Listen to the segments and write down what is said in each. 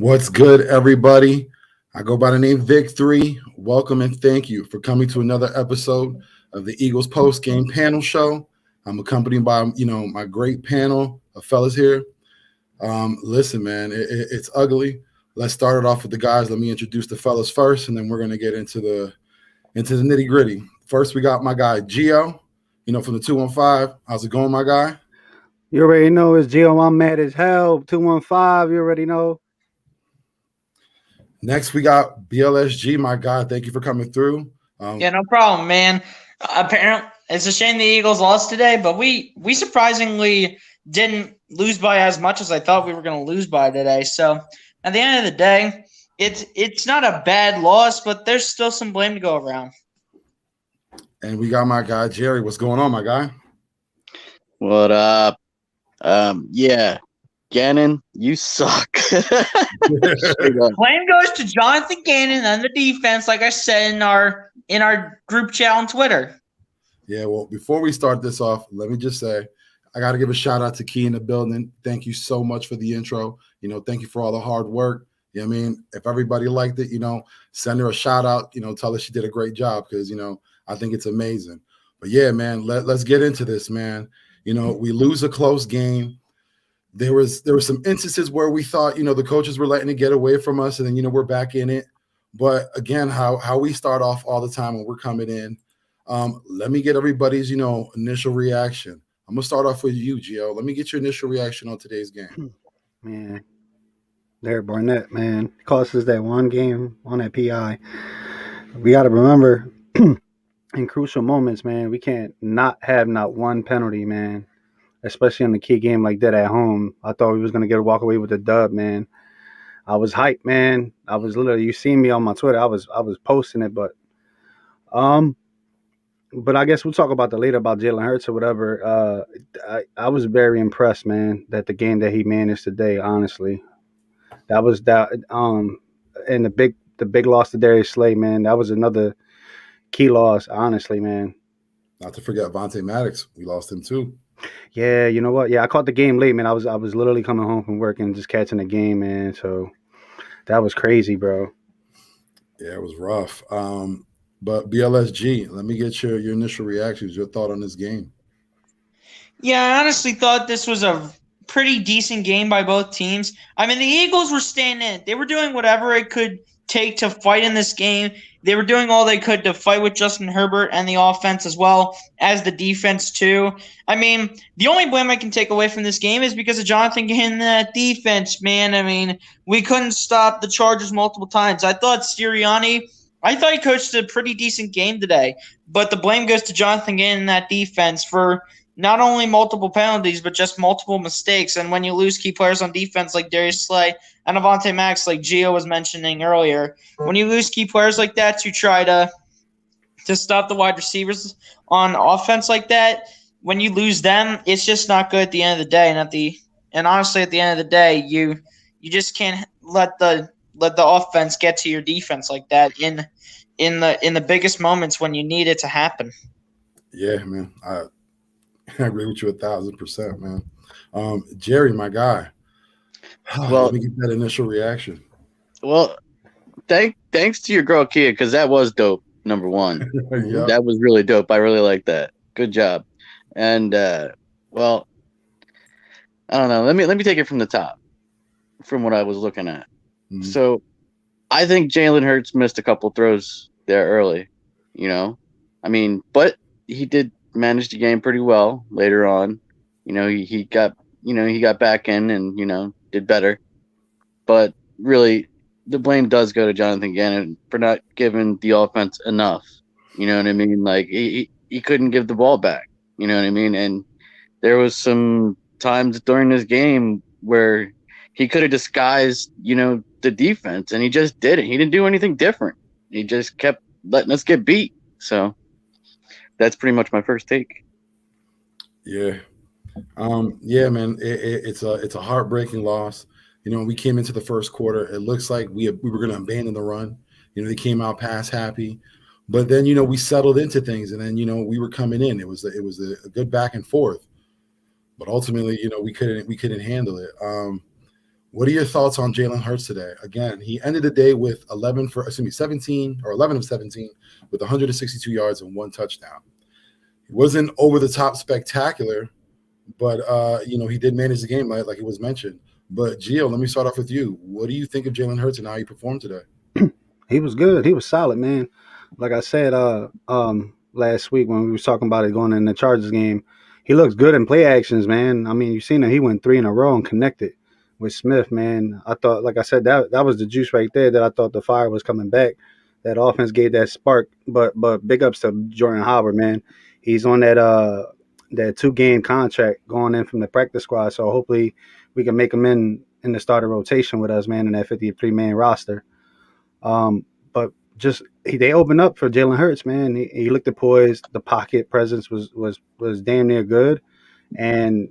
What's good, everybody? I go by the name Vick3. Welcome and thank you for coming to another episode of the Eagles Post Game Panel Show. I'm accompanied by my great panel of fellas here. Listen, man, it's ugly. Let's start it off with the guys. Let me introduce the fellas first, and then we're gonna get into the nitty gritty. First, we got my guy Gio. From the 215. How's it going, my guy? You already know it's Gio. I'm mad as hell. 215. You already know. Next, we got BLSG, my guy. Thank you for coming through. Yeah, no problem, man. Apparently, it's a shame the Eagles lost today, but we surprisingly didn't lose by as much as I thought we were going to lose by today. So at the end of the day, it's not a bad loss, but there's still some blame to go around. And we got my guy Jerry. What's going on, my guy? What up? Yeah, Gannon, you suck. Blame goes to Jonathan Gannon and the defense, like I said in our group chat on Twitter. Yeah, well, before we start this off, let me just say I got to give a shout out to Key in the building. Thank you so much for the intro. Thank you for all the hard work. You know what I mean? If everybody liked it, send her a shout out. Tell her she did a great job because I think it's amazing. But yeah, man, let's get into this, man. We lose a close game. There were some instances where we thought, the coaches were letting it get away from us, and then, we're back in it. But again, how we start off all the time when we're coming in. Let me get everybody's, initial reaction. I'm going to start off with you, Gio. Let me get your initial reaction on today's game. Man, Derek Barnett, man, cost us that one game on that PI. We got to remember, in crucial moments, man, we can't not have one penalty, man, especially in the key game like that at home. I thought we was going to get a walk away with the dub, man. I was hyped, man. I was literally, you see me on my Twitter, I was posting it, but I guess we'll talk about that later about Jalen Hurts or whatever. I was very impressed, man, that the game that he managed today, honestly. That was that and the big loss to Darius Slay, man. That was another key loss, honestly, man. Not to forget Vontae Maddox. We lost him too. Yeah, you know what? Yeah, I caught the game late, man. I was literally coming home from work and just catching the game, man. So that was crazy, bro. Yeah, it was rough. But BLSG, let me get your initial reactions, your thought on this game. Yeah, I honestly thought this was a pretty decent game by both teams. I mean, the Eagles were staying in. They were doing whatever it could take to fight in this game. They were doing all they could to fight with Justin Herbert and the offense as well as the defense too. I mean, the only blame I can take away from this game is because of Jonathan getting that defense, man. I mean, we couldn't stop the Chargers multiple times. I thought Sirianni he coached a pretty decent game today, but the blame goes to Jonathan getting that defense for not only multiple penalties, but just multiple mistakes. And when you lose key players on defense like Darius Slay and Devonta Smith, like Gio was mentioning earlier, when you lose key players like that to try to stop the wide receivers on offense like that, when you lose them, it's just not good at the end of the day. And honestly, at the end of the day, you just can't let the offense get to your defense like that in the biggest moments when you need it to happen. Yeah, man. I agree with you 1,000%, man. Jerry, my guy. Well, let me get that initial reaction. Well, thanks to your girl Kia, because that was dope. Number one, Yep. That was really dope. I really like that. Good job. And well, I don't know. Let me take it from the top, from what I was looking at. Mhm. So, I think Jalen Hurts missed a couple throws there early. I mean, but he did manage the game pretty well later on. He got back in and did better. But really, the blame does go to Jonathan Gannon for not giving the offense enough. You know what I mean? Like he couldn't give the ball back. You know what I mean? And there was some times during this game where he could have disguised, the defense, and he just didn't. He didn't do anything different. He just kept letting us get beat. So that's pretty much my first take. Yeah. Yeah, man. It's a heartbreaking loss. We came into the first quarter. It looks like we were going to abandon the run. They came out pass happy, but then we settled into things, and then we were coming in. It was a good back and forth, but ultimately we couldn't handle it. What are your thoughts on Jalen Hurts today? Again, he ended the day with 17 or 11 of 17 with 162 yards and 1 touchdown. He wasn't over the top spectacular, but he did manage the game like it was mentioned. But Gio, let me start off with you. What do you think of Jalen Hurts and how he performed today? He was good. He was solid, man. Like I said, last week when we were talking about it going in the Chargers game, he looks good in play actions, man. I mean, you seen that he went 3 in a row and connected with Smith, man. I thought, like I said, that was the juice right there. That I thought the fire was coming back. That offense gave that spark. But big ups to Jordan Howard, man. He's on that 2-game contract going in from the practice squad. So hopefully we can make him in the starter rotation with us, man, in that 53-man roster. But just they opened up for Jalen Hurts, man. He looked at poise. The pocket presence was damn near good, and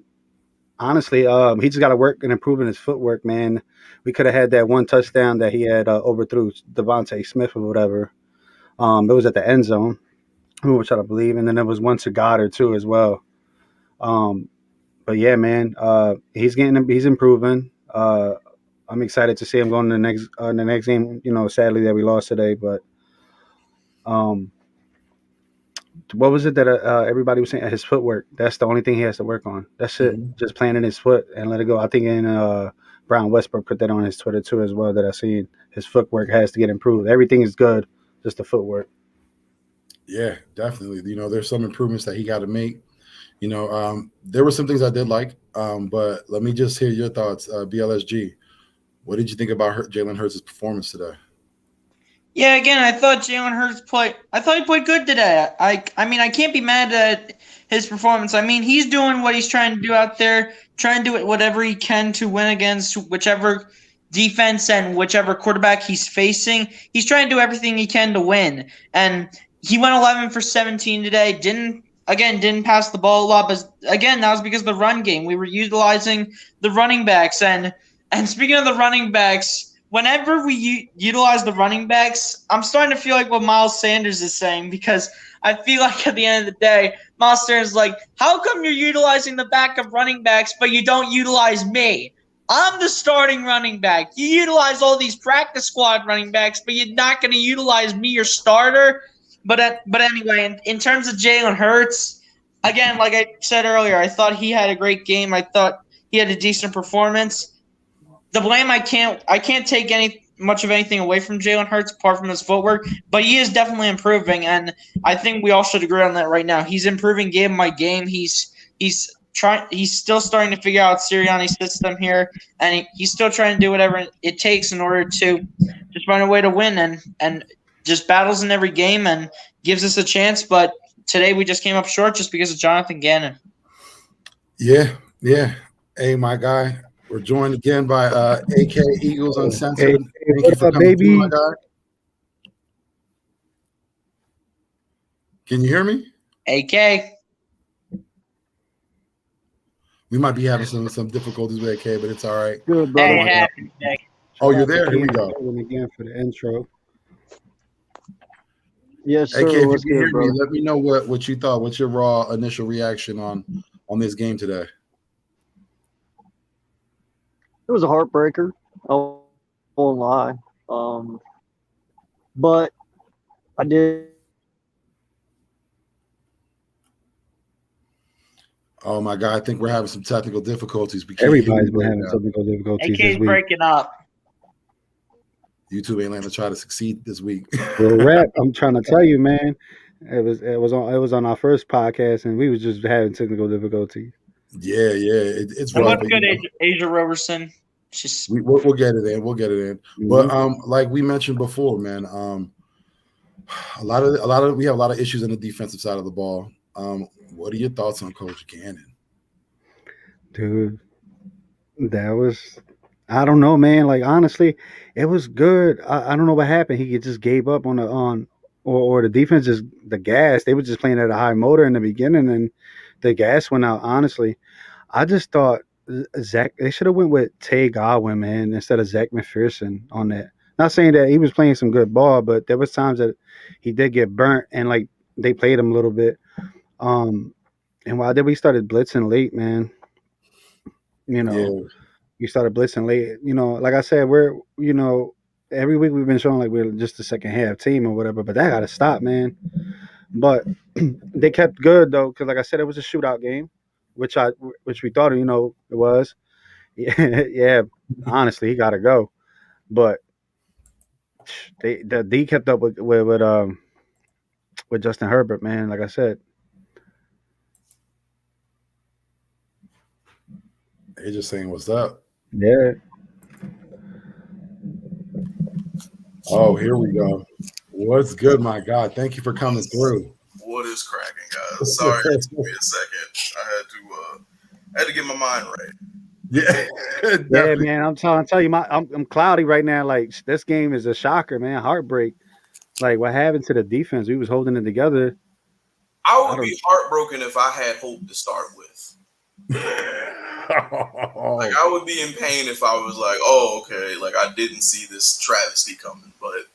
honestly, he just got to work and improve in his footwork, man. We could have had that one touchdown that he had overthrew Devonta Smith or whatever. It was at the end zone, which I believe, and then there was one to Goddard too as well. But yeah, man, he's improving. I'm excited to see him going to the next game. Sadly that we lost today, but what was it that everybody was saying? His footwork. That's the only thing he has to work on. That's it. Mhm. Just planting his foot and let it go. I think Brian Westbrook put that on his Twitter too as well. That I seen his footwork has to get improved. Everything is good, just the footwork. Yeah, definitely. There's some improvements that he got to make. There were some things I did like, but let me just hear your thoughts. BLSG, what did you think about Jalen Hurts' performance today? Yeah, again, I thought Jalen Hurts played. I thought he played good today. I mean, I can't be mad at his performance. I mean, he's doing what he's trying to do out there, trying to do whatever he can to win against whichever defense and whichever quarterback he's facing. He's trying to do everything he can to win, and he went 11 for 17 today. Didn't pass the ball a lot, but again, that was because of the run game. We were utilizing the running backs, and speaking of the running backs. Whenever we utilize the running backs, I'm starting to feel like what Miles Sanders is saying, because I feel like at the end of the day, Miles Sanders is like, how come you're utilizing the backup running backs, but you don't utilize me? I'm the starting running back. You utilize all these practice squad running backs, but you're not going to utilize me, your starter. But anyway, in terms of Jalen Hurts, again, like I said earlier, I thought he had a great game. I thought he had a decent performance. The blame I can't take much of anything away from Jalen Hurts apart from his footwork, but he is definitely improving, and I think we all should agree on that right now. He's improving game by game. He's still starting to figure out Sirianni's system here, and he's still trying to do whatever it takes in order to just find a way to win and just battles in every game and gives us a chance. But today we just came up short just because of Jonathan Gannon. Yeah. Hey, my guy. We're joined again by AK Eagles Uncensored. Thank you for coming through, my guy. Can you hear me? AK. We might be having some difficulties with AK, but it's all right. Good, brother. Hey, it happened. Oh, you're there? Here we go. Again for the intro. Yes, sir. AK, if What's you can good, hear bro? me, let me know what you thought. What's your raw initial reaction on this game today? It was a heartbreaker. I won't lie. But I did. Oh my God, I think we're having some technical difficulties. Everybody's been having technical difficulties this AK's week. breaking up. YouTube ain't letting us try to succeed this week. Well, rap, I'm trying to tell you, man. It was on our first podcast, and we was just having technical difficulties. Yeah, it's It rough. looked good, Asia Roberson. Just We'll get it in. We'll get it in. Mm-hmm. But like we mentioned before, man, we have a lot of issues on the defensive side of the ball. What are your thoughts on Coach Gannon? Dude, that was, I don't know, man. Like, honestly, it was good. I don't know what happened. He just gave up or the defense just, the gas. They were just playing at a high motor in the beginning, and the gas went out. Honestly, I just thought they should have went with Tay Godwin, man, instead of Zach McPherson on that. Not saying that he was playing some good ball, but there was times that he did get burnt, and like they played him a little bit. And why did we started blitzing late, man? Yeah. We started blitzing late. Like I said, every week we've been showing like we're just a second half team or whatever, but that got to stop, man. But they kept good though, because like I said, it was a shootout game, which we thought, it was. Yeah, honestly, he got to go. But the D kept up with Justin Herbert, man. Like I said, They just saying what's up. yeah. Oh, here we go. What's good, my God? Thank you for coming through. What is cracking, guys? Sorry, it took me a second. I had to get my mind right. Yeah, Yeah, man. I'm trying to tell you, I'm cloudy right now. Like this game is a shocker, man. Heartbreak. Like what happened to the defense? We was holding it together. I would be heartbroken if I had hope to start with. Like I would be in pain if I was like, oh, okay, like I didn't see this travesty coming. But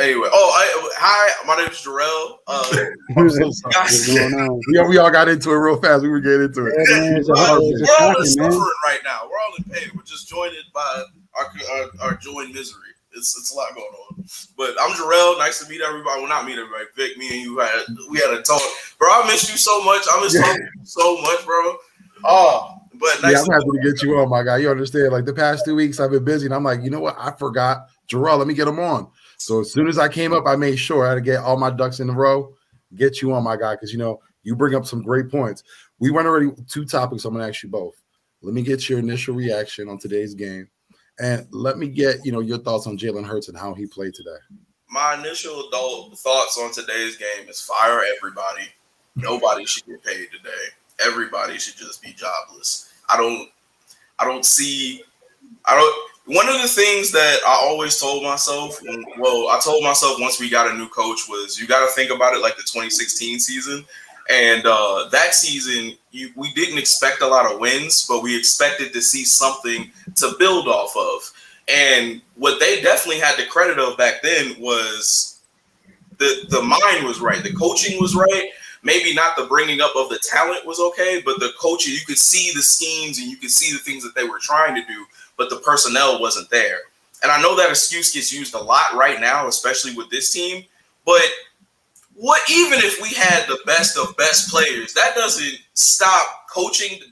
anyway, hi, my name is Jarrell. I'm so sorry. We all got into it real fast. We were getting into it. We're all suffering right now. We're all in pain. We're just joined by our joined misery. It's a lot going on. But I'm Jarrell. Nice to meet everybody. Well, not meet everybody. Vic, me and you we had a talk. Bro, I missed you so much. I miss talking to you so much, bro. But nice I'm happy to get you on, my guy. You understand? Like the past 2 weeks, I've been busy, and I'm like, you know what? I forgot Jarrell. Let me get him on. So as soon as I came up, I made sure I had to get all my ducks in a row, get you on, my guy, because you bring up some great points. We went already 2 topics. I'm going to ask you both. Let me get your initial reaction on today's game, and let me get your thoughts on Jalen Hurts and how he played today. My initial adult thoughts on today's game is fire everybody. Nobody should get paid today. Everybody should just be jobless. One of the things that I always told myself, I told myself once we got a new coach was you got to think about it like the 2016 season. And that season, we didn't expect a lot of wins, but we expected to see something to build off of. And what they definitely had the credit of back then was the mind was right. The coaching was right. Maybe not the bringing up of the talent was okay, but the coaching, you could see the schemes and you could see the things that they were trying to do, but the personnel wasn't there. And I know that excuse gets used a lot right now, especially with this team, but even if we had the best of best players, that doesn't stop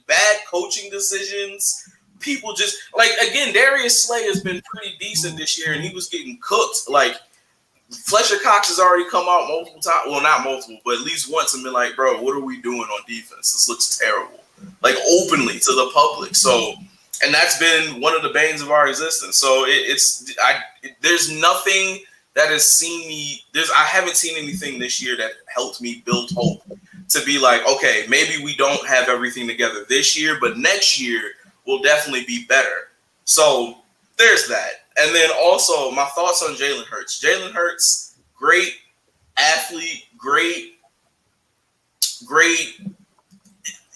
bad coaching decisions. People just again, Darius Slay has been pretty decent this year and he was getting cooked. Like Fletcher Cox has already come out multiple times. Well, not multiple, but at least once and been like, bro, what are we doing on defense? This looks terrible. Like openly to the public. So, and that's been one of the banes of our existence. So there's nothing that has seen me. I haven't seen anything this year that helped me build hope to be like, okay, maybe we don't have everything together this year, but next year will definitely be better. So there's that. And then also my thoughts on Jalen Hurts. Jalen Hurts, great athlete, great.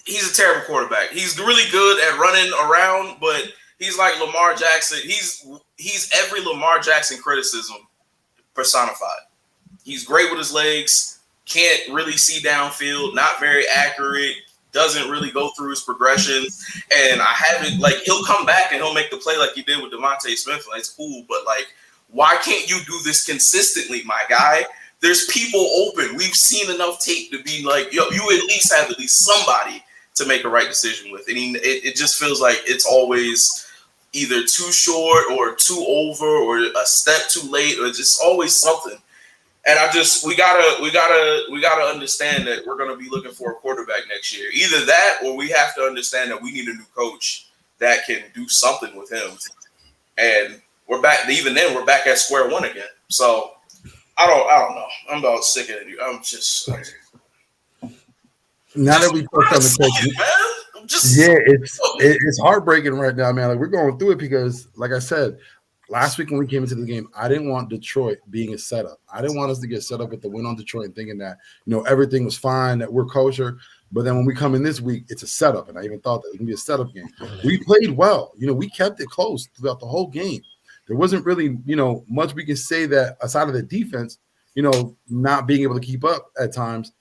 He's a terrible quarterback. He's really good at running around, but he's like Lamar Jackson. He's every Lamar Jackson criticism personified. He's great with his legs, can't really see downfield, not very accurate, doesn't really go through his progressions. And he'll come back and he'll make the play like he did with Devonta Smith. And it's cool, but why can't you do this consistently, my guy? There's people open. We've seen enough tape to be like, yo, you at least have somebody to make a right decision with. And it just feels like it's always either too short or too over or a step too late or just always something. And we gotta understand that we're gonna be looking for a quarterback next year. Either that, or we have to understand that we need a new coach that can do something with him. And we're back. Even then, we're back at square one again. So I don't know. I'm about sick of it. I'm just now that we touched on the coach, it's heartbreaking right now, man. Like we're going through it because, like I said. Last week when we came into the game, I didn't want Detroit being a setup. I didn't want us to get set up with the win on Detroit and thinking that, everything was fine, that we're kosher. But then when we come in this week, it's a setup. And I even thought that it was going to be a setup game. We played well. We kept it close throughout the whole game. There wasn't really, much we can say that aside of the defense, not being able to keep up at times.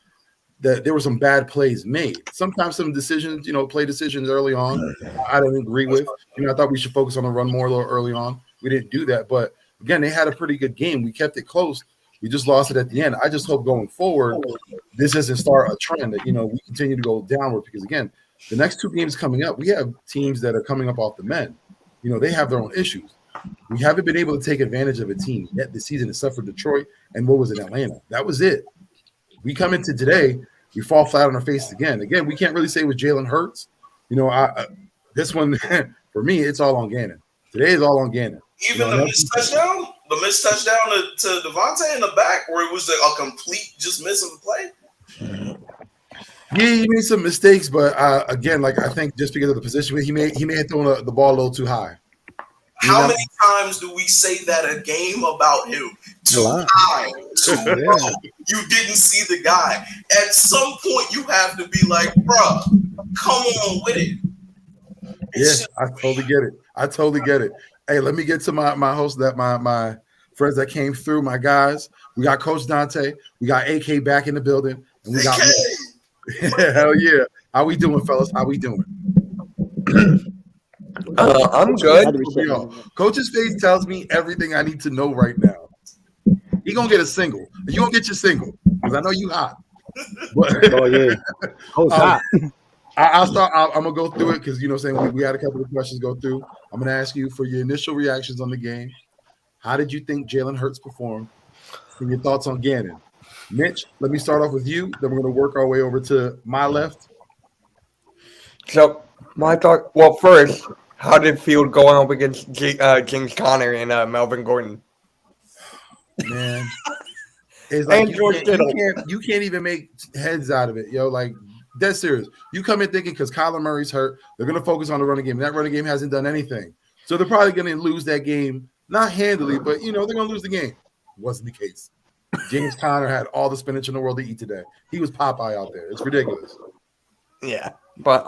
that there were some bad plays made. Sometimes some decisions, play decisions early on, I didn't agree with. I thought we should focus on the run more a little early on. We didn't do that. But again, they had a pretty good game. We kept it close. We just lost it at the end. I just hope going forward, this doesn't start a trend that, we continue to go downward because, again, the next 2 games coming up, we have teams that are coming up off the men. They have their own issues. We haven't been able to take advantage of a team yet this season except for Detroit and what was it, Atlanta. That was it. We come into today, we fall flat on our faces again. Again, we can't really say with Jalen Hurts. This one, for me, it's all on Gannon. Today is all on Gannon. Even the missed touchdown to Devonta in the back, where it was a complete just miss of the play. Yeah, he made some mistakes, but again, I think just because of the position, he may have thrown the ball a little too high. How many times do we say that a game about him? Too high, too low. You didn't see the guy. At some point, you have to be like, bruh, come on with it. I totally get it. Hey, let me get to my host, my friends that came through, my guys. We got Coach Dante. We got AK back in the building. And we got hell yeah. How we doing, fellas? How we doing? I'm good. Coach's face tells me everything I need to know right now. He gonna get a single. You gonna get your single because I know you hot. Oh yeah, hot. I'll start. I'm gonna go through it because we had a couple of questions to go through. I'm gonna ask you for your initial reactions on the game. How did you think Jalen Hurts performed? And your thoughts on Gannon. Mitch, let me start off with you. Then we're gonna work our way over to my left. So my thought. Well, first, how did it feel going up against James Conner and Melvin Gordon? Man, it's like and you can't even make heads out of it, yo. Like, that's serious. You come in thinking because Kyler Murray's hurt, they're gonna focus on the running game. That running game hasn't done anything, so they're probably gonna lose that game, not handily, but they're gonna lose the game. Wasn't the case. James Conner had all the spinach in the world to eat today. He was Popeye out there. It's ridiculous. Yeah, but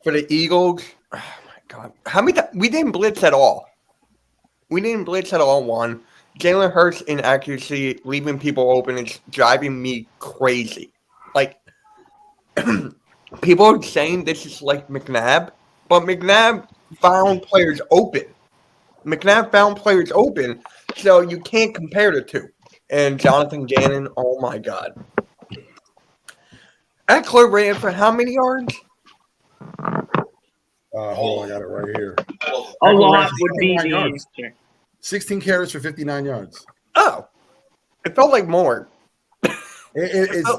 for the Eagles, oh my God, how many we didn't blitz at all. One. Jalen Hurts' inaccuracy, leaving people open, is driving me crazy. Like, people are saying this is like McNabb, but McNabb found players open. So you can't compare the two. And Jonathan Gannon, oh my God. Eckler ran for how many yards? Hold on, I got it right here. A lot would be the answer. 16 carries for 59 yards. Oh, it felt like more.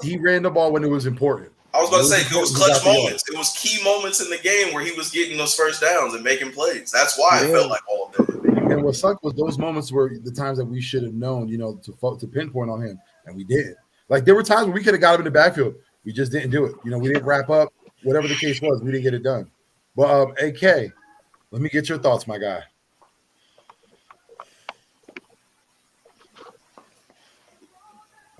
He ran the ball when it was important. I was going to say, it was clutch moments. It was key moments in the game where he was getting those first downs and making plays. That's why it felt like all day. And what sucked was those moments were the times that we should have known, to pinpoint on him, and we didn't. Like, there were times where we could have got him in the backfield. We just didn't do it. We didn't wrap up. Whatever the case was, we didn't get it done. But, AK, let me get your thoughts, my guy.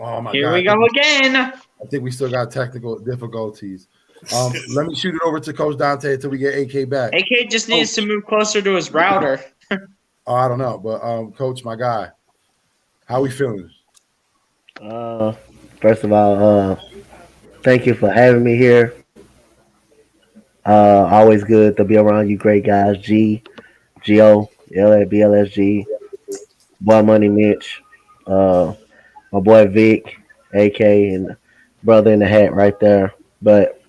Oh, my God. Here we go again. I think we still got technical difficulties. Let me shoot it over to Coach Dante until we get AK back. AK just needs to move closer to his router. I don't know, but Coach, my guy, how we feeling? First of all, thank you for having me here. Always good to be around you great guys. G, G-O, BLSG, Boy Money Mitch, my boy Vic, AK, and brother in the hat right there. But,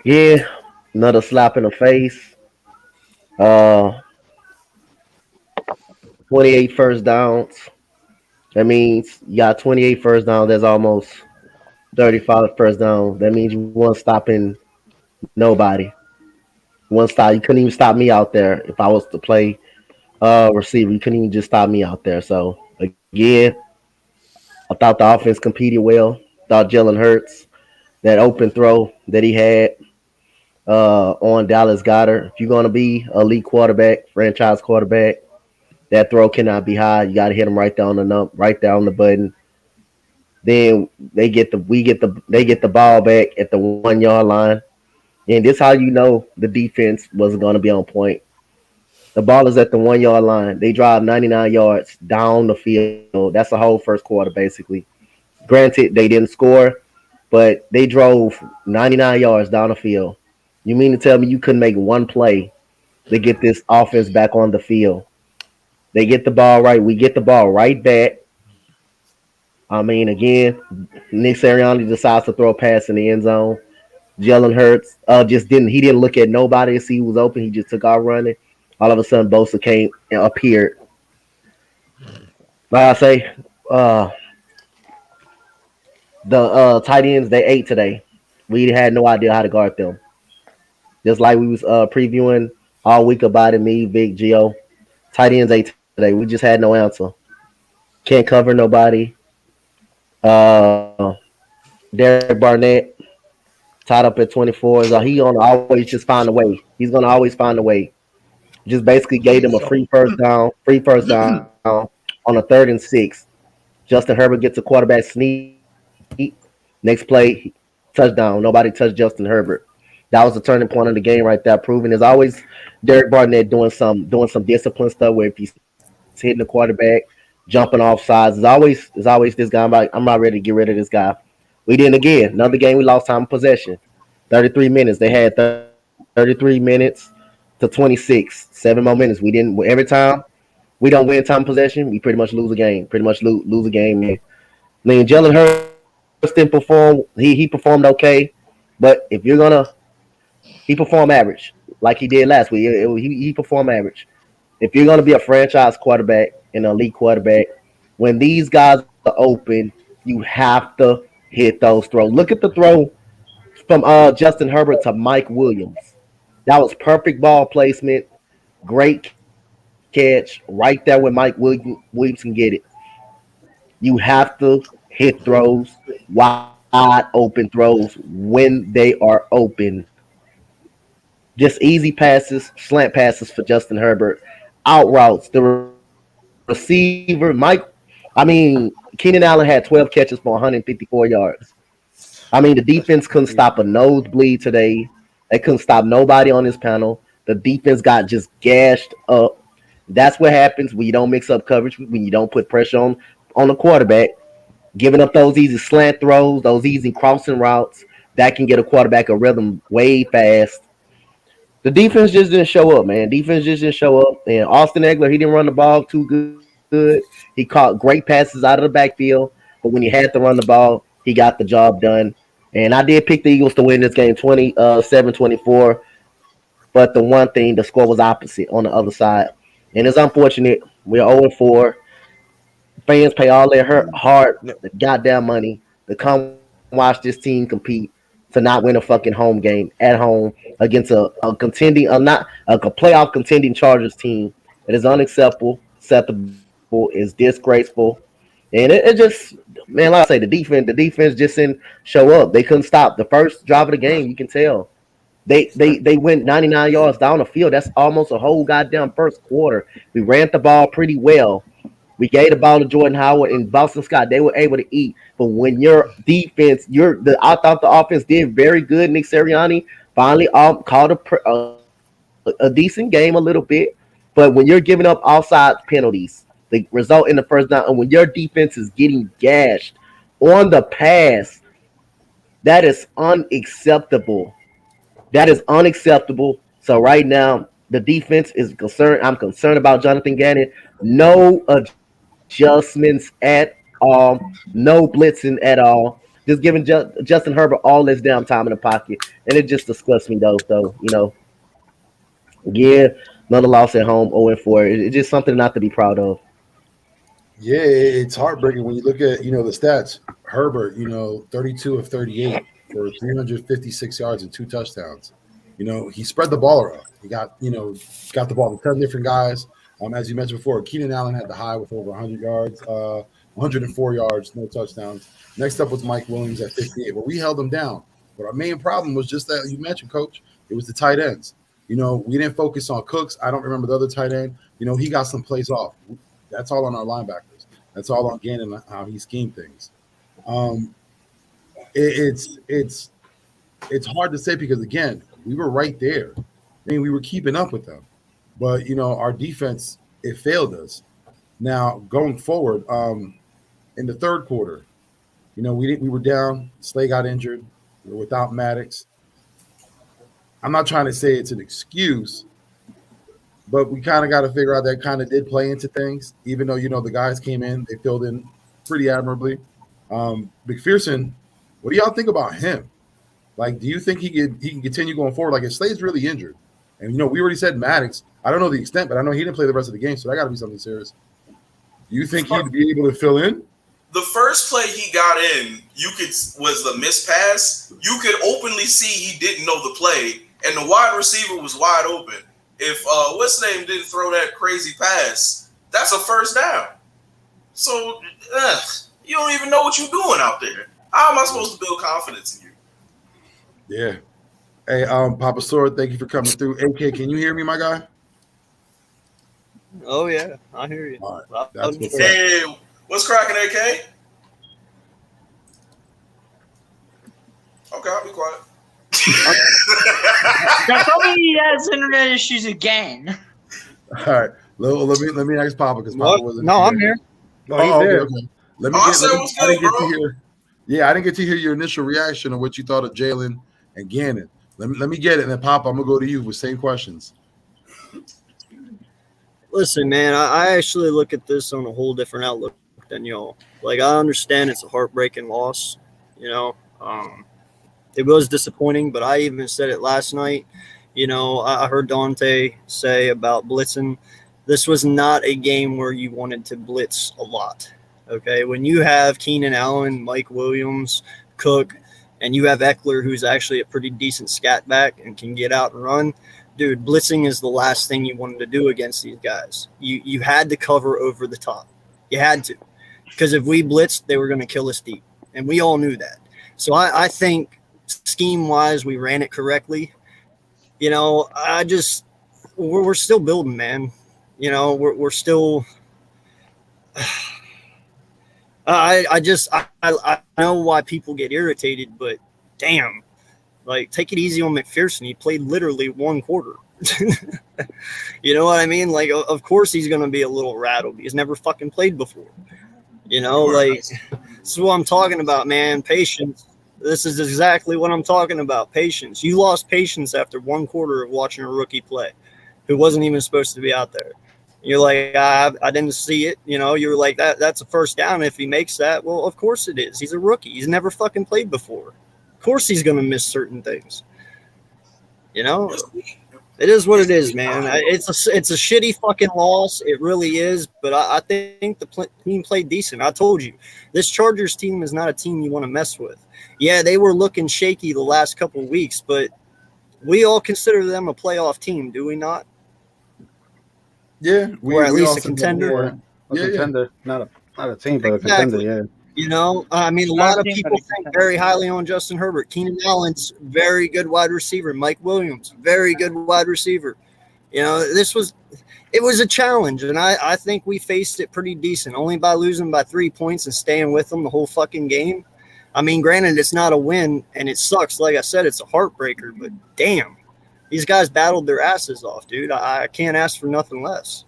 yeah, another slap in the face. 28 first downs. That means you got 28 first downs. That's almost 35 first down. That means you weren't stopping nobody. You couldn't even stop me out there if I was to play receiver. You couldn't even just stop me out there. So, again, I thought the offense competed well. Thought Jalen Hurts, that open throw that he had on Dallas Goedert. If you're going to be a elite quarterback, franchise quarterback, that throw cannot be high. You got to hit him right there on the button. Then they get the ball back at the 1 yard line, and this is how you know the defense wasn't going to be on point. The ball is at the 1 yard line. They drive 99 yards down the field. That's the whole first quarter basically. Granted, they didn't score, but they drove 99 yards down the field. You mean to tell me you couldn't make one play to get this offense back on the field? They get the ball right. We get the ball right back. I mean, again, Nick Sirianni decides to throw a pass in the end zone. Jalen Hurts just didn't. He didn't look at nobody to see who was open. He just took off running. All of a sudden, Bosa came and appeared. Like I say, uh, the tight ends they ate today. We had no idea how to guard them. Just like we was previewing all week about it. Me, Vic, Gio, tight ends ate today. We just had no answer. Can't cover nobody. Uh, Derek Barnett tied up at 24. So he gonna always just find a way. He's gonna always find a way. Just basically gave them a free first down on a 3rd and 6. Justin Herbert gets a quarterback sneak. Next play, touchdown. Nobody touched Justin Herbert. That was the turning point of the game right there. Proving there's always Derek Barnett doing some discipline stuff where if he's hitting the quarterback, jumping off sides, there's always this guy. I'm not ready to get rid of this guy. We didn't again. Another game we lost time of possession. 33 minutes. They had 33 minutes to 26. 7 more minutes. We didn't every time we don't win time possession, we pretty much lose a game. Pretty much lose a game, man. I mean, Jalen Hurts didn't perform. He performed okay, but if you're gonna, he performed average like he did last week. He performed average. If you're gonna be a franchise quarterback, an elite quarterback, when these guys are open, you have to hit those throws. Look at the throw from Justin Herbert to Mike Williams. That was perfect ball placement. Great catch right there when Williams can get it. You have to hit throws, wide open throws when they are open. Just easy passes, slant passes for Justin Herbert, out routes. The receiver, I mean, Keenan Allen had 12 catches for 154 yards. I mean, the defense couldn't stop a nosebleed today. They couldn't stop nobody on this panel. The defense got just gashed up. That's what happens when you don't mix up coverage, when you don't put pressure on the quarterback, giving up those easy slant throws, those easy crossing routes that can get a quarterback a rhythm way fast. The defense just didn't show up, man. Defense just didn't show up. And Austin Eckler, he didn't run the ball too good. He caught great passes out of the backfield, but when he had to run the ball, he got the job done. And I did pick the Eagles to win this game 27-24. But the one thing, the score was opposite on the other side. And it's unfortunate. We're 0-4. Fans pay all their hard, the goddamn money to come watch this team compete to not win a fucking home game at home against a contending, not a playoff contending Chargers team. It is unacceptable, acceptable, is disgraceful. And it just, man, like I say, the defense just didn't show up. They couldn't stop. The first drive of the game, you can tell. They went 99 yards down the field. That's almost a whole goddamn first quarter. We ran the ball pretty well. We gave the ball to Jordan Howard and Boston Scott. They were able to eat. But when your defense, I thought the offense did very good. Nick Sirianni finally called a decent game a little bit. But when you're giving up offside penalties, the result in the first down, and when your defense is getting gashed on the pass, that is unacceptable. That is unacceptable. So right now, the defense is concerned. I'm concerned about Jonathan Gannon. No adjustments at all. No blitzing at all. Just giving Justin Herbert all this damn time in the pocket. And it just disgusts me, though. So, yeah, another loss at home, 0-4. It's just something not to be proud of. Yeah, it's heartbreaking when you look at, the stats. Herbert, 32 of 38 for 356 yards and 2 touchdowns. He spread the ball around. He got the ball to 10 different guys. As you mentioned before, Keenan Allen had the high with over 100 yards, 104 yards, no touchdowns. Next up was Mike Williams at 58. But we held him down. But our main problem was just that you mentioned, Coach. It was the tight ends. We didn't focus on Cooks. I don't remember the other tight end. He got some plays off. That's all on our linebackers. That's all on Gannon, how he schemed things. It's hard to say because, again, we were right there. I mean, we were keeping up with them. But, our defense, it failed us. Now, going forward, in the third quarter, we were down. Slay got injured. We were without Maddox. I'm not trying to say it's an excuse, but we kind of got to figure out that kind of did play into things, even though, the guys came in, they filled in pretty admirably. McPherson, what do y'all think about him? Like, do you think he can continue going forward? Like, if Slay's really injured, and, we already said Maddox, I don't know the extent, but I know he didn't play the rest of the game, so that got to be something serious. Do you think he'd be able to fill in? The first play he got in, was the miss pass. You could openly see he didn't know the play, and the wide receiver was wide open. If what's his name didn't throw that crazy pass, that's a first down. So you don't even know what you're doing out there. How am I supposed to build confidence in you? Yeah. Hey, Papa Sword, thank you for coming through. AK, can you hear me, my guy? Oh yeah, I hear you. All right. That's what's up. Hey, what's cracking, AK? Okay, I'll be quiet. Now tell me he has internet issues again. All right. Let me ask Papa because Papa What? wasn't. No, I'm here. Oh, he's okay, there. okay. Let me I get, said let me, what's I didn't good, get to bro. hear. Yeah, I didn't get to hear your initial reaction of what you thought of Jalen and Gannon. Let me get it, and then Papa, I'm gonna go to you with same questions. Listen, man, I actually look at this on a whole different outlook than y'all. Like, I understand it's a heartbreaking loss. It was disappointing, but I even said it last night. I heard Dante say about blitzing. This was not a game where you wanted to blitz a lot. Okay, when you have Keenan Allen, Mike Williams, Cook, and you have Eckler, who's actually a pretty decent scat back and can get out and run, dude, blitzing is the last thing you wanted to do against these guys. You had to cover over the top. You had to. Because if we blitzed, they were going to kill us deep. And we all knew that. So I think scheme-wise, we ran it correctly. We're still building, man. We're still I know why people get irritated, but damn, like, take it easy on McPherson. He played literally one quarter. You know what I mean? Like, of course he's going to be a little rattled. He's never fucking played before. This is what I'm talking about, man. Patience. This is exactly what I'm talking about. Patience. You lost patience after one quarter of watching a rookie play who wasn't even supposed to be out there. You're like, I didn't see it. You were like, that's a first down if he makes that. Well, of course it is. He's a rookie. He's never fucking played before. Of course he's going to miss certain things. It is what it is, man. It's a shitty fucking loss. It really is. But I think the team played decent. I told you, this Chargers team is not a team you want to mess with. Yeah, they were looking shaky the last couple of weeks, but we all consider them a playoff team, do we not? Yeah, or at least a contender. A contender, not a team, but a contender. Yeah. I mean, a lot of people think very highly on Justin Herbert. Keenan Allen's very good wide receiver. Mike Williams, very good wide receiver. It was a challenge, and I think we faced it pretty decent, only by losing by 3 points and staying with them the whole fucking game. I mean, granted, it's not a win, and it sucks. Like I said, it's a heartbreaker, but damn, these guys battled their asses off, dude. I can't ask for nothing less.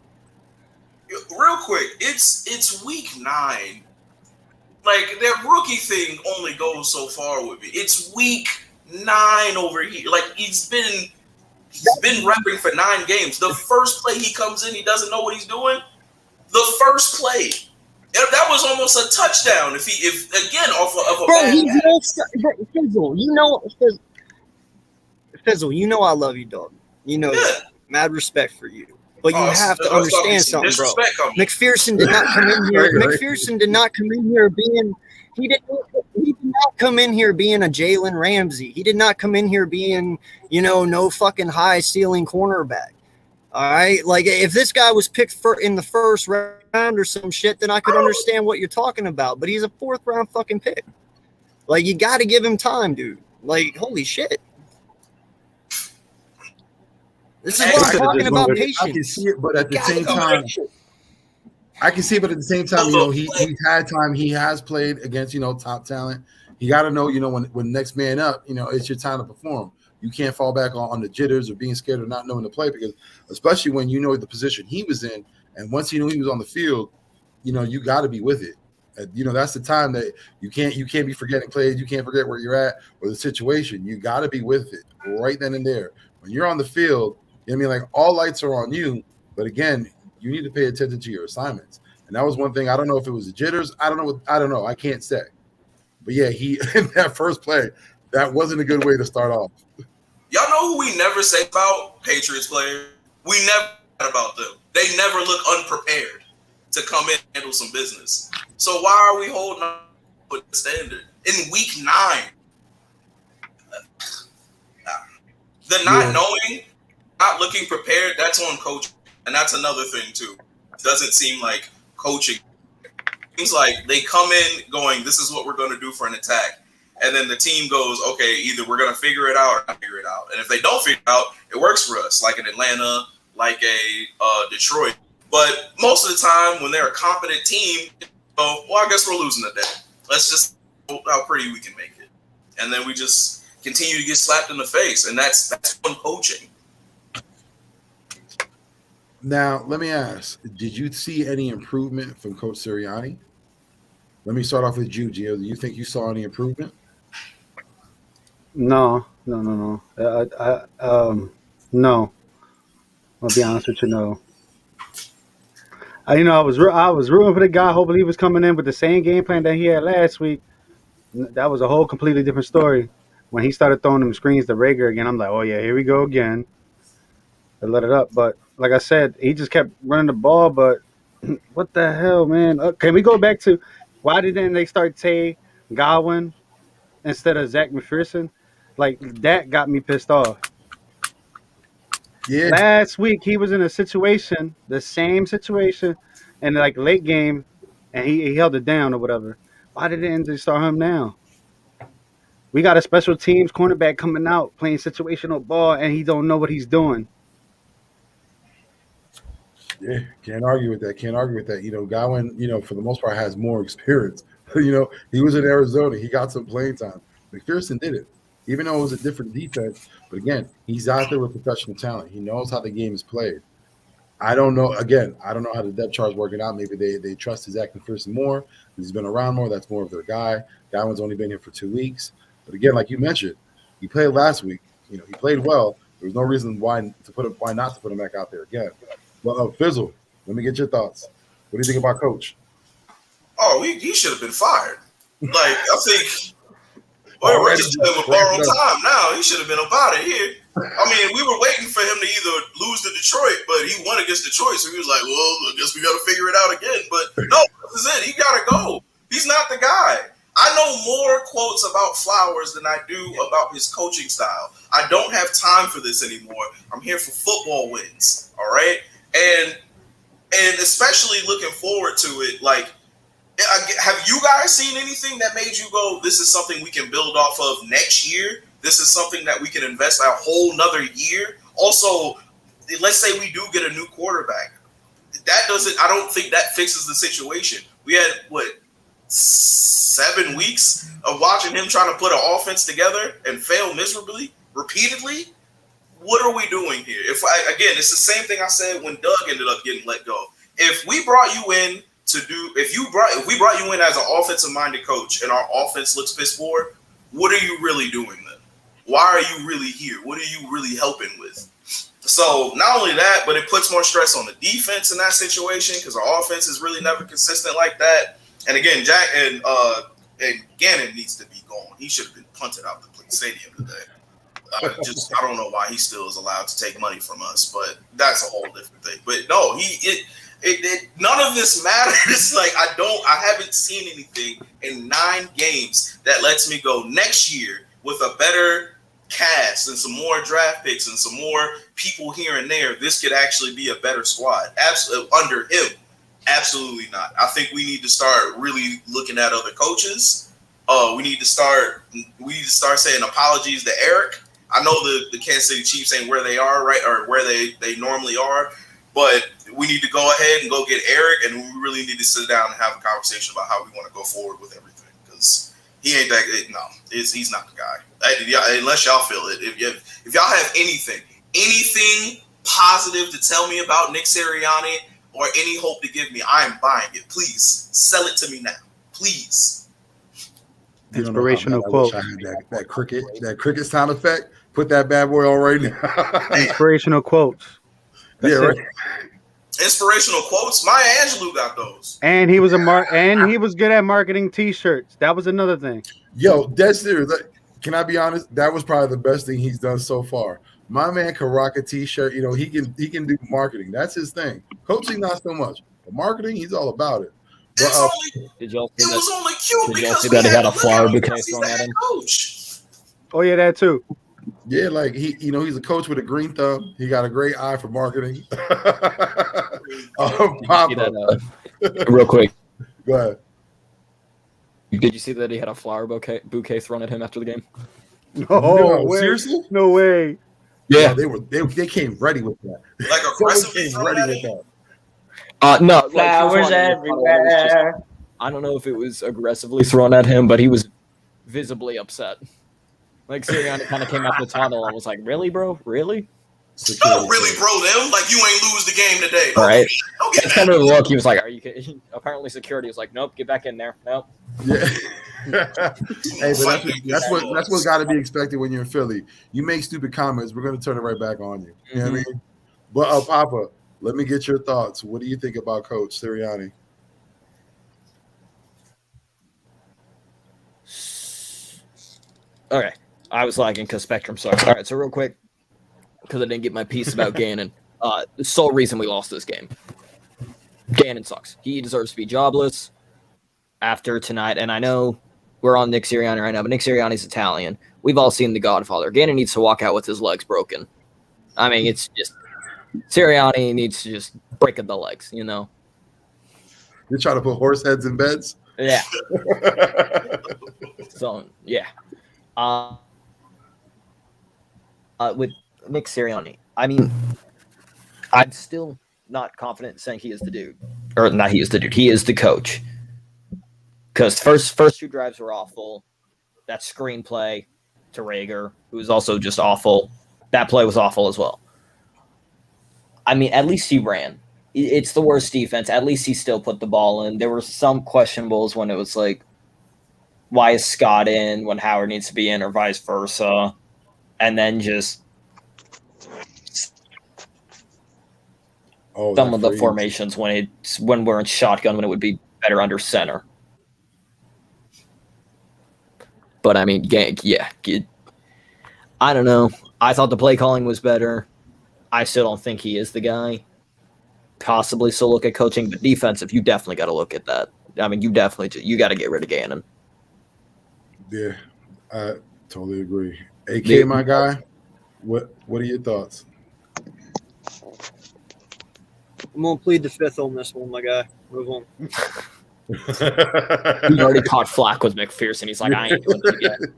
Real quick, it's week 9. Like, that rookie thing only goes so far with me. It's week 9 over here. Like, he's been repping for 9 games. The first play he comes in, he doesn't know what he's doing. The first play, that was almost a touchdown. If again off of a bad Fizzle, I love you, dog. That. Mad respect for you. But you have to understand something, bro. McPherson did not come in here. McPherson did not come in here being. He did not come in here being a Jalen Ramsey. He did not come in here being, no fucking high ceiling cornerback. All right, like, if this guy was picked in the first round or some shit, then I could understand what you're talking about. But he's a 4th round fucking pick. Like, you got to give him time, dude. Like, holy shit. This is what I'm talking about, patience. I can see it, but at the same time, he's had time. He has played against, top talent. You got to know, when next man up, it's your time to perform. You can't fall back on the jitters or being scared of not knowing the play, because especially when you know the position he was in, and once you knew he was on the field, you got to be with it. That's the time that you can't be forgetting plays. You can't forget where you're at or the situation. You got to be with it right then and there. When you're on the field, like all lights are on you. But again, you need to pay attention to your assignments. And that was one thing. I don't know if it was the jitters. I don't know. I can't say. But yeah, he in that first play, that wasn't a good way to start off. Y'all know who we never say about Patriots players? We never talk about them. They never look unprepared to come in and handle some business. So why are we holding on to the standard in week 9? The not knowing, not looking prepared, that's on coaching. And that's another thing too. It doesn't seem like coaching. It seems like they come in going, this is what we're going to do for an attack. And then the team goes, okay, either we're going to figure it out or not figure it out. And if they don't figure it out, it works for us, like in Atlanta, like a Detroit. But most of the time, when they're a competent team, well, I guess we're losing today. Let's just hope how pretty we can make it. And then we just continue to get slapped in the face. And that's fun coaching. Now, let me ask, did you see any improvement from Coach Sirianni? Let me start off with you, Gio. Do you think you saw any improvement? No. No. I'll be honest with you, no. I was rooting for the guy, hoping he was coming in with the same game plan that he had last week. That was a whole completely different story. When he started throwing them screens to Rager again, I'm like, oh yeah, here we go again. They let it up, but like I said, he just kept running the ball. But what the hell, man? Can we go back to why didn't they start Tay Godwin instead of Zach McPherson? Like, that got me pissed off. Yeah. Last week he was in a situation, the same situation, in like late game, and he held it down or whatever. Why didn't they start him now? We got a special teams cornerback coming out playing situational ball, and he don't know what he's doing. Yeah, can't argue with that. Godwin, for the most part, has more experience. He was in Arizona. He got some playing time. McPherson did it, even though it was a different defense. But again, he's out there with professional talent. He knows how the game is played. I don't know. Again, I don't know how the depth chart is working out. Maybe they trust Zach McPherson more. He's been around more. That's more of their guy. Godwin's only been here for 2 weeks. But again, like you mentioned, he played last week. He played well. There was no reason why not to put him back out there again. Well, Fizzle, let me get your thoughts. What do you think about Coach? Oh, he should have been fired. Like, I think we're just playing with borrowed time now. He should have been up out of here. I mean, we were waiting for him to either lose to Detroit, but he won against Detroit, so he was like, well, I guess we got to figure it out again. But no, this is it. He got to go. He's not the guy. I know more quotes about Flowers than I do about his coaching style. I don't have time for this anymore. I'm here for football wins, all right? And especially looking forward to it, like, have you guys seen anything that made you go, this is something we can build off of next year? This is something that we can invest a whole nother year? Also, let's say we do get a new quarterback. I don't think that fixes the situation. We had, 7 weeks of watching him trying to put an offense together and fail miserably, repeatedly? What are we doing here? It's the same thing I said when Doug ended up getting let go. If we brought you in if we brought you in as an offensive-minded coach and our offense looks piss poor, what are you really doing then? Why are you really here? What are you really helping with? So not only that, but it puts more stress on the defense in that situation because our offense is really never consistent like that. And again, Jack and Gannon needs to be gone. He should have been punted out the stadium today. I don't know why he still is allowed to take money from us, but that's a whole different thing. But no, none of this matters. Like, I haven't seen anything in 9 games that lets me go next year with a better cast and some more draft picks and some more people here and there. This could actually be a better squad. Absolutely under him. Absolutely not. I think we need to start really looking at other coaches. We need to start saying apologies to Eric. I know the Kansas City Chiefs ain't where they are, right, or where they normally are, but we need to go ahead and go get Eric, and we really need to sit down and have a conversation about how we want to go forward with everything, because he ain't that. He's not the guy. Unless y'all feel it. If y'all have anything positive to tell me about Nick Sirianni or any hope to give me, I am buying it. Please sell it to me now. Please. You don't know how Inspirational bad I wish quote. I had that cricket sound effect. Put that bad boy on right now. Inspirational quotes. That's Yeah, right. it. Inspirational quotes. Maya Angelou got those. And he was he was good at marketing T-shirts. That was another thing. Yo, that's serious. Like, can I be honest? That was probably the best thing he's done so far. My man can rock a T-shirt. You know, he can do marketing. That's his thing. Coaching, not so much. But marketing, he's all about it. But, It's only, Did y'all it see was that? only cute Did y'all because see we that he had a to look flower at him bouquet because he's thrown the at head him? coach. Oh yeah, that too. yeah, like he's a coach with a green thumb. He got a great eye for marketing. Did you see Papa, that, real quick, go ahead. did you see that he had a flower bouquet thrown at him after the game? No way. Seriously? No way. Yeah, they came ready with that. Like Someone aggressively came thrown ready at with him. that. No, like, he was Flowers running in the tunnel and it was just- everywhere. I don't know if it was aggressively thrown at him, but he was visibly upset. Like Sirianni kind of came out the tunnel and was like, "Really, bro? Really?" Don't really bro them like you ain't lose the game today. All right. Don't get That's mad. kind of the look. He was like, "Are you kidding?" Apparently, security was like, "Nope, get back in there." Nope. Yeah. Hey, but that's what's got to be expected when you're in Philly. You make stupid comments, we're going to turn it right back on you. You know what I mean? But Papa, let me get your thoughts. What do you think about Coach Sirianni? Okay. I was lagging because Spectrum sucks. All right, so real quick, because I didn't get my piece about Gannon. The sole reason we lost this game. Gannon sucks. He deserves to be jobless after tonight. And I know we're on Nick Sirianni right now, but Nick Sirianni's Italian. We've all seen The Godfather. Gannon needs to walk out with his legs broken. I mean, it's just Sirianni needs to just break the legs, you know? You're trying to put horse heads in beds? Yeah. So, yeah. With Nick Sirianni, I mean, I'm still not confident in saying he is the dude. Or not he is the dude. He is the coach. Because first two drives were awful. That screenplay to Rager, who was also just awful. That play was awful as well. I mean, at least he ran. It's the worst defense. At least he still put the ball in. There were some questionables when it was like, why is Scott in when Howard needs to be in, or vice versa? And then just some of the formations when we're in shotgun, when it would be better under center. But I mean, yeah, I don't know. I thought the play calling was better. I still don't think he is the guy. Possibly still look at coaching, but defensive, you definitely got to look at that. I mean, you got to get rid of Gannon. Yeah, I totally agree. AK, my guy, what are your thoughts? I'm gonna plead the fifth on this one, my guy. Move on. He already caught flack with McPherson. He's like, I ain't doing it again.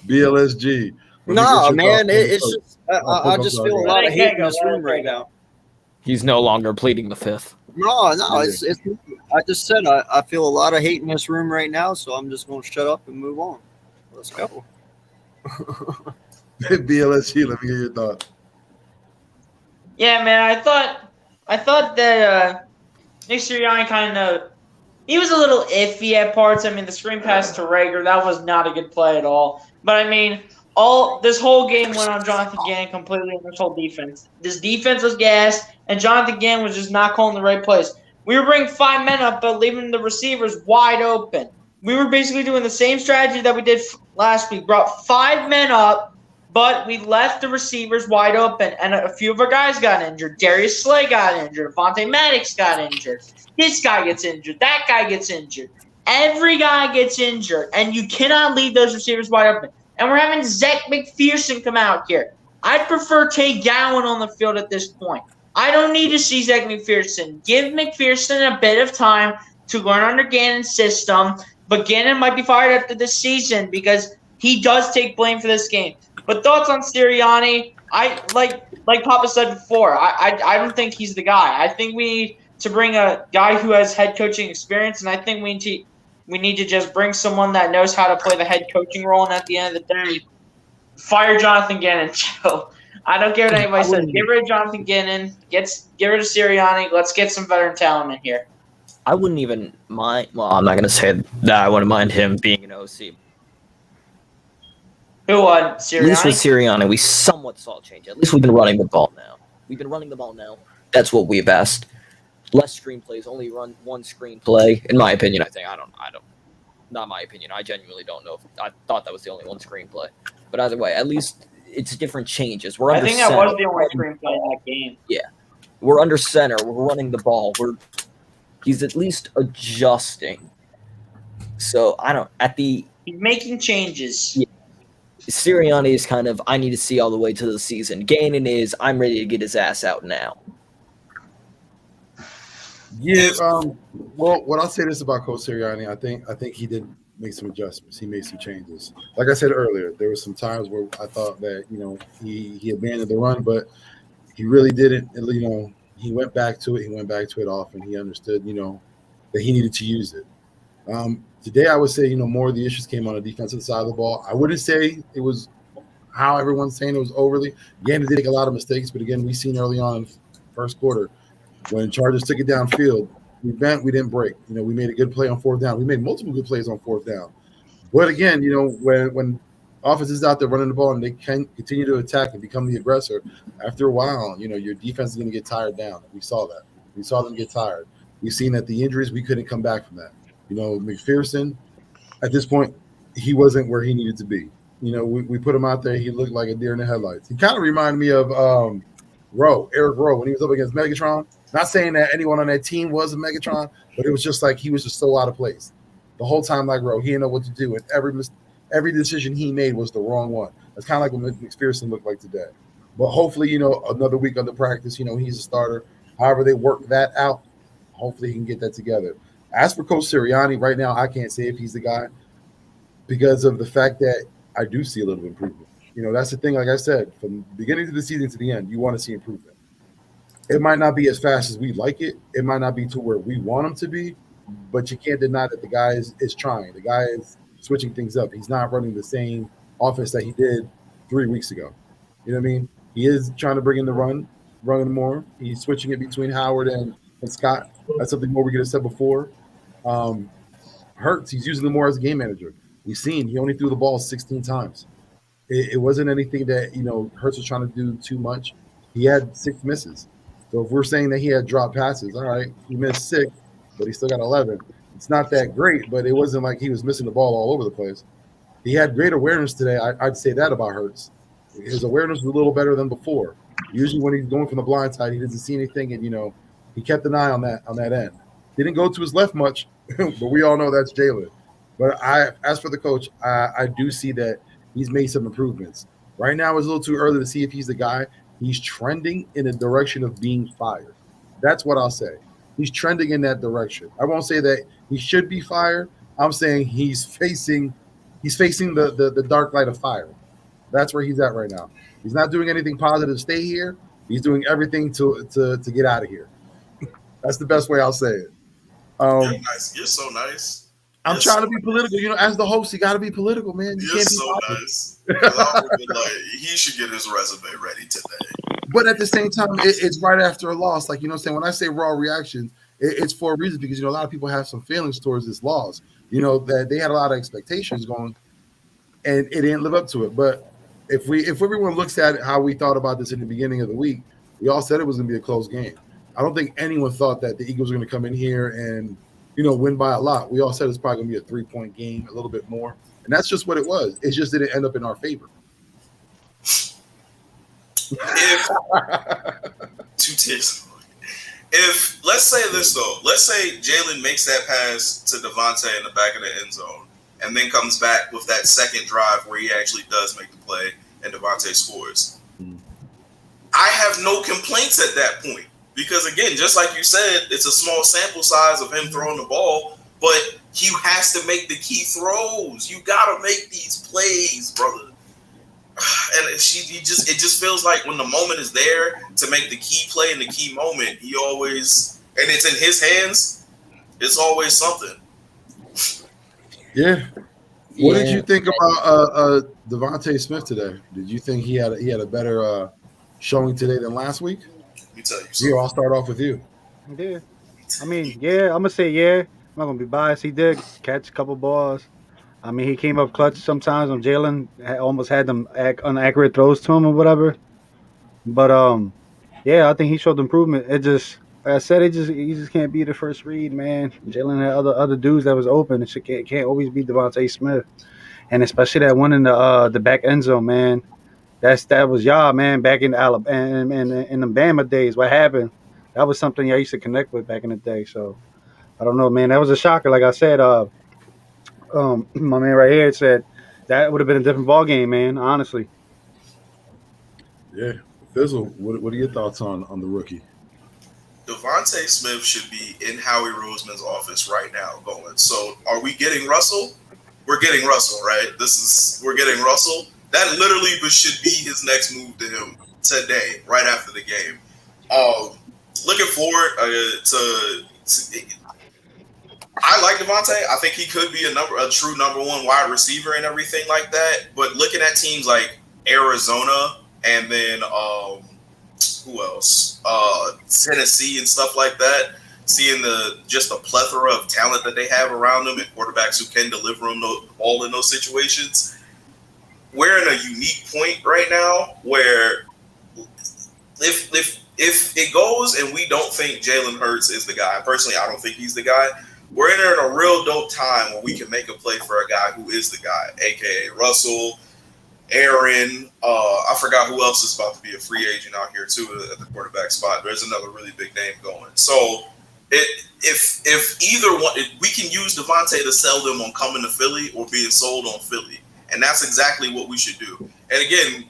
BLSG. No, man, it's just I just feel a lot of hate in this room right now. He's no longer pleading the fifth. No, it's I just said I feel a lot of hate in this room right now, so I'm just gonna shut up and move on. Let's go. BLSG, let me hear your thoughts. Yeah, man, I thought that Nick Sirianni kind of he was a little iffy at parts. I mean, the screen pass to Rager, that was not a good play at all. But I mean, this whole game went on Jonathan Gannon completely on this whole defense. This defense was gassed, and Jonathan Gannon was just not calling the right plays. We were bringing 5 men up, but leaving the receivers wide open. We were basically doing the same strategy that we did last week. Brought 5 men up, but we left the receivers wide open, and a few of our guys got injured. Darius Slay got injured. Devontae Maddox got injured. This guy gets injured. That guy gets injured. Every guy gets injured, and you cannot leave those receivers wide open. And we're having Zach McPherson come out here. I'd prefer Tay Gowan on the field at this point. I don't need to see Zach McPherson. Give McPherson a bit of time to learn under Gannon's system, but Gannon might be fired after this season because he does take blame for this game. But thoughts on Sirianni? I like Papa said before. I don't think he's the guy. I think we need to bring a guy who has head coaching experience, and I think we need to just bring someone that knows how to play the head coaching role. And at the end of the day, fire Jonathan Gannon. So I don't care what anybody says. Get rid of Jonathan Gannon. Get rid of Sirianni. Let's get some veteran talent in here. I wouldn't even mind. Well, I'm not gonna say that I wouldn't mind him being an OC. Who won? At least with Sirianni? Sirianni, we somewhat saw change. At least we've been running the ball now. That's what we've asked. Less screenplays, only run one screenplay. In my opinion, I don't. Not my opinion. I genuinely don't know. I thought that was the only one screenplay. But either way, at least it's different changes. We're I under think that center. was the only screenplay in that game. We're under center. We're running the ball. He's at least adjusting. So He's making changes. Yeah. Sirianni is kind of, I need to see all the way to the season. Gannon is, I'm ready to get his ass out now. Yeah. Well, what I'll say this about Coach Sirianni, I think he did make some adjustments. He made some changes. Like I said earlier, there were some times where I thought that he abandoned the run, but he really didn't. He went back to it. He went back to it often. He understood that he needed to use it. Today, I would say, more of the issues came on the defensive side of the ball. I wouldn't say it was how everyone's saying it was overly. Gannon did make a lot of mistakes, but again, we seen early on in the first quarter when Chargers took it downfield, we bent, we didn't break. We made a good play on fourth down. We made multiple good plays on fourth down. But again, when offense is out there running the ball and they can continue to attack and become the aggressor, after a while, your defense is going to get tired down. We saw that. We saw them get tired. We've seen that the injuries, we couldn't come back from that. McPherson, at this point, he wasn't where he needed to be. We put him out there. He looked like a deer in the headlights. He kind of reminded me of Eric Rowe, when he was up against Megatron. Not saying that anyone on that team was a Megatron, but it was just like he was just so out of place. The whole time, like Rowe, he didn't know what to do. And every decision he made was the wrong one. That's kind of like what McPherson looked like today. But hopefully, another week under practice, he's a starter. However they work that out, hopefully he can get that together. As for Coach Sirianni, right now, I can't say if he's the guy because of the fact that I do see a little improvement. That's the thing. Like I said, from the beginning of the season to the end, you want to see improvement. It might not be as fast as we like it. It might not be to where we want him to be, but you can't deny that the guy is trying. The guy is switching things up. He's not running the same offense that he did 3 weeks ago. You know what I mean? He is trying to bring in the running more. He's switching it between Howard and Scott. That's something more we could have said before. Hurts, he's using them more as a game manager. We've seen he only threw the ball 16 times. It wasn't anything that Hurts was trying to do too much. He had 6 misses. So if we're saying that he had dropped passes, all right, he missed 6, but he still got 11. It's not that great, but it wasn't like he was missing the ball all over the place. He had great awareness today. I'd say that about Hurts. His awareness was a little better than before. Usually when he's going from the blind side, he doesn't see anything, and he kept an eye on that end. Didn't go to his left much, but we all know that's Jalen. But as for the coach, I do see that he's made some improvements. Right now, it's a little too early to see if he's the guy. He's trending in the direction of being fired. That's what I'll say. He's trending in that direction. I won't say that he should be fired. I'm saying he's facing the dark light of fire. That's where he's at right now. He's not doing anything positive to stay here. He's doing everything to get out of here. That's the best way I'll say it. You're nice. You're so nice. I'm trying to be political. As the host, you got to be political, man. You're so nice. He should get his resume ready today. But at the same time, it's right after a loss. Like, when I say raw reactions, it's for a reason because, a lot of people have some feelings towards this loss. That they had a lot of expectations going, and it didn't live up to it. But if everyone looks at how we thought about this in the beginning of the week, we all said it was going to be a close game. I don't think anyone thought that the Eagles were going to come in here and, win by a lot. We all said it's probably going to be a 3-point game, a little bit more. And that's just what it was. It just didn't end up in our favor. If let's say this, though. Let's say Jalen makes that pass to Devonta in the back of the end zone and then comes back with that second drive where he actually does make the play and Devonta scores. I have no complaints at that point. Because, again, just like you said, it's a small sample size of him throwing the ball, but he has to make the key throws. You got to make these plays, brother. And it just feels like when the moment is there to make the key play in the key moment, he always – and it's in his hands, it's always something. Yeah. What did you think about Devonta Smith today? Did you think he had a better showing today than last week? Let me tell you something. I'll start off with you. Yeah. I mean, yeah, I'm gonna say yeah. I'm not gonna be biased. He did catch a couple balls. I mean, he came up clutch sometimes when Jalen almost had them inaccurate throws to him or whatever. But yeah, I think he showed improvement. It just, like I said, he just can't be the first read, man. Jalen had other dudes that was open. It can't always be Devonta Smith, and especially that one in the back end zone, man. That was y'all, man, back in Alabama and in the Bama days. What happened? That was something I used to connect with back in the day. So I don't know, man. That was a shocker. Like I said, my man right here said that would have been a different ball game, man. Honestly. Yeah, Fizzle. What are your thoughts on the rookie? Devonta Smith should be in Howie Roseman's office right now going. So are we getting Russell? We're getting Russell, right? We're getting Russell. That literally should be his next move to him today, right after the game. Looking forward to I like Devonta. I think he could be a true number one wide receiver and everything like that. But looking at teams like Arizona and then who else? Tennessee and stuff like that. Seeing the plethora of talent that they have around them and quarterbacks who can deliver them all in those situations. We're in a unique point right now where if it goes and we don't think Jalen Hurts is the guy, personally, I don't think he's the guy. We're in a real dope time where we can make a play for a guy who is the guy, aka Russell, Aaron. I forgot who else is about to be a free agent out here too at the quarterback spot. There's another really big name going. So if either one, we can use Devonta to sell them on coming to Philly or being sold on Philly, and that's exactly what we should do. And again,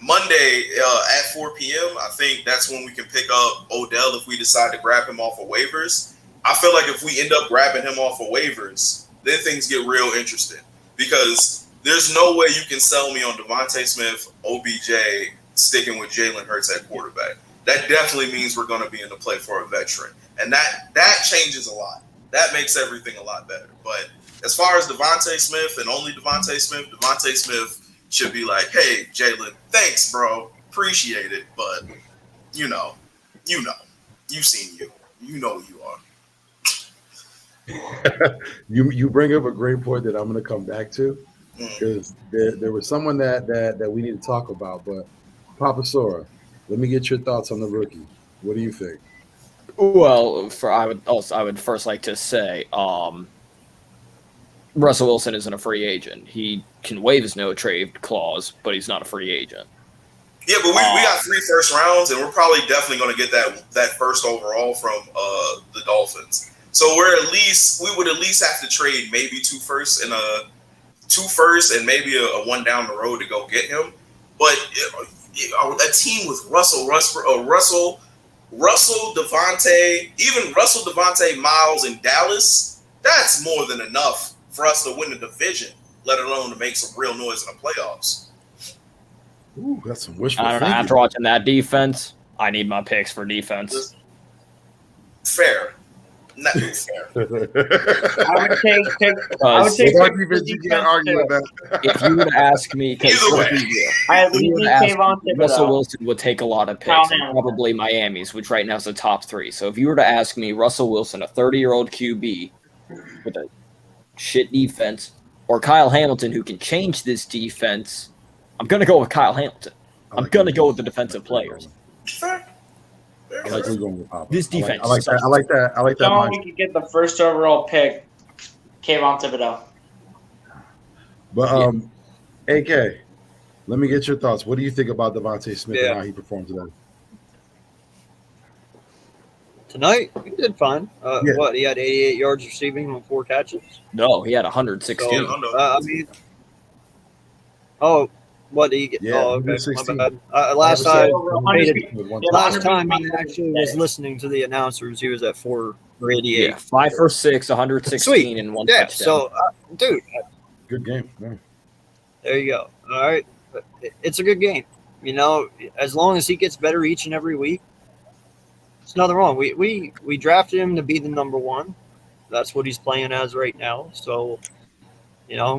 Monday at 4 p.m., I think that's when we can pick up Odell if we decide to grab him off of waivers. I feel like if we end up grabbing him off of waivers, then things get real interesting because there's no way you can sell me on Devonta Smith, OBJ, sticking with Jalen Hurts at quarterback. That definitely means we're going to be in the play for a veteran. And that changes a lot. That makes everything a lot better. But as far as Devonta Smith and only Devonta Smith should be like, hey, Jalen, thanks, bro. Appreciate it. But, you've seen you. You know who you are. You bring up a great point that I'm going to come back to because there was someone that we need to talk about. But Papa Sora, let me get your thoughts on the rookie. What do you think? Well, I would first like to say, Russell Wilson isn't a free agent. He can waive his no trade clause, but he's not a free agent. Yeah, but we got 3 first rounds, and we're probably definitely going to get that first overall from the Dolphins. So we would at least have to trade maybe 2 firsts and maybe a one down the road to go get him. But a team with Russell, Devontae, even Russell, Devontae, Miles, and Dallas, that's more than enough for us to win the division, let alone to make some real noise in the playoffs. Ooh, that's some wishful I don't know. thinking. After watching that defense, I need my picks for defense. Fair. Not fair. I would take You can't argue with that. If you would ask me, Either way. Russell Wilson would take a lot of picks, and probably Miami's, which right now is the top 3. So if you were to ask me, Russell Wilson, a 30-year-old QB with a shit defense, or Kyle Hamilton, who can change this defense, I'm going to go with Kyle Hamilton. I'm going to go with the defensive players. Fair. This defense. I like that. Someone we could get the first overall pick, Kayvon Thibodeau. But AK, let me get your thoughts. What do you think about Devonta Smith and how he performed today? Tonight, he did fine. What, he had 88 yards receiving on 4 catches? No, he had 116. What did he get? Yeah, oh, okay. 116. My bad. Last time I actually was listening to the announcers, he was at 488. Yeah, 5 for 6, 116, and 1 touchdown. So, dude. Good game. Yeah. There you go. All right. It's a good game. As long as he gets better each and every week, it's nothing wrong. We drafted him to be the number 1. That's what he's playing as right now. So,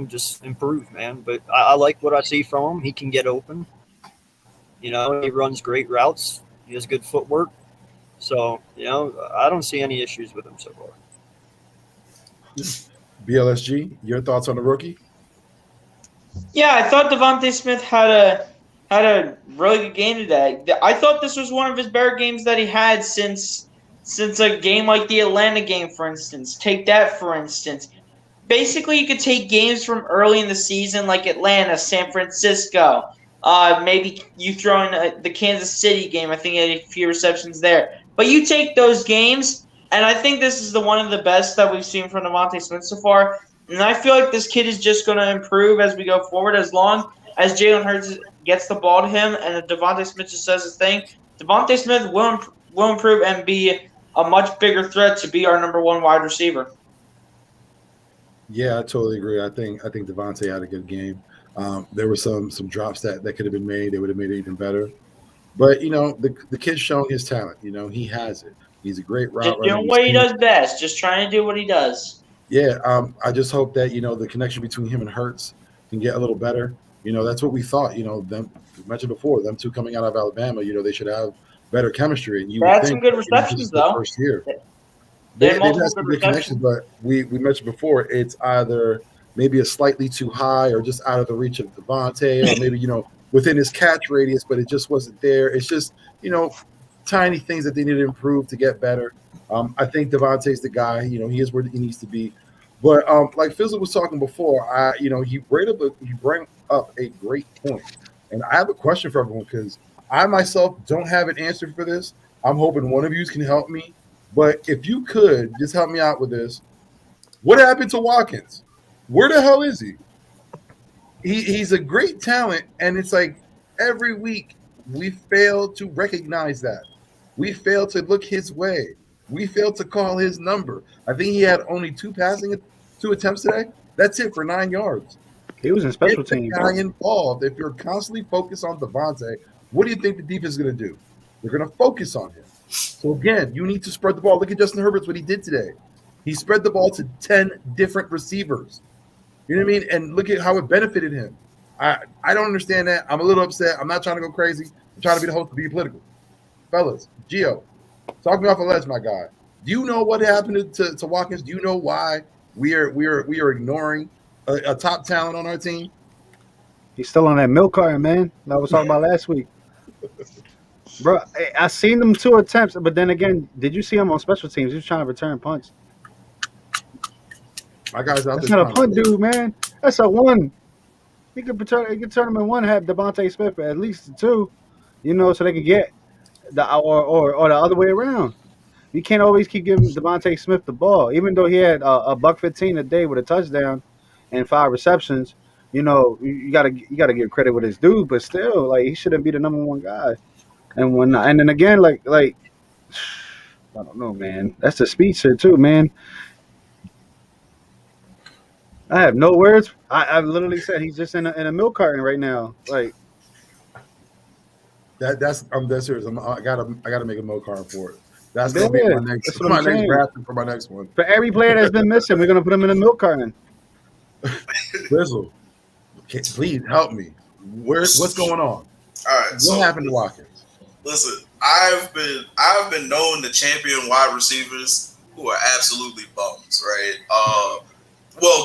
just improve, man. But I like what I see from him. He can get open. He runs great routes. He has good footwork. So, I don't see any issues with him so far. BLSG, your thoughts on the rookie? Yeah, I thought Devonta Smith had a really good game today. I thought this was one of his better games that he had since a game like the Atlanta game, for instance. Take that, for instance. Basically, you could take games from early in the season like Atlanta, San Francisco. Maybe you throw in the Kansas City game. I think he had a few receptions there. But you take those games, and I think this is one of the best that we've seen from Devonta Smith so far. And I feel like this kid is just going to improve as we go forward. As long as Jalen Hurts gets the ball to him and Devonta Smith just does his thing, Devonta Smith will improve and be a much bigger threat to be our number one wide receiver. Yeah, I totally agree. I think Devontae had a good game. There were some drops that could have been made. They would have made it even better. But the kid's shown his talent. He has it. He's a great route runner. Just doing what he does best. Just trying to do what he does. Yeah, I just hope that the connection between him and Hurts can get a little better. That's what we thought. Them, we mentioned before, them two coming out of Alabama. They should have better chemistry. And they had some good receptions though. First year. They've had some good connections, but we mentioned before it's either maybe a slightly too high or just out of the reach of Devontae, or maybe within his catch radius, but it just wasn't there. It's just tiny things that they need to improve to get better. I think Devontae's the guy. He is where he needs to be. But like Fizzle was talking before, he brought up a great point, and I have a question for everyone because I myself don't have an answer for this. I'm hoping one of you can help me. But if you could just help me out with this, what happened to Watkins? Where the hell is he? He's a great talent, and it's like every week we fail to recognize that. We fail to look his way. We fail to call his number. I think he had only two attempts today. That's it for 9 yards. He was in special teams. Guy involved. If you're constantly focused on Devontae, what do you think the defense is going to do? They're going to focus on him. So again, you need to spread the ball. Look at Justin Herbert's what he did today. He spread the ball to 10 different receivers. You know what I mean? And look at how it benefited him. I don't understand that. I'm a little upset. I'm not trying to go crazy. I'm trying to be the host to be political. Fellas, Gio, talk me off a ledge, my guy. Do you know what happened to Watkins? Do you know why we are ignoring a top talent on our team? He's still on that milk carton, man. That I was talking about last week. Bro, I seen them 2 attempts, but then again, did you see him on special teams? He was trying to return punts. My guy's out there. That's not a punt, dude, man. That's a 1. He could turn him in 1, have Devonta Smith at least 2, so they could get or the other way around. You can't always keep giving Devonta Smith the ball, even though he had a $115 a day with a touchdown and 5 receptions. You gotta give credit with his dude, but still, like he shouldn't be the number 1 guy. And then again, like I don't know, man. That's the speech here too, man. I have no words. I literally said he's just in a milk carton right now. Like I'm dead serious. I gotta make a milk carton for it. That's gonna be my next draft for my next one. For every player that's been missing, we're gonna put him in a milk carton. Grizzle, please help me. What's going on? All right. What happened to Watkins? Listen, I've been known to champion wide receivers who are absolutely bums, right?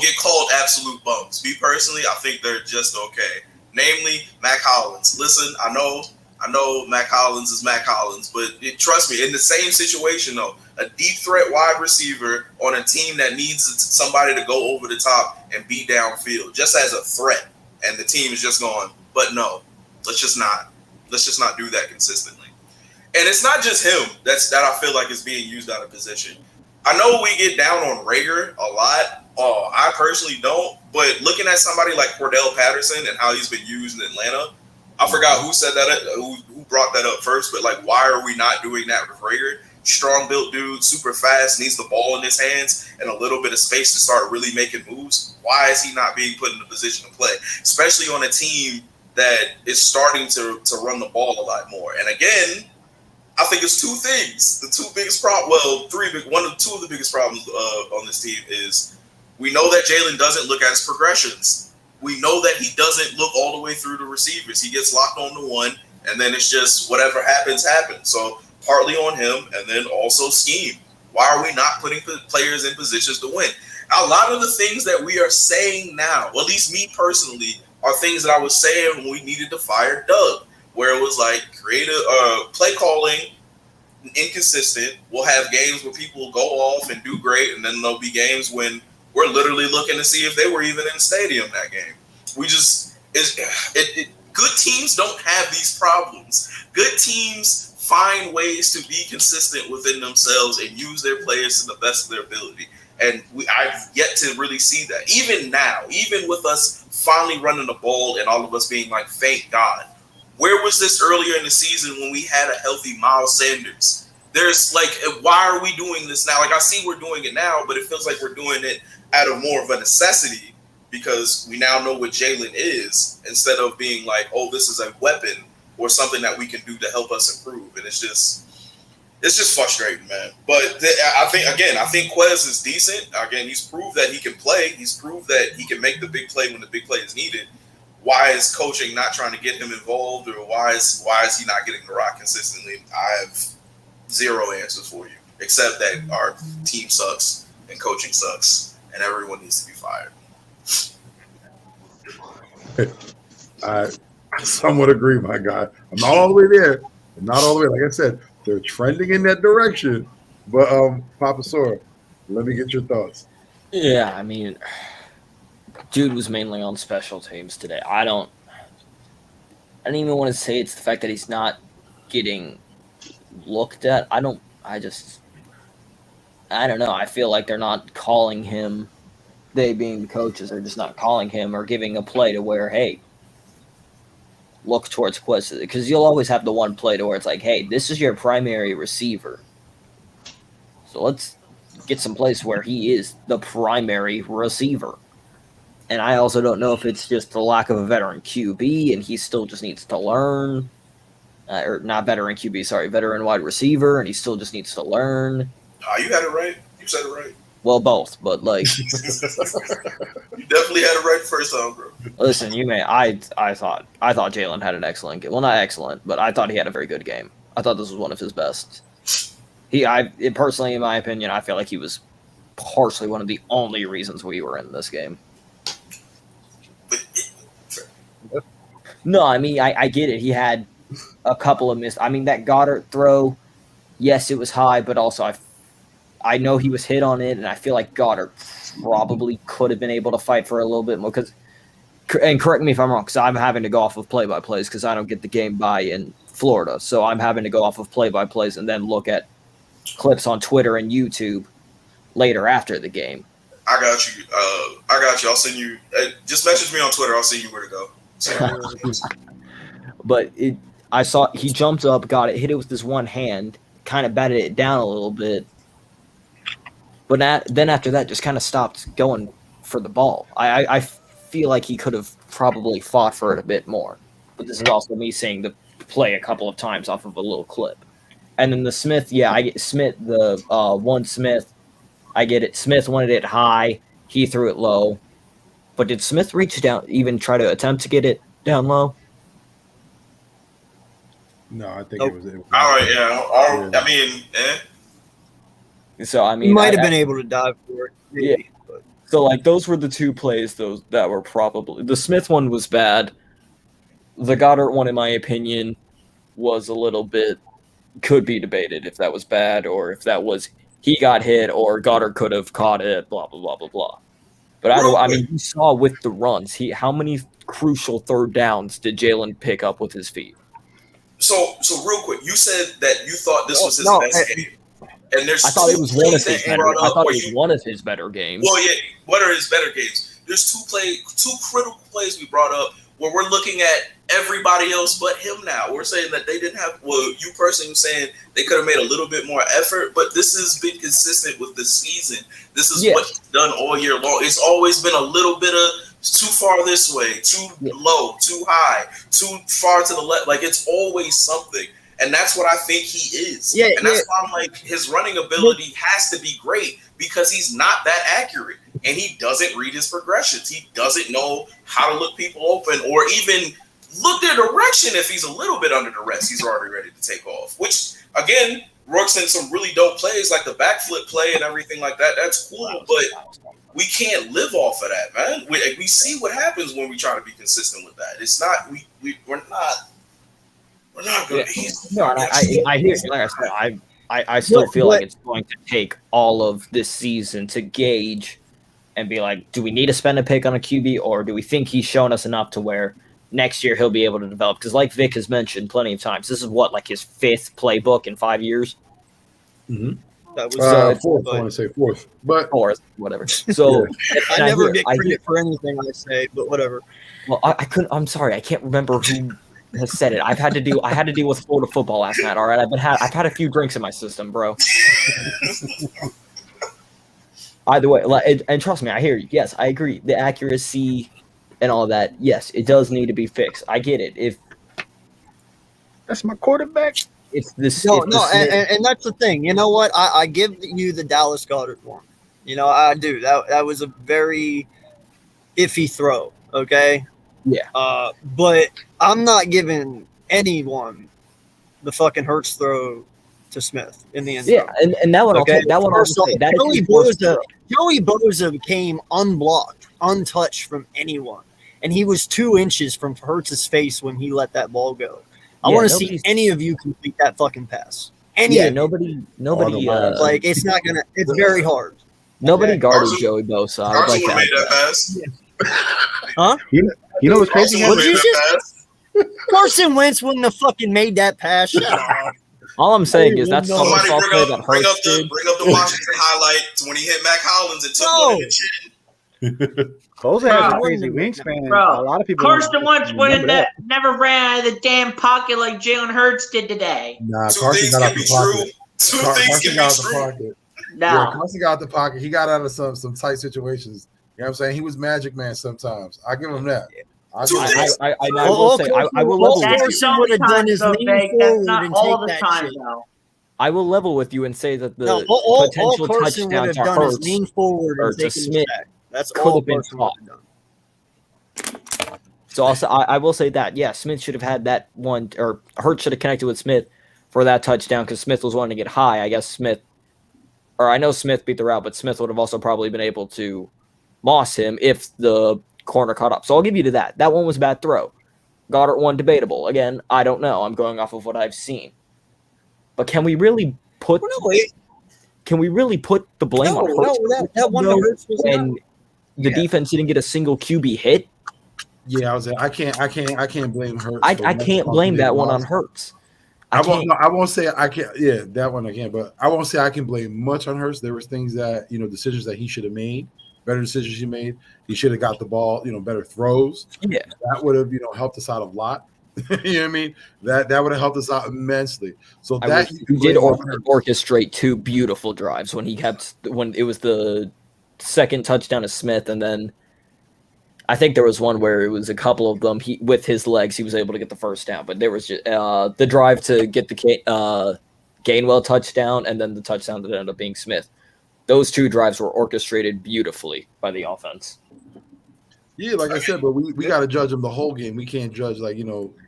Get called absolute bums. Me personally, I think they're just okay. Namely, Mac Hollins. Listen, I know Mac Hollins is Mac Hollins, but trust me, in the same situation though, a deep threat wide receiver on a team that needs somebody to go over the top and be downfield, just as a threat, and the team is just going, but no, let's just not do that consistently. And it's not just him that I feel like is being used out of position. I know we get down on Rager a lot. I personally don't, but looking at somebody like Cordell Patterson and how he's been used in Atlanta, I forgot who said that, who brought that up first, but like, why are we not doing that with Rager? Strong built dude, super fast, needs the ball in his hands and a little bit of space to start really making moves. Why is he not being put in a position to play, especially on a team that is starting to run the ball a lot more? And again, I think it's 2 things. The 2 biggest problems, two of the biggest problems on this team is we know that Jalen doesn't look at his progressions. We know that he doesn't look all the way through the receivers. He gets locked on to one, and then it's just whatever happens. So partly on him, and then also scheme. Why are we not putting players in positions to win? A lot of the things that we are saying now, well, at least me personally, are things that I was saying when we needed to fire Doug, where it was like creative play calling, inconsistent. We'll have games where people will go off and do great, and then there'll be games when we're literally looking to see if they were even in the stadium that game. Good teams don't have these problems. Good teams find ways to be consistent within themselves and use their players to the best of their ability. And I've yet to really see that. Even now, even with us finally running the ball and all of us being like, thank God. Where was this earlier in the season when we had a healthy Miles Sanders? There's like, why are we doing this now? Like, I see we're doing it now, but it feels like we're doing it out of more of a necessity because we now know what Jalen is instead of being like, oh, this is a weapon or something that we can do to help us improve. And it's just frustrating, man. But I think Quez is decent. Again, he's proved that he can play. He's proved that he can make the big play when the big play is needed. Why is coaching not trying to get him involved, or why is he not getting the rock consistently? I have zero answers for you, except that our team sucks and coaching sucks, and everyone needs to be fired. I somewhat agree, my guy. I'm not all the way there. I'm not all the way. Like I said, they're trending in that direction. But Papa Sora, let me get your thoughts. Yeah, I mean, dude was mainly on special teams today. I don't even want to say it's the fact that he's not getting looked at. I don't know. I feel like they're not calling him, they being the coaches, are just not calling him or giving a play to where, hey, look towards Quest. Because you'll always have the one play to where it's like, hey, this is your primary receiver. So let's get some plays where he is the primary receiver. And I also don't know if it's just the lack of a veteran QB and he still just needs to learn. Or not veteran QB, sorry, veteran wide receiver, and he still just needs to learn. You had it right. You said it right. Well, both, but like you definitely had it right the first time, bro. Listen, I thought Jalen had an excellent game. Well, not excellent, but I thought he had a very good game. I thought this was one of his best. Personally, in my opinion, I feel like he was partially one of the only reasons we were in this game. No, I mean, I get it. He had a couple of missed. I mean, that Goddard throw, yes, it was high, but also I know he was hit on it, and I feel like Goddard probably could have been able to fight for a little bit more. And correct me if I'm wrong, because I'm having to go off of play-by-plays because I don't get the game by in Florida. So I'm having to go off of play-by-plays and then look at clips on Twitter and YouTube later after the game. I got you. I'll send you. Just message me on Twitter. I'll send you where to go. But I saw he jumped up, got it, hit it with his one hand, kind of batted it down a little bit. But then after that, just kind of stopped going for the ball. I feel like he could have probably fought for it a bit more. But this is also me seeing the play a couple of times off of a little clip. And then the Smith, I get Smith, Smith. I get it. Smith wanted it high. He threw it low. But did Smith reach down, even try to attempt to get it down low? No, I think it was. All right, yeah. I mean, So, I mean, he might have been able to dive for it. Maybe, yeah. So, like, those were the two plays that were probably... The Smith one was bad. The Goddard one, in my opinion, was a little bit... Could be debated if that was bad or if that was... He got hit or Goddard could have caught it, blah, blah, blah, blah, blah. But I mean, you saw with the runs, how many crucial third downs did Jalen pick up with his feet? So real quick, you said that you thought this was his best game. And I thought it was one of his better. I thought it was one of his better games. Well, yeah, what are his better games? There's two critical plays we brought up where we're looking at everybody else but him now. We're saying that they didn't have. Well, you personally were saying they could have made a little bit more effort, but this has been consistent with the season. This is what he's done all year long. It's always been a little bit of too far this way, too low, too high, too far to the left. Like, it's always something. And that's what I think he is. Yeah, and that's why I'm like, his running ability has to be great because he's not that accurate. And he doesn't read his progressions. He doesn't know how to look people open or even look their direction. If he's a little bit under duress, he's already ready to take off. Which, again, works in some really dope plays like the backflip play and everything like that. That's cool, but we can't live off of that, man. We see what happens when we try to be consistent with that. It's not we're not good. I hear you. Like I said, I still feel like it's going to take all of this season to gauge and be like, do we need to spend a pick on a QB, or do we think he's shown us enough to where next year he'll be able to develop? Because like Vic has mentioned plenty of times, this is like his 5th playbook in 5 years. Mm-hmm. That was fourth. I want to say fourth, but fourth, whatever. So I never get credit for anything I say, but whatever. Well, I couldn't. I'm sorry, I can't remember who has said it. I had to deal with Florida football last night. All right, I've had a few drinks in my system, bro. Either way, and trust me, I hear you. Yes, I agree. The accuracy and all that. Yes, it does need to be fixed. I get it. If That's my quarterback. it's this, and that's the thing. You know what? I give you the Dallas Goedert one. You know, I do. That was a very iffy throw. Okay. Yeah. But I'm not giving anyone the fucking Hurts throw to Smith in the end zone. Yeah, and that one, okay. That one, Joey Bosa came unblocked, untouched from anyone, and he was 2 inches from Hurts' face when he let that ball go. I want to see any of you complete that fucking pass. Nobody. Like it's not gonna. It's very hard. Nobody guarded Joey Bosa. I would like Carson made that pass. Huh? You know what's crazy? What did you say? Carson Wentz wouldn't have fucking made that pass. Shut up. All I'm saying is that's Somebody soft play that bring Hurts did. up the Washington highlights when he hit Mac Hollins and took one in the chin. Bosa has a crazy wingspan. Bro, A lot of people. Carson Wentz remember would that. have never ran out of the damn pocket like Jalen Hurts did today. Nah, Two Carson things got can out be the pocket. true. Two things Carson can got be out the true. pocket. No. Yeah, Carson got out the pocket. He got out of some tight situations. You know what I'm saying? He was Magic Man sometimes. I give him that. I will say, I will level with you. That's sometimes though, Vic. That's not all the time, though. I will level with you and say that the all potential Carson would touchdown have to done is Hurts lean forward or and to take him Smith back. That's could all have been Carson would have done. So also, I will say that, yeah, Smith should have had that one, or Hurts should have connected with Smith for that touchdown because Smith was wanting to get high. I guess I know Smith beat the route, but Smith would have also probably been able to moss him if the corner caught up. So I'll give you to that. That one was a bad throw. Goddard one, debatable. Again, I don't know. I'm going off of what I've seen. But can we really put the blame on Hurts? That one Hurts was when the defense didn't get a single QB hit? Yeah, I can't blame Hurts. I can't blame that one on Hurts. I won't say I can't. Yeah, that one I can't. But I won't say I can blame much on Hurts. There was things that decisions that he should have made, better decisions he made. He should have got the ball, better throws. Yeah, that would have helped us out a lot. You know what I mean? That would have helped us out immensely. So he did orchestrate 2 beautiful drives when it was the second touchdown to Smith, and then I think there was one where it was a couple of them. With his legs, he was able to get the first down. But there was just, the drive to get the Gainwell touchdown, and then the touchdown that ended up being Smith. Those 2 drives were orchestrated beautifully by the offense. Yeah, like I said, but we got to judge them the whole game. We can't judge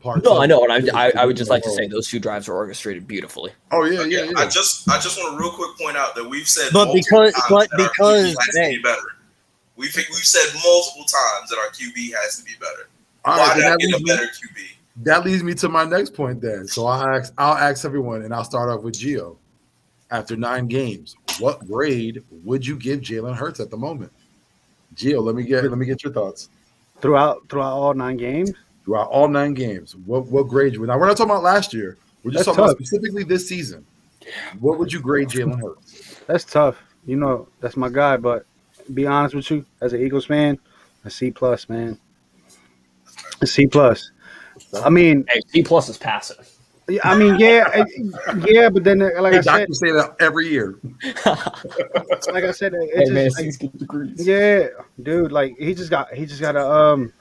parts. No, I know, and I would just like to say those 2 drives were orchestrated beautifally. Oh yeah. I just want to real quick point out that we've said, because be better. We've said multiple times that our QB has to be better. Why not get a better QB? That leads me to my next point then. So I'll ask everyone, and I'll start off with Gio. After 9 games, what grade would you give Jalen Hurts at the moment? Gio, let me get your thoughts. Throughout all 9 games? Throughout all 9 games. What grade you would? Now we're not talking about last year. We're just talking about specifically this season. What would you grade Jalen Hurts? That's tough. That's my guy, but be honest with you, as an Eagles fan, a C+, man. A C+. I mean, hey, C+ is passive. I mean, yeah, but then like I said, say that every year. Like I said, yeah, dude, like he just got to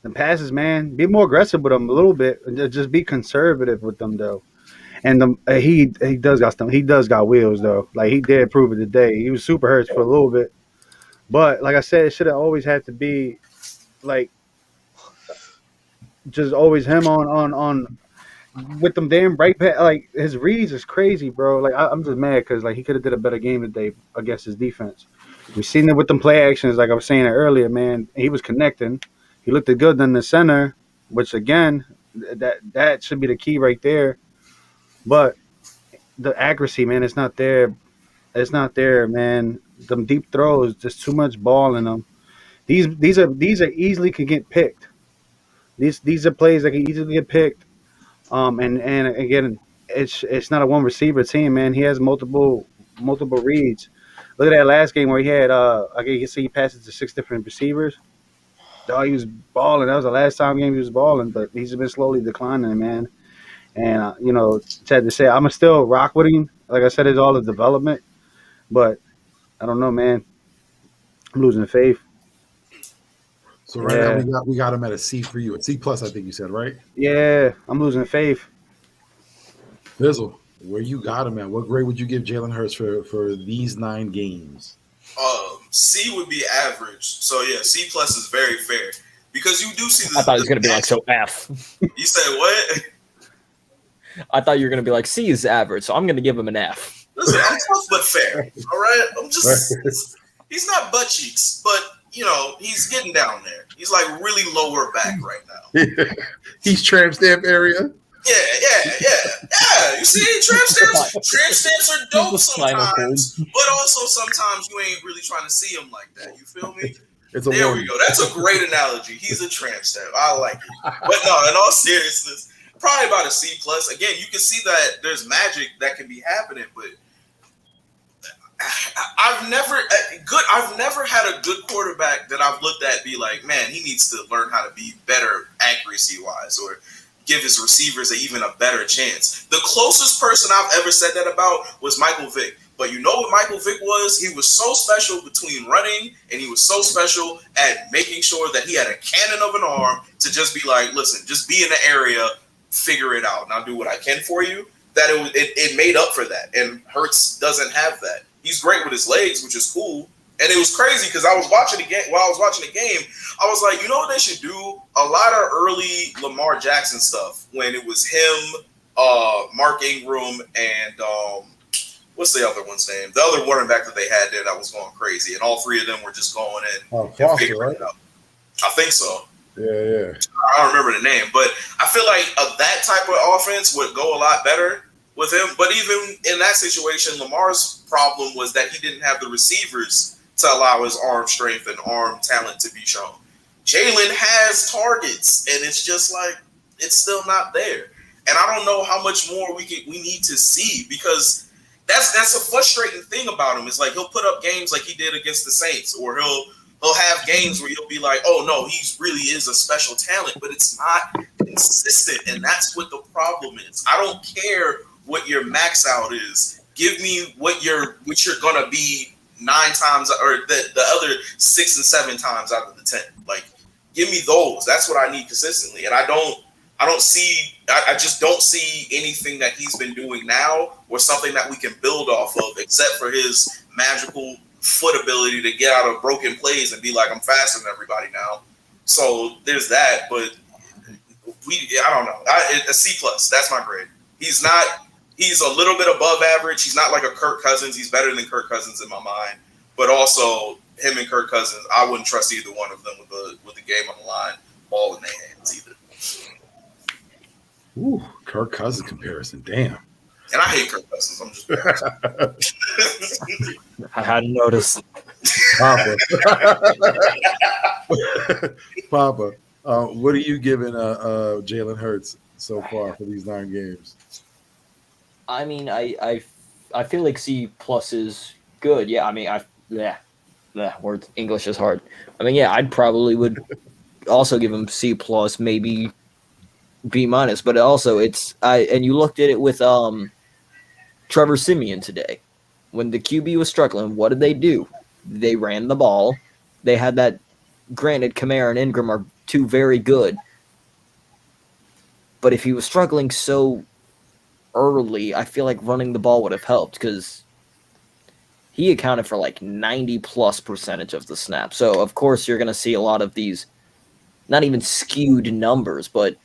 the passes, man. Be more aggressive with them a little bit. Just be conservative with them though. And he does got wheels though. Like he did prove it today. He was super hurt for a little bit. But like I said, it should have always had to be like just always him on with them damn right back. Like his reads is crazy, bro. Like I'm just mad because like he could have did a better game today against his defense. We seen it with them play actions, like I was saying it earlier, man. He was connecting. He looked good in the center, which again, that should be the key right there. But the accuracy, man, it's not there. It's not there, man. Them deep throws, just too much ball in them. These are easily could get picked. These are plays that can easily get picked. And again, it's not a one receiver team, man. He has multiple reads. Look at that last game where he had I can see he passes to 6 different receivers. Oh, he was balling. That was the last time game he was balling, but he's been slowly declining, man. And sad to say, I'm still rock with him. Like I said, it's all the development, but I don't know, man. I'm losing faith. So right now we got him at a C for you, a C plus, I think you said, right? Yeah, I'm losing faith. Fizzle, where you got him at? What grade would you give Jalen Hurts for these 9 games? C would be average. So yeah, C plus is very fair because you do see. I thought it was going to be like so F. You said what? I thought you were going to be like C is average, so I'm going to give him an F. Listen, I'm tough but fair. All right, I'm just. He's not butt cheeks, but he's getting down there. He's like really lower back right now. He's tramp stamp area. Yeah. You see, tramp stamps are dope sometimes, but also sometimes you ain't really trying to see him like that. You feel me? There we go. That's a great analogy. He's a tramp stamp. I like it. But no, in all seriousness, probably about a C plus. Again, you can see that there's magic that can be happening, but I've never had a good quarterback that I've looked at be like, man, he needs to learn how to be better accuracy wise or give his receivers even a better chance. The closest person I've ever said that about was Michael Vick. But you know what Michael Vick was? He was so special between running and he was so special at making sure that he had a cannon of an arm to just be like, listen, just be in the area, figure it out, and I'll do what I can for you. That it made up for that. And Hurts doesn't have that. He's great with his legs, which is cool. And it was crazy because I was watching the game. While I was watching the game, I was like, you know what they should do? A lot of early Lamar Jackson stuff when it was him, Mark Ingram, and what's the other one's name? The other running back that they had there that was going crazy, and all 3 of them were just going in and figuring it out. I think so. Yeah. I don't remember the name, but I feel like that type of offense would go a lot better with him. But even in that situation, Lamar's problem was that he didn't have the receivers to allow his arm strength and arm talent to be shown. Jalen has targets, and it's just like it's still not there. And I don't know how much more we need to see because that's a frustrating thing about him. It's like he'll put up games like he did against the Saints, or he'll have games where you'll be like, oh no, he really is a special talent, but it's not consistent, and that's what the problem is. I don't care what your max out is. Give me what you're gonna be 9 times, or the other 6 and 7 times out of the 10. Like, give me those. That's what I need consistently, and I just don't see anything that he's been doing now or something that we can build off of, except for his magical foot ability to get out of broken plays and be like, I'm faster than everybody now. So there's that, but I don't know. A C plus, that's my grade. He's a little bit above average. He's not like a Kirk Cousins. He's better than Kirk Cousins in my mind, but also him and Kirk Cousins, I wouldn't trust either one of them with the game on the line, ball in their hands either. Ooh, Kirk Cousins comparison, damn. And I hate Kirk Cousins. I'm just I hadn't noticed. Papa. Papa, what are you giving Jalen Hurts so far for these 9 games? I mean, I feel like C plus is good. Yeah, I mean, word English is hard. I mean, yeah, I'd probably would also give him C plus, maybe B minus, but also and you looked at it with Trevor Siemian today. When the QB was struggling, what did they do? They ran the ball. They had that. Granted, Kamara and Ingram are 2 very good, but if he was struggling so early, I feel like running the ball would have helped because he accounted for like 90+% of the snaps. So of course you're going to see a lot of these not even skewed numbers, but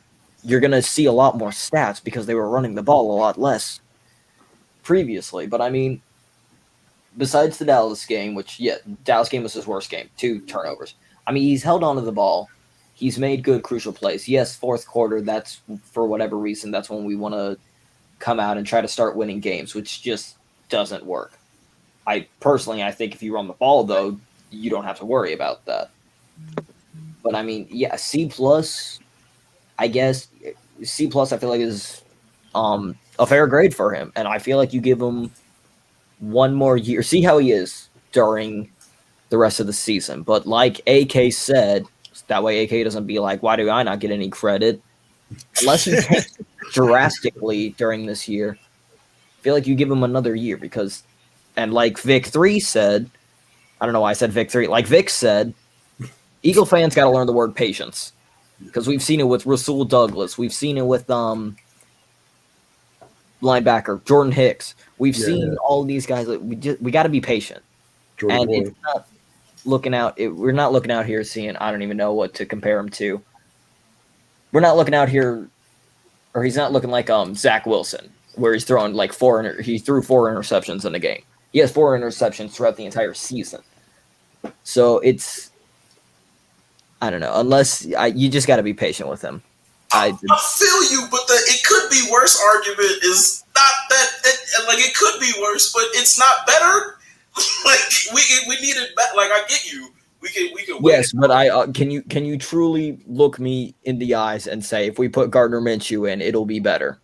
you're going to see a lot more stats because they were running the ball a lot less previously. But I mean, besides the Dallas game, which, Dallas game was his worst game, 2 turnovers. I mean, he's held onto the ball. He's made good crucial plays. Yes, fourth quarter, that's for whatever reason, that's when we want to come out and try to start winning games, which just doesn't work. I think if you run the ball, though, you don't have to worry about that. But I mean, C+, I guess. C+, I feel like is a fair grade for him. And I feel like you give him one more year, see how he is during the rest of the season. But like AK said, that way AK doesn't be like, why do I not get any credit? Unless he tanks drastically during this year, I feel like you give him another year because, and like Vick3 said, I don't know why I said Vick3, like Vic said, Eagle fans got to learn the word patience because we've seen it with Rasul Douglas. We've seen it with linebacker Jordan Hicks. We've seen all of these guys. We got to be patient. Jordan Boyd. It's not looking out. We're not looking out here seeing. I don't even know what to compare him to. We're not looking out here, or he's not looking like Zach Wilson, where he's throwing like he threw 4 interceptions in a game. He has 4 interceptions throughout the entire season. So it's, I don't know. Unless you just got to be patient with him. I feel you, but the it could be worse argument is not that. It could be worse, but it's not better. we need it better. Like, I get you. We can win. Yes, but can you truly look me in the eyes and say if we put Gardner Minshew in, it'll be better?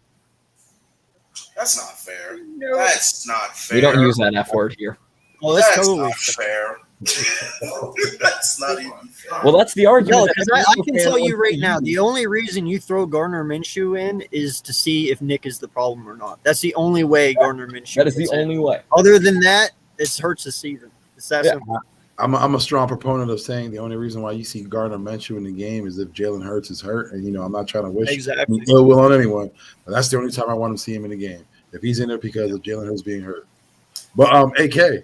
That's not fair. No. That's not fair. We don't use that F word here. Well, that's totally not fair. That's not even fair. Well, that's the argument. No, because I can tell you right now, the only reason you throw Gardner Minshew in is to see if Nick is the problem or not. That's the only way Gardner Minshew. That is the only way. Other than that, it hurts the season. It's that simple. I'm a strong proponent of saying the only reason why you see Gardner Minshew in the game is if Jalen Hurts is hurt, and I'm not trying to wish ill will on anyone, but that's the only time I want to see him in the game. If he's in there because of Jalen Hurts being hurt. But AK,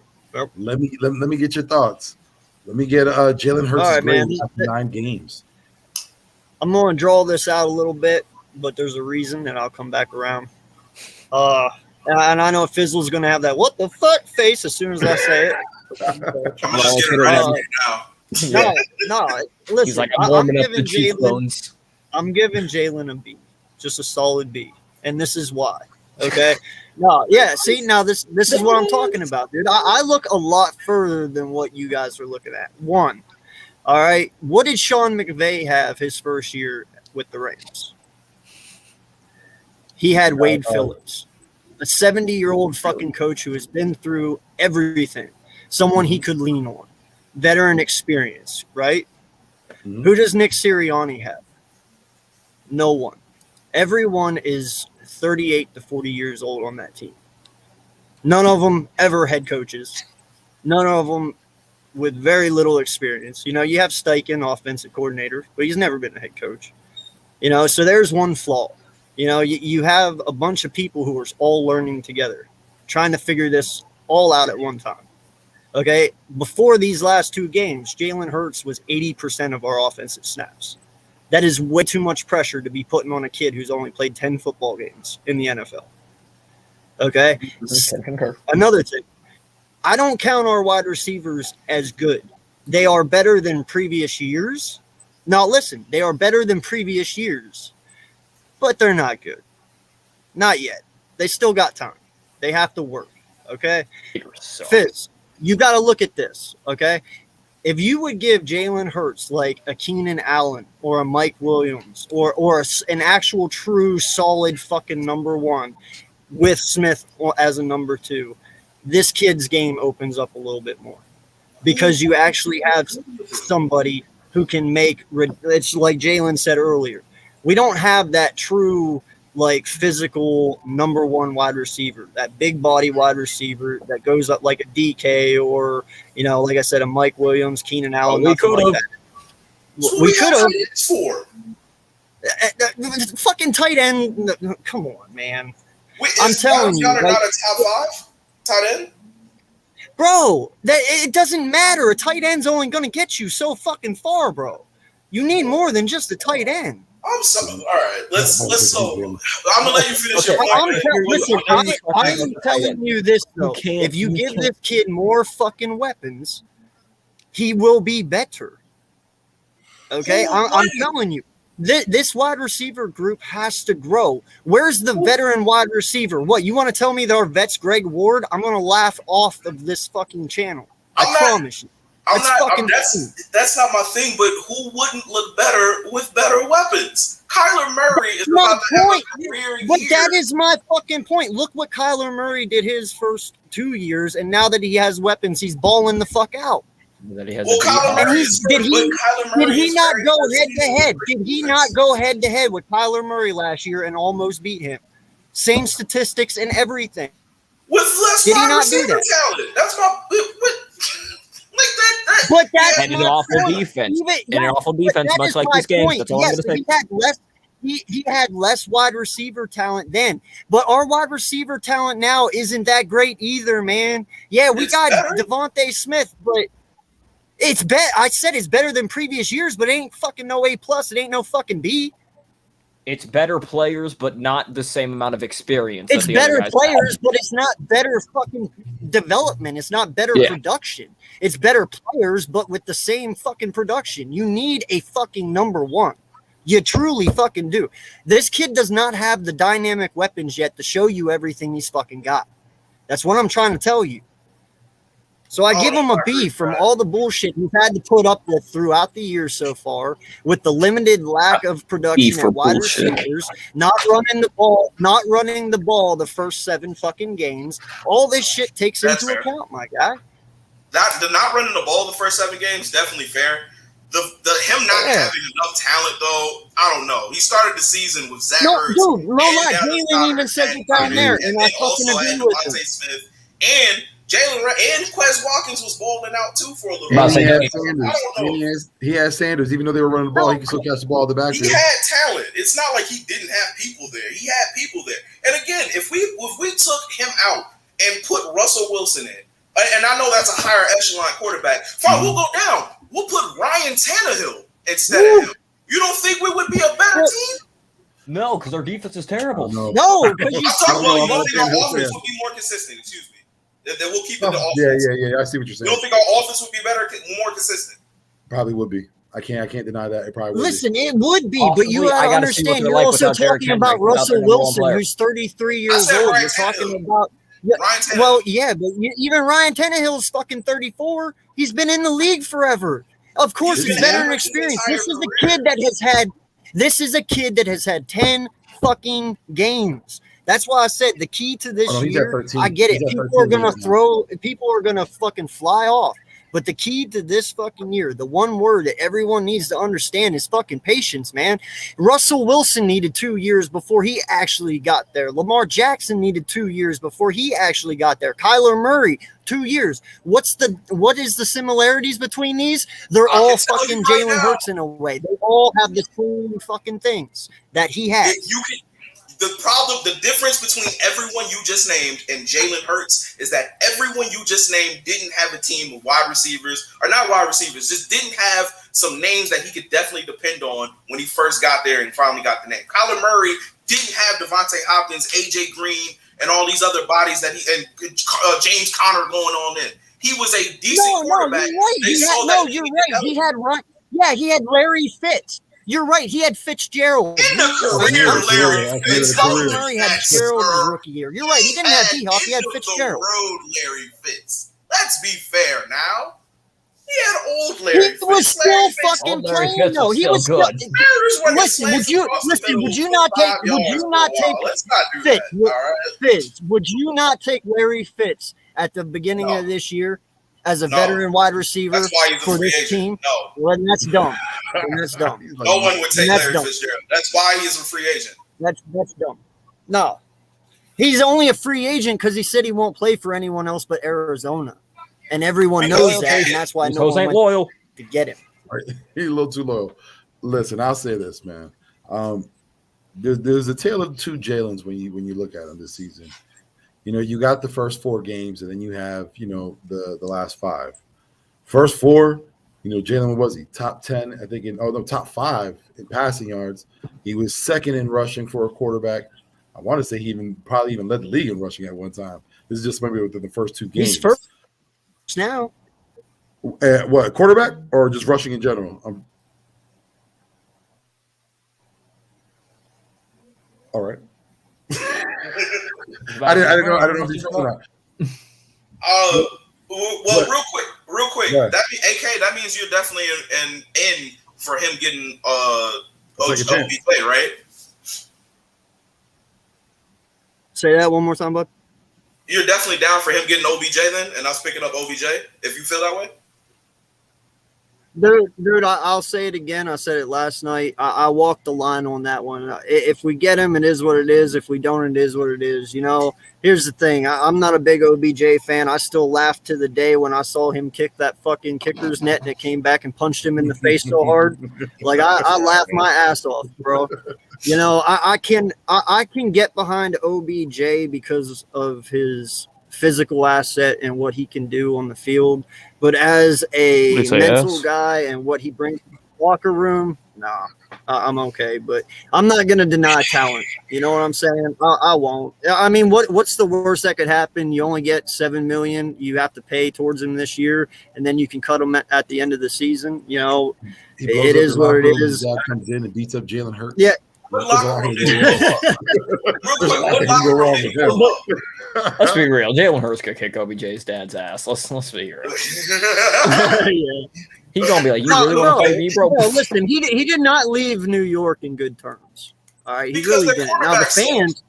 let me get your thoughts. Let me get Jalen Hurts' grade after 9 games. I'm going to draw this out a little bit, but there's a reason, and I'll come back around. And I know Fizzle's going to have that what the fuck face as soon as I say it. I'm just getting ready for you now. No. Listen, he's like, I'm warming up the cheekbones. I'm giving Jalen a B, just a solid B, and this is why. Okay. No, yeah. See, now this is what I'm talking about, dude. I look a lot further than what you guys are looking at. One, all right. What did Sean McVay have his first year with the Rams? He had Wade Phillips, a 70-year-old fucking coach who has been through everything. Someone he could lean on, veteran experience, right? Mm-hmm. Who does Nick Sirianni have? No one. Everyone is 38 to 40 years old on that team. None of them ever head coaches. None of them with very little experience. You have Steichen, offensive coordinator, but he's never been a head coach. So there's one flaw. You have a bunch of people who are all learning together, trying to figure this all out at one time. Okay, before these last 2 games, Jalen Hurts was 80% of our offensive snaps. That is way too much pressure to be putting on a kid who's only played 10 football games in the NFL. Okay? Another thing, I don't count our wide receivers as good. They are better than previous years. Now, listen, they are better than previous years, but they're not good. Not yet. They still got time. They have to work. Okay? Fizz, you got to look at this. Okay? If you would give Jalen Hurts like a Keenan Allen or a Mike Williams or an actual true solid fucking number 1 with Smith as a number 2, this kid's game opens up a little bit more because you actually have somebody who can make – it's like Jalen said earlier. We don't have that true like physical number 1 wide receiver, that big body wide receiver that goes up like a DK or, like I said, a Mike Williams, Keenan Allen. We could have. We could have. Fucking tight end. Come on, man. I'm telling you. Not a top 5 tight end? Bro, it doesn't matter. A tight end's only going to get you so fucking far, bro. You need more than just a tight end. I'm sorry. All right, let's. So I'm gonna let you finish your point. I'm telling you this though. If you give this kid more fucking weapons, he will be better. Okay, I'm telling you. This wide receiver group has to grow. Where's the veteran wide receiver? What, you want to tell me that our vet's Greg Ward? I'm going to laugh off of this fucking channel. I promise you. That's not my thing, but who wouldn't look better with better weapons? Kyler Murray is about to have a career year. But that is my fucking point. Look what Kyler Murray did his first 2 years, and now that he has weapons, he's balling the fuck out. That he has did he not go head to head? Did he not go head to head with Kyler Murray last year and almost beat him? Same statistics and everything. With less wide receiver talent. That's my. But that's and an awful defense. And an awful defense, much like this game. That's all I'm going to say. He had less wide receiver talent then, but our wide receiver talent now isn't that great either, man. Yeah, we got Devonta Smith, but it's I said it's better than previous years, but it ain't fucking no A+. It ain't no fucking B. It's better players, but not the same amount of experience. It's better players, but it's not better fucking development. It's not better production. It's better players, but with the same fucking production. You need a fucking number one. You truly fucking do. This kid does not have the dynamic weapons yet to show you everything he's fucking got. That's what I'm trying to tell you. So I give him a B from all the bullshit he's had to put up with throughout the year so far, with the limited lack of production at wide receivers, not running the ball the first 7 fucking games. All this shit takes into account, my guy. Not running the ball the first 7 games, definitely fair. The him not having enough talent though, I don't know. He started the season with Zach Ertz. Dude, no lie, Jalen even said it down there, and I fucking agree with him. Devonta Smith and Jalen and Quez Watkins was balling out too for a little bit. He had Sanders, even though they were running the ball, he could still catch the ball at the backfield. He had talent. It's not like he didn't have people there. He had people there. And again, if we took him out and put Russell Wilson in, and I know that's a higher echelon quarterback, fine, we'll go down. We'll put Ryan Tannehill instead of him. You don't think we would be a better team? No, because our defense is terrible. No, because you talking about you don't think our offense would be more consistent. Excuse me. That we'll keep it the offense. Yeah. I see what you're saying. You don't think our offense would be better, more consistent? Probably would be. I can't deny that. It probably would. Listen, it would be, but you gotta understand. You're also talking about Russell Wilson, who's 33 years old. You're talking about. Well, yeah, but even Ryan Tannehill's fucking 34. He's been in the league forever. Of course, he's veteran experience. This is a kid that has had 10 fucking games. That's why I said the key to this year. I get it. People are gonna fucking fly off. But the key to this fucking year, the one word that everyone needs to understand is fucking patience, man. Russell Wilson needed 2 years before he actually got there. Lamar Jackson needed 2 years before he actually got there. Kyler Murray, 2 years. What is the similarities between these? They're all fucking Jalen Hurts in a way. They all have the same fucking things that he has. The difference between everyone you just named and Jalen Hurts is that everyone you just named didn't have a team of wide receivers, or not wide receivers, just didn't have some names that he could definitely depend on when he first got there and finally got the name. Kyler Murray didn't have Devontae Hopkins, AJ Green, and all these other bodies and James Conner going on in. He was a decent quarterback. You're right. He had Larry Fitz. You're right. He had Fitzgerald. In the career, Larry Fitz. Kyler Murray had Fitzgerald his rookie year. You're right. He didn't have D-Hop. He had Fitzgerald. Road Larry Fitz. Let's be fair now. He had old Larry Fitz. He was still fucking playing though. He was still good. Listen, would you not take Fitz? Would you not take Larry Fitz at the beginning of this year as a veteran wide receiver for this team? No. Well, that's dumb. That's dumb. No one would take Larry Fitzgerald. That's why he's a free agent. That's dumb. No. He's only a free agent because he said he won't play for anyone else but Arizona. And everyone knows that, and that's why no one went loyal to get him. He's a little too low. Listen, I'll say this, man. There's a tale of two Jalen's when you look at him this season. You know, you got the first 4 games, and then you have, the last 5. First 4, Jalen was he top 10? I think top 5 in passing yards. He was second in rushing for a quarterback. I want to say he probably even led the league in rushing at one time. This is just maybe within the first 2 games. He's first now. What, quarterback or just rushing in general? All right. I didn't know if you told that. Well, real quick. Yeah. That means you're definitely in for him getting OBJ, right? Say that one more time, bud. You're definitely down for him getting OBJ then, and us picking up OBJ if you feel that way. Dude, I'll say it again. I said it last night. I walked the line on that one. If we get him, it is what it is. If we don't, it is what it is. Here's the thing. I'm not a big OBJ fan. I still laugh to the day when I saw him kick that fucking kicker's net and it came back and punched him in the face so hard. Like, I laughed my ass off, bro. I can get behind OBJ because of his physical asset and what he can do on the field, but as a mental guy and what he brings to the locker room, nah, I'm okay. But I'm not gonna deny talent. You know what I'm saying? I won't. I mean, what's the worst that could happen? You only get $7 million you have to pay towards him this year, and then you can cut him at the end of the season. It is what it is. Dad comes in and beats up Jalen Hurts. Yeah. Let's be real. Jalen Hurts could kick OBJ's dad's ass. Let's be real. Yeah. He's gonna be like, "You really want to fight me, bro?" No, listen, he did not leave New York in good terms. All right, he really didn't. Now the fans.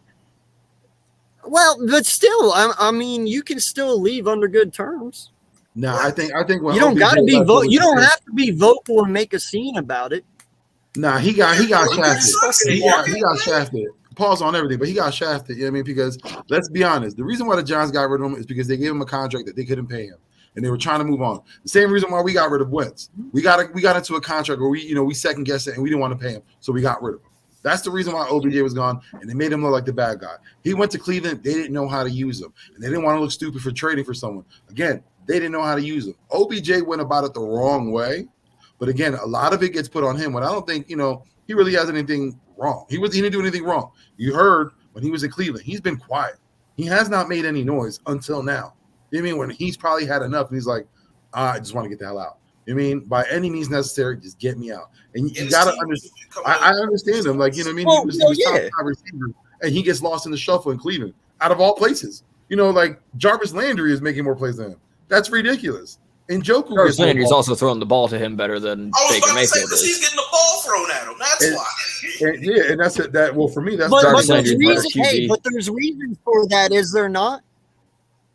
Well, but still, I mean, you can still leave under good terms. No, I think when you don't got to be you don't have to be vocal and make a scene about it. Nah, he got shafted. He got shafted. Pause on everything, but he got shafted. You know what I mean? Because let's be honest, the reason why the Giants got rid of him is because they gave him a contract that they couldn't pay him, and they were trying to move on. The same reason why we got rid of Wentz. We got into a contract where we second guessed it and we didn't want to pay him, so we got rid of him. That's the reason why OBJ was gone, and they made him look like the bad guy. He went to Cleveland. They didn't know how to use him, and they didn't want to look stupid for trading for someone. Again, they didn't know how to use him. OBJ went about it the wrong way, but again, a lot of it gets put on him. When I don't think he really has anything wrong. He didn't do anything wrong. You heard when he was in Cleveland, he's been quiet. He has not made any noise until now. You know what I mean? When he's probably had enough, and he's like, I just want to get the hell out. You know what I mean? By any means necessary, just get me out. And you got to understand. I understand him. Like, you know what I mean? Well, he was top 5 receiver, and he gets lost in the shuffle in Cleveland, out of all places. Like Jarvis Landry is making more plays than him. That's ridiculous. And Jarvis Landry's also throwing the ball to him better than Baker Mayfield is. He's getting the ball thrown at him. That's why. And that's it. Well, for me, that's Jarvis Landry's better QB. But there's reasons for that, is there not?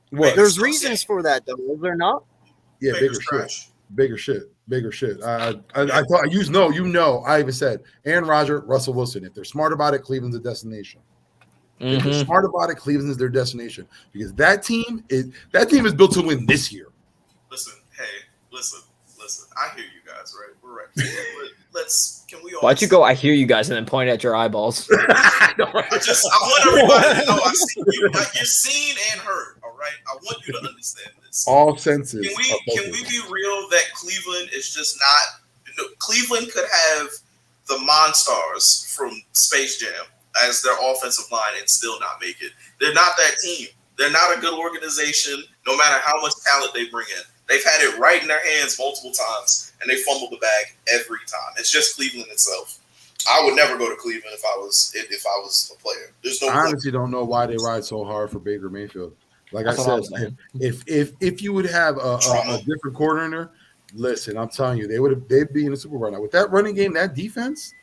What? There's reasons for that, though, is there not? Yeah, bigger shit. I thought I even said Aaron Rodgers, Russell Wilson. If they're smart about it, Cleveland's a destination. If they're smart about it, Cleveland is their destination, because that team is built to win this year. Listen. I hear you guys, right? We're right. Can we all? Why'd you go? I hear you guys, and then point at your eyeballs. I want everybody to know I see you. You're seen and heard. All right. I want you to understand this. All senses. Can we be real that Cleveland is just not? Cleveland could have the Monstars from Space Jam as their offensive line and still not make it. They're not that team. They're not a good organization, no matter how much talent they bring in. They've had it right in their hands multiple times, and they fumbled the bag every time. It's just Cleveland itself. I would never go to Cleveland if I was a player. There's no. I honestly don't know why they ride so hard for Baker Mayfield. Like I said, if you would have a different coordinator, listen, I'm telling you, they'd be in the Super Bowl now with that running game, that defense.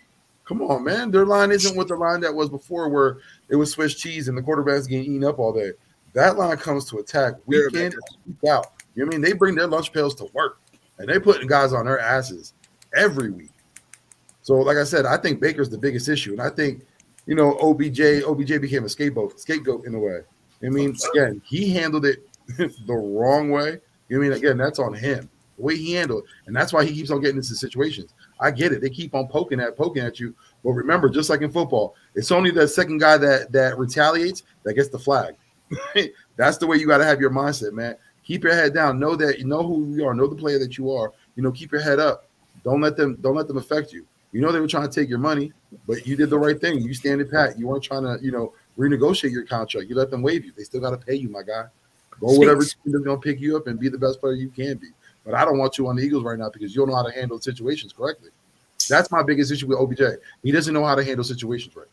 Come on, man. Their line isn't what the line that was before, where it was Swiss cheese and the quarterback's getting eaten up all day. That line comes to attack week in and week out. You know what I mean? They bring their lunch pails to work, and they putting guys on their asses every week. So, like I said, I think Baker's the biggest issue, and I think, OBJ became a scapegoat in a way. I mean, again, he handled it the wrong way. You know what I mean? Again, that's on him, the way he handled it, and that's why he keeps on getting into situations. I get it. They keep on poking at you, but remember, just like in football, it's only the second guy that retaliates that gets the flag. That's the way you got to have your mindset, man. Keep your head down. Know who you are. Know the player that you are, keep your head up. Don't let them affect you. They were trying to take your money, but you did the right thing. You stand pat. You weren't trying to, renegotiate your contract. You let them waive you. They still got to pay you, my guy. Go whatever team that's going to pick you up and be the best player you can be. But I don't want you on the Eagles right now because you don't know how to handle situations correctly. That's my biggest issue with OBJ. He doesn't know how to handle situations right.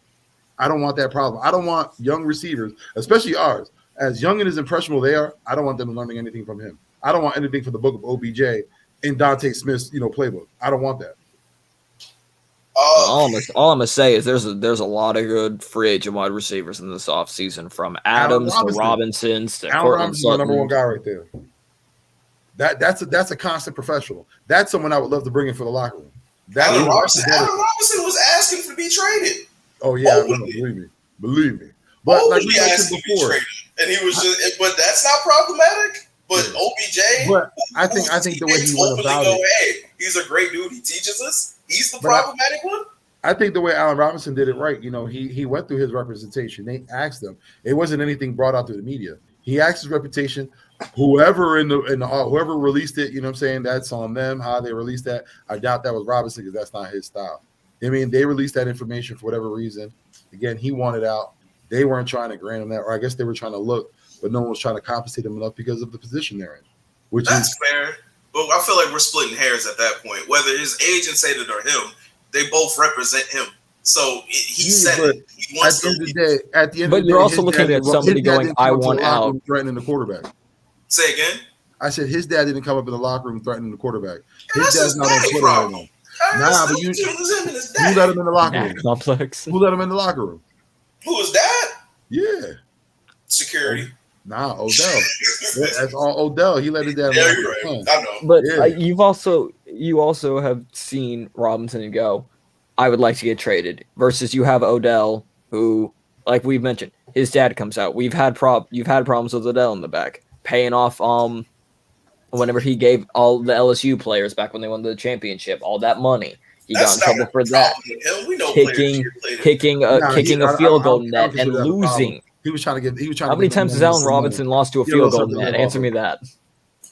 I don't want that problem. I don't want young receivers, especially ours, as young and as impressionable they are, I don't want them learning anything from him. I don't want anything from the book of OBJ in Dante Smith's, playbook. I don't want that. All I'm gonna say is there's a lot of good free agent wide receivers in this offseason, from Adams to Robinsons to Allen Robinson's the number one guy right there. That's a constant professional. That's someone I would love to bring in for the locker room. Allen Robinson was asking to be traded. Oh yeah, believe me. But like you mentioned before, and he was just. But that's not problematic. But OBJ, but I think the way he went about it, hey, he's a great dude. He teaches us. He's the problematic one. I think the way Allen Robinson did it right. He went through his representation. They asked him. It wasn't anything brought out through the media. He asked his reputation. Whoever whoever released it, that's on them. How they released that, I doubt that was Robinson because that's not his style. I mean, they released that information for whatever reason. Again, he wanted out. They weren't trying to grant him that, or I guess they were trying to look, but no one was trying to compensate him enough because of the position they're in. That's fair, but I feel like we're splitting hairs at that point. Whether his agent said it or him, they both represent him. So he said it. He wants at the end of the day, but you're also looking at somebody going, "I want out," threatening the quarterback. Say again. I said his dad didn't come up in the locker room threatening the quarterback. His dad's not on Twitter right now. Nah, but you let him in the locker room. Complex. Who let him in the locker room? Who was that? Yeah. Security. Nah, Odell. That's all Odell. He let his dad. Yeah, you're right. I know. But you also have seen Robinson and go, I would like to get traded. Versus you have Odell, who, like we've mentioned, his dad comes out. You've had problems with Odell in the back, paying off whenever he gave all the LSU players back when they won the championship, all that money. He got in trouble for that. Kicking a field goal net and losing. He was trying to How many times has Allen Robinson lost to a field goal net? Answer me that.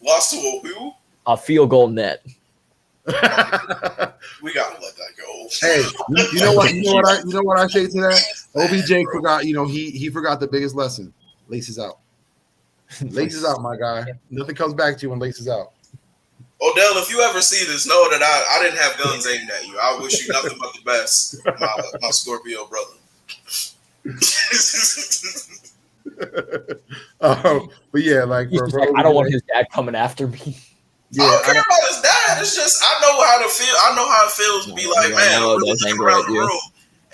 Lost to a who? A field goal net. We gotta let that go. Hey, you know what I say to that? OBJ forgot. He forgot the biggest lesson. Laces out. Laces out, my guy. Nothing comes back to you when laces out. Odell, if you ever see this, know that I didn't have guns aimed at you. I wish you nothing but the best, my Scorpio brother. But yeah, like, I don't want his dad coming after me. Yeah, I don't care about his dad. It's just I know how it feels to be like, man, I'm really looking around the room,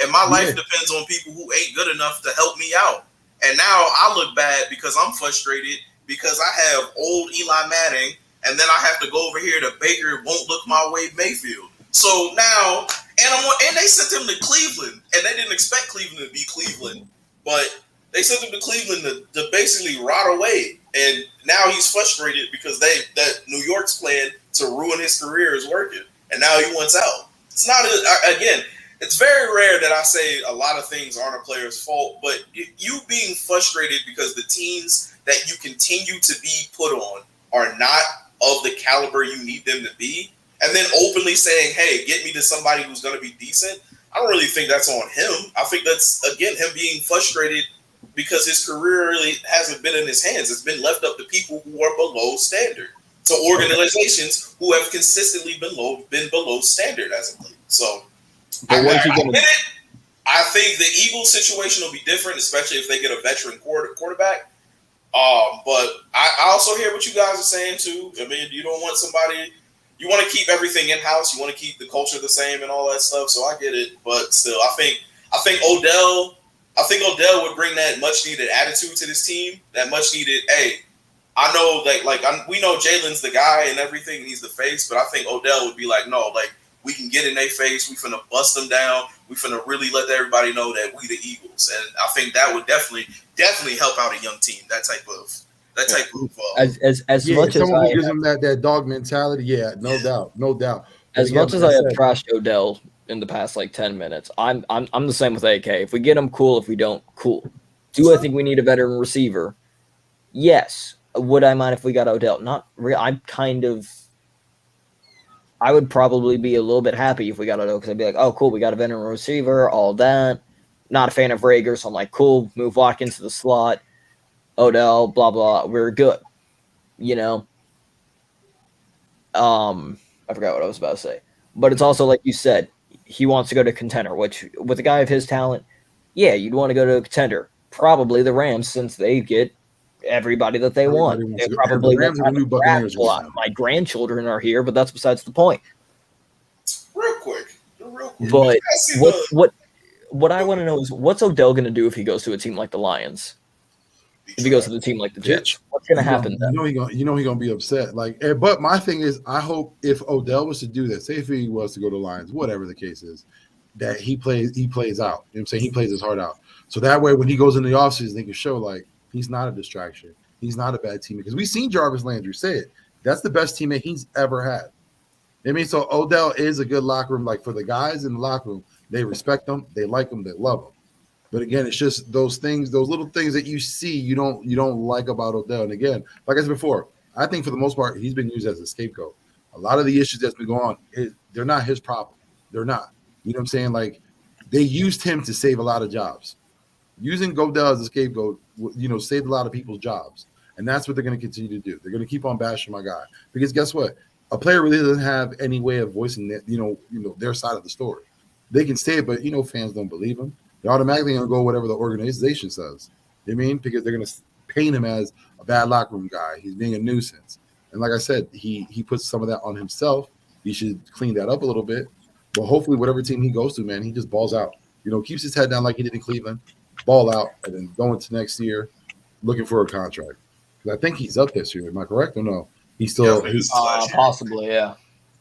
and my life depends on people who ain't good enough to help me out. And now I look bad because I'm frustrated because I have old Eli Manning, and then I have to go over here to Baker. Won't look my way, Mayfield. So now, and they sent him to Cleveland, and they didn't expect Cleveland to be Cleveland, but they sent him to Cleveland to basically rot away. And now he's frustrated because that New York's plan to ruin his career is working, and now he wants out. It's not again. It's very rare that I say a lot of things aren't a player's fault, but you being frustrated because the teams that you continue to be put on are not of the caliber you need them to be, and then openly saying, hey, get me to somebody who's going to be decent, I don't really think that's on him. I think that's, again, him being frustrated because his career really hasn't been in his hands. It's been left up to people who are below standard, to organizations who have consistently been below standard as of late. So I think the Eagles situation will be different, especially if they get a veteran quarterback. But I also hear what you guys are saying too. I mean, you don't want somebody, you want to keep everything in house. You want to keep the culture the same and all that stuff. So I get it, but still, I think Odell would bring that much needed attitude to this team. That much needed. Hey, I know that we know Jalen's the guy and everything, and he's the face. But I think Odell would be like, no, like, we can get in their face. We finna bust them down. We finna really let everybody know that we the Eagles, and I think that would definitely help out a young team. That type of. As much as someone who gives them that dog mentality, yeah, no doubt. As much as I have trashed Odell in the past 10 minutes, I'm the same with AK. If we get him, cool. If we don't, cool. Do I think we need a veteran receiver? Yes. Would I mind if we got Odell? Not really. I'm kind of I would probably be a little bit happy if we got Odell because I'd be like, oh, cool, we got a veteran receiver, all that. Not a fan of Rager, so I'm like, cool, move Watkins to the slot. Odell, blah, blah, we're good. You know? I forgot what I was about to say. But it's also like you said, he wants to go to contender, which with a guy of his talent, yeah, you'd want to go to a contender. Probably the Rams, since they get everybody that they want. They probably the Rams are the new Buccaneers. My grandchildren are here, but that's besides the point. Real quick. But what I want to know is what's Odell going to do if he goes to a team like the Lions? If he goes to the team like the Jets, what's going to happen then? He's gonna be upset. But my thing is, I hope if Odell was to do that, say if he was to go to Lions, whatever the case is, that he plays out. You know what I'm saying? He plays his heart out. So that way, when he goes in the offseason, they can show like he's not a distraction. He's not a bad teammate. Because we've seen Jarvis Landry say it. That's the best teammate he's ever had. I mean, so Odell is a good locker room. Like for the guys in the locker room, they respect him, they like him, they love him. But again, it's just those things, those little things that you see you don't like about Odell. And again, like I said before, I think for the most part, he's been used as a scapegoat. A lot of the issues that's been going on, they're not his problem. They're not. You know what I'm saying? Like they used him to save a lot of jobs. Using Odell as a scapegoat, saved a lot of people's jobs. And that's what they're going to continue to do. They're going to keep on bashing my guy. Because guess what? A player really doesn't have any way of voicing that, their side of the story. They can say it, but fans don't believe them. They're automatically going to go whatever the organization says. You know what I mean? Because they're going to paint him as a bad locker room guy. He's being a nuisance. And like I said, he puts some of that on himself. He should clean that up a little bit. But hopefully, whatever team he goes to, man, he just balls out. Keeps his head down like he did in Cleveland, ball out, and then go into next year looking for a contract. Because I think he's up this year. Am I correct or no? He's still possibly, yeah.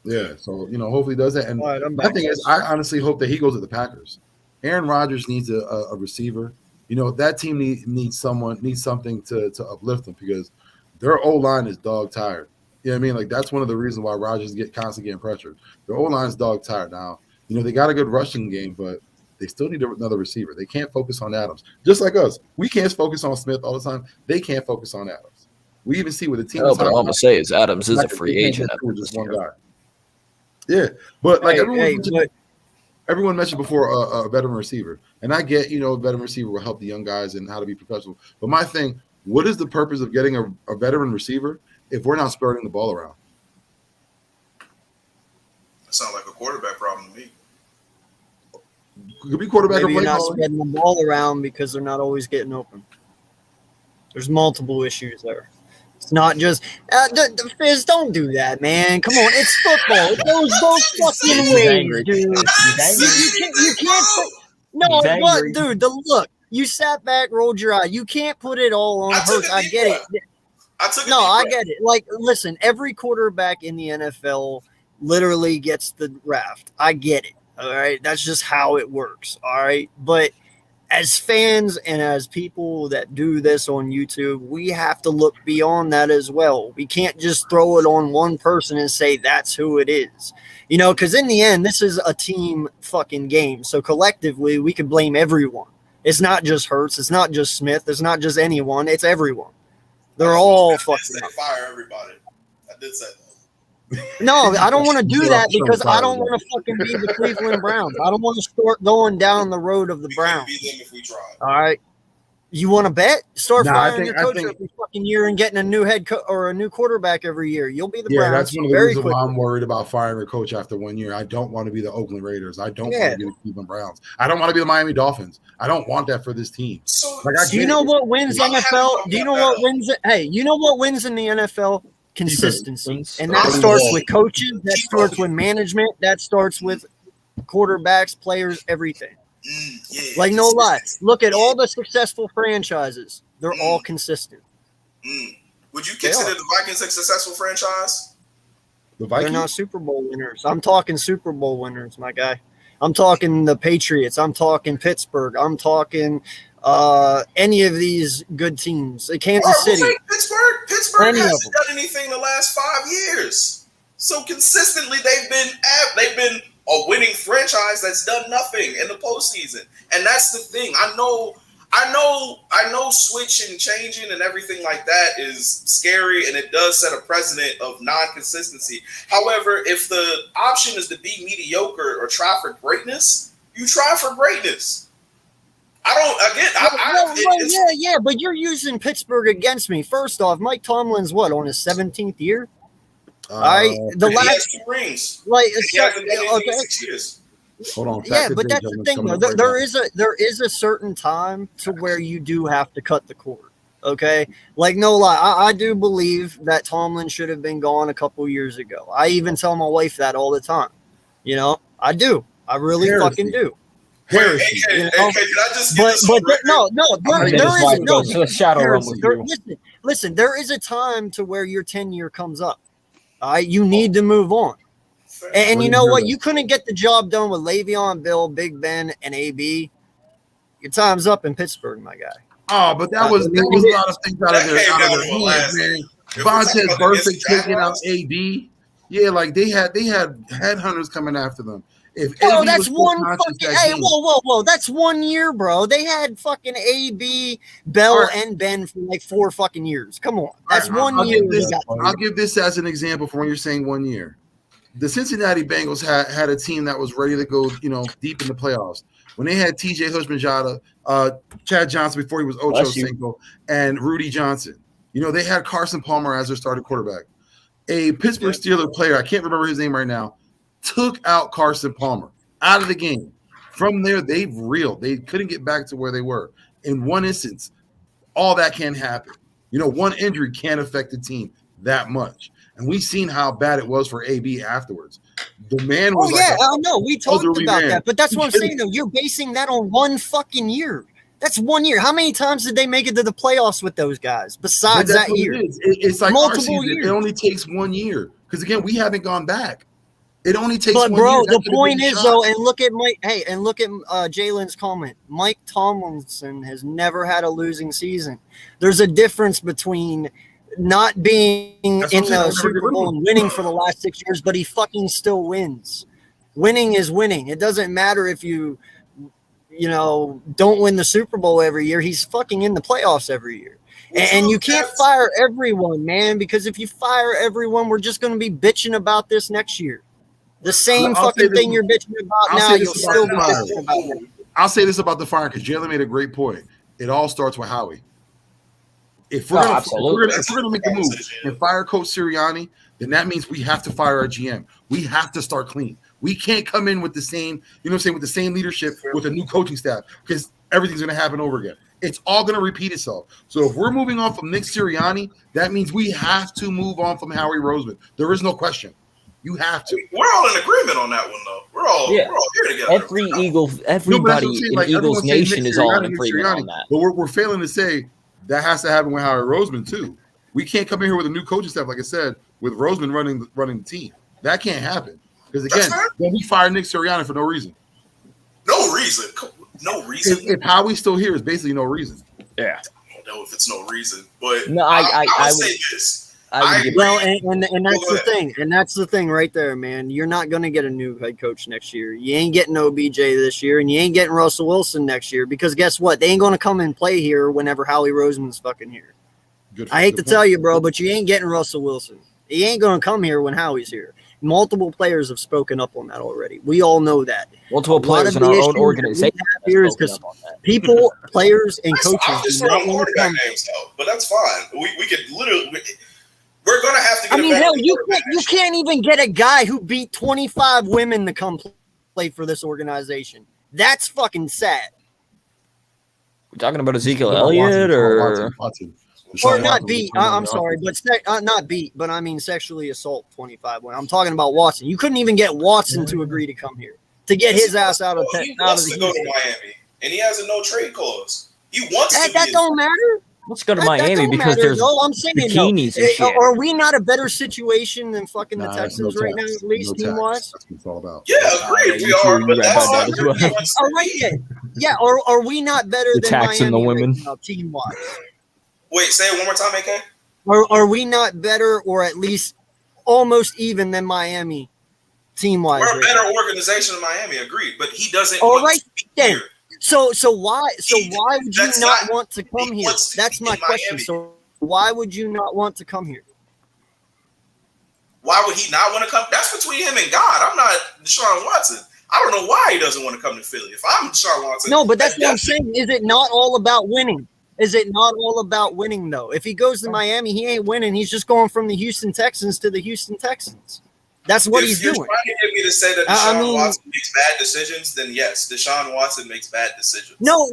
Yeah. So hopefully he does that. And my thing is, I honestly hope that he goes to the Packers. Aaron Rodgers needs a receiver. That team needs something to uplift them because their O-line is dog tired. You know what I mean? Like that's one of the reasons why Rodgers constantly getting pressured. Their O-line is dog tired now. They got a good rushing game, but they still need another receiver. They can't focus on Adams. Just like us. We can't focus on Smith all the time. They can't focus on Adams. We even see with the team. No, but all I'm gonna say is Adams is a free agent. Just one guy. Yeah, but like everyone mentioned before, a veteran receiver, and I get a veteran receiver will help the young guys and how to be professional. But my thing, what is the purpose of getting a veteran receiver if we're not spreading the ball around? That sounds like a quarterback problem to me. Could be quarterback. Maybe you're not spreading the ball around because they're not always getting open. There's multiple issues there. It's not just the Fizz. Don't do that, man. Come on, it's football. It goes both fucking ways, dude. You can't. No, what, dude? The look. You sat back, rolled your eye. You can't put it all on Hurts. I get it. I get it. Like, listen, every quarterback in the NFL literally gets the draft. I get it. All right, that's just how it works. All right, but as fans and as people that do this on YouTube, we have to look beyond that as well. We can't just throw it on one person and say that's who it is. Because in the end, this is a team fucking game. So collectively, we can blame everyone. It's not just Hurts. It's not just Smith. It's not just anyone. It's everyone. They're all fucking up. Fire everybody. I did say that. No, I don't want to do that because I don't want to fucking be the Cleveland Browns. I don't want to start going down the road of the Browns. We can beat them if we try. All right. You want to bet? Start firing your coach every fucking year and getting a new head coach or a new quarterback every year. You'll be the Browns. Yeah, that's one of the reasons why I'm worried about firing a coach after 1 year. I don't want to be the Oakland Raiders. I don't want to be the Cleveland Browns. I don't want to be the Miami Dolphins. I don't want that for this team. So, do you know what wins NFL? Do you know what wins? Hey, you know what wins in the NFL? Consistency. And that starts with coaches. That starts with management. That starts with quarterbacks, players, everything. Like, no lie. Look at all the successful franchises. They're all consistent. Would you consider the Vikings a successful franchise? They're not Super Bowl winners. I'm talking Super Bowl winners, my guy. I'm talking the Patriots. I'm talking Pittsburgh. I'm talking any of these good teams. Kansas City. Pittsburgh hasn't done anything the last 5 years. So consistently, they've been a winning franchise that's done nothing in the postseason. And that's the thing. I know I know switching, changing, and everything like that is scary, and it does set a precedent of non-consistency. However, if the option is to be mediocre or try for greatness, you try for greatness. But you're using Pittsburgh against me. First off, Mike Tomlin's on his 17th year? All right, the he last has 2 rings. like He hasn't been in 6 years. Hold on. yeah, but that's the thing though. There is a certain time to where you do have to cut the cord. Okay, like no lie, I do believe that Tomlin should have been gone a couple years ago. I even tell my wife that all the time. You know, I do. I really fucking do. Heresy. Hey, can I just get this on record? Goes to the shadow room with you. Listen, there is a time to where your tenure comes up. All right, you need to move on. And you know what? You couldn't get the job done with Le'Veon Bell, Big Ben, and AB. Your time's up in Pittsburgh, my guy. Oh, but that was a lot of things out of their hands, man. Vontaze Burfict taking out AB. Yeah, like they had headhunters coming after them. That's one fucking. Whoa! That's 1 year, bro. They had fucking AB, Bell, and Ben for like 4 fucking years. Come on, that's 1 year. I'll give this as an example for when you're saying 1 year. The Cincinnati Bengals had a team that was ready to go, deep in the playoffs. When they had T.J. Houshmandzadeh, Chad Johnson before he was Ocho Cinco, and Rudy Johnson. They had Carson Palmer as their starting quarterback. A Pittsburgh Steelers player, I can't remember his name right now, took out Carson Palmer out of the game. From there, they've reeled. They couldn't get back to where they were. In one instance, all that can happen. One injury can't affect the team that much. And we've seen how bad it was for AB afterwards. The man was I know. We talked about that. But that's what I'm saying, though. You're basing that on 1 fucking year. That's 1 year. How many times did they make it to the playoffs with those guys besides that year? It's like multiple our season. years. It only takes 1 year. Because, again, we haven't gone back. It only takes But 1 bro, year. the point is though, and look at Jalen's comment. Mike Tomlinson has never had a losing season. There's a difference between not being in the Super Bowl and winning for the last 6 years, but he fucking still wins. Winning is winning. It doesn't matter if you don't win the Super Bowl every year. He's fucking in the playoffs every year. And you can't fire everyone, man, because if you fire everyone, we're just going to be bitching about this next year. The same fucking thing you're bitching about now, you'll still be bitching about it. I'll say this about the fire because Jalen made a great point. It all starts with Howie. If we're going to make the move and fire Coach Sirianni, then that means we have to fire our GM. We have to start clean. We can't come in with the same, with the same leadership with a new coaching staff because everything's going to happen over again. It's all going to repeat itself. So if we're moving on from Nick Sirianni, that means we have to move on from Howie Roseman. There is no question. You have to. We're all in agreement on that one, though. We're all here together. Everybody in Eagles Nation is all in agreement on that. But we're failing to say that has to happen with Howie Roseman too. We can't come in here with a new coaching staff, like I said, with Roseman running the team. That can't happen because again, then we fire Nick Sirianni for no reason. No reason. No reason. If Howie's still here, it's basically no reason. Yeah. I don't know if it's no reason, but no, I would say this. And that's the thing. And that's the thing right there, man. You're not going to get a new head coach next year. You ain't getting OBJ this year, and you ain't getting Russell Wilson next year because guess what? They ain't going to come and play here whenever Howie Roseman's fucking here. I hate to tell you, bro, but you ain't getting Russell Wilson. He ain't going to come here when Howie's here. Multiple players have spoken up on that already. We all know that. Multiple players in our own organization here is because people, players, and coaches do not want to come. But that's fine. We could literally. We're gonna have to. Hell, you can't even get a guy who beat 25 women to come play for this organization. That's fucking sad. We're talking about Ezekiel Elliott or not beat. I'm sorry, but not beat. But I mean sexually assault 25 women. I'm talking about Watson. You couldn't even get Watson to agree to come here to get his ass out of He wants to go to Miami, and he has a no trade clause. He wants to. That don't matter. Let's go to Miami because there's I'm saying bikinis and shit. Are we not a better situation than fucking the Texans right now, at least team-wise? That's what it's all about. Yeah, agreed. We are. But that's all right. Yeah. Are we not better than taxing Miami the women right now, team-wise? Wait, say it one more time, AK. Are we not better or at least almost even than Miami team-wise? We're a better organization than Miami. Agreed, but he doesn't. All right, then. So why would you That's not not- want to come he here? wants to That's be my in question. Miami. So why would you not want to come here? Why would he not want to come? That's between him and God. I'm not Deshaun Watson. I don't know why he doesn't want to come to Philly. If I'm Deshaun Watson, No, but that's what I'm saying. Is it not all about winning? Is it not all about winning, though? If he goes to Miami, he ain't winning. He's just going from the Houston Texans to the Houston Texans. That's what he's you're doing. trying to get me to say that Deshaun Watson makes bad decisions, then yes, Deshaun Watson makes bad decisions. No.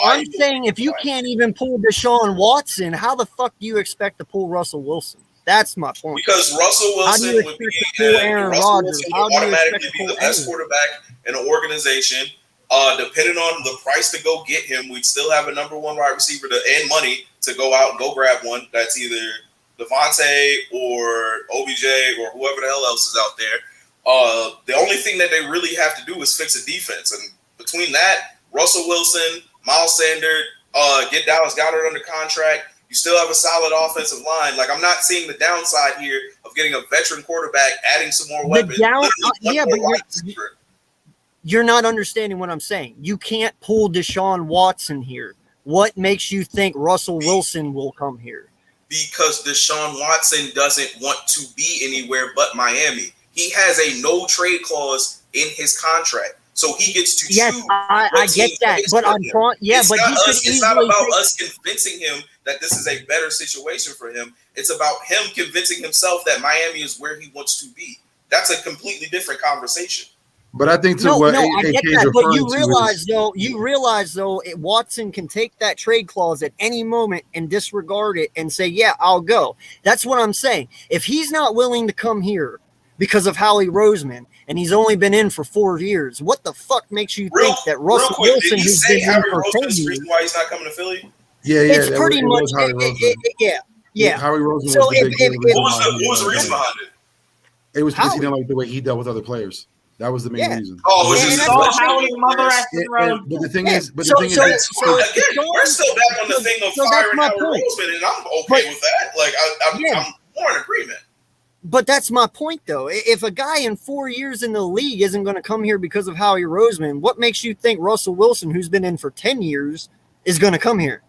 I'm you saying if you can't even pull Deshaun Watson, how the fuck do you expect to pull Russell Wilson? That's my point. Because Russell Wilson would be Aaron Russell Rodgers? Wilson How would do you automatically expect be to the pull best anyone? quarterback in an organization. Depending on the price to go get him, we'd still have a number one wide receiver and money to go out and go grab one. That's either Devontae or OBJ or whoever the hell else is out there. The only thing that they really have to do is fix a defense. And between that, Russell Wilson, Miles Sanders, get Dallas Goedert under contract. You still have a solid offensive line. Like, I'm not seeing the downside here of getting a veteran quarterback, adding some more weapons. You're not understanding what I'm saying. You can't pull Deshaun Watson here. What makes you think Russell Wilson will come here? Because Deshaun Watson doesn't want to be anywhere but Miami. He has a no trade clause in his contract. So he gets to choose. Yes, I get that. But it's not about us convincing him that this is a better situation for him. It's about him convincing himself that Miami is where he wants to be. That's a completely different conversation. But I think I get that. But you realize though, Watson can take that trade clause at any moment and disregard it and say, "Yeah, I'll go." That's what I'm saying. If he's not willing to come here because of Howie Roseman, and he's only been in for 4 years, what the fuck makes you think that Russell Wilson, who's been in for 10 years, why he's not coming to Philly? It's pretty much, yeah. Howie Roseman was the big what was the reason behind it? It was because he didn't like the way he dealt with other players. That was the main reason. Oh, which is but the thing is, we're still back on the thing of firing Howie Roseman, and I'm okay with that. Like, I'm more in agreement. But that's my point, though. If a guy in 4 years in the league isn't going to come here because of Howie Roseman, what makes you think Russell Wilson, who's been in for 10 years, is going to come here?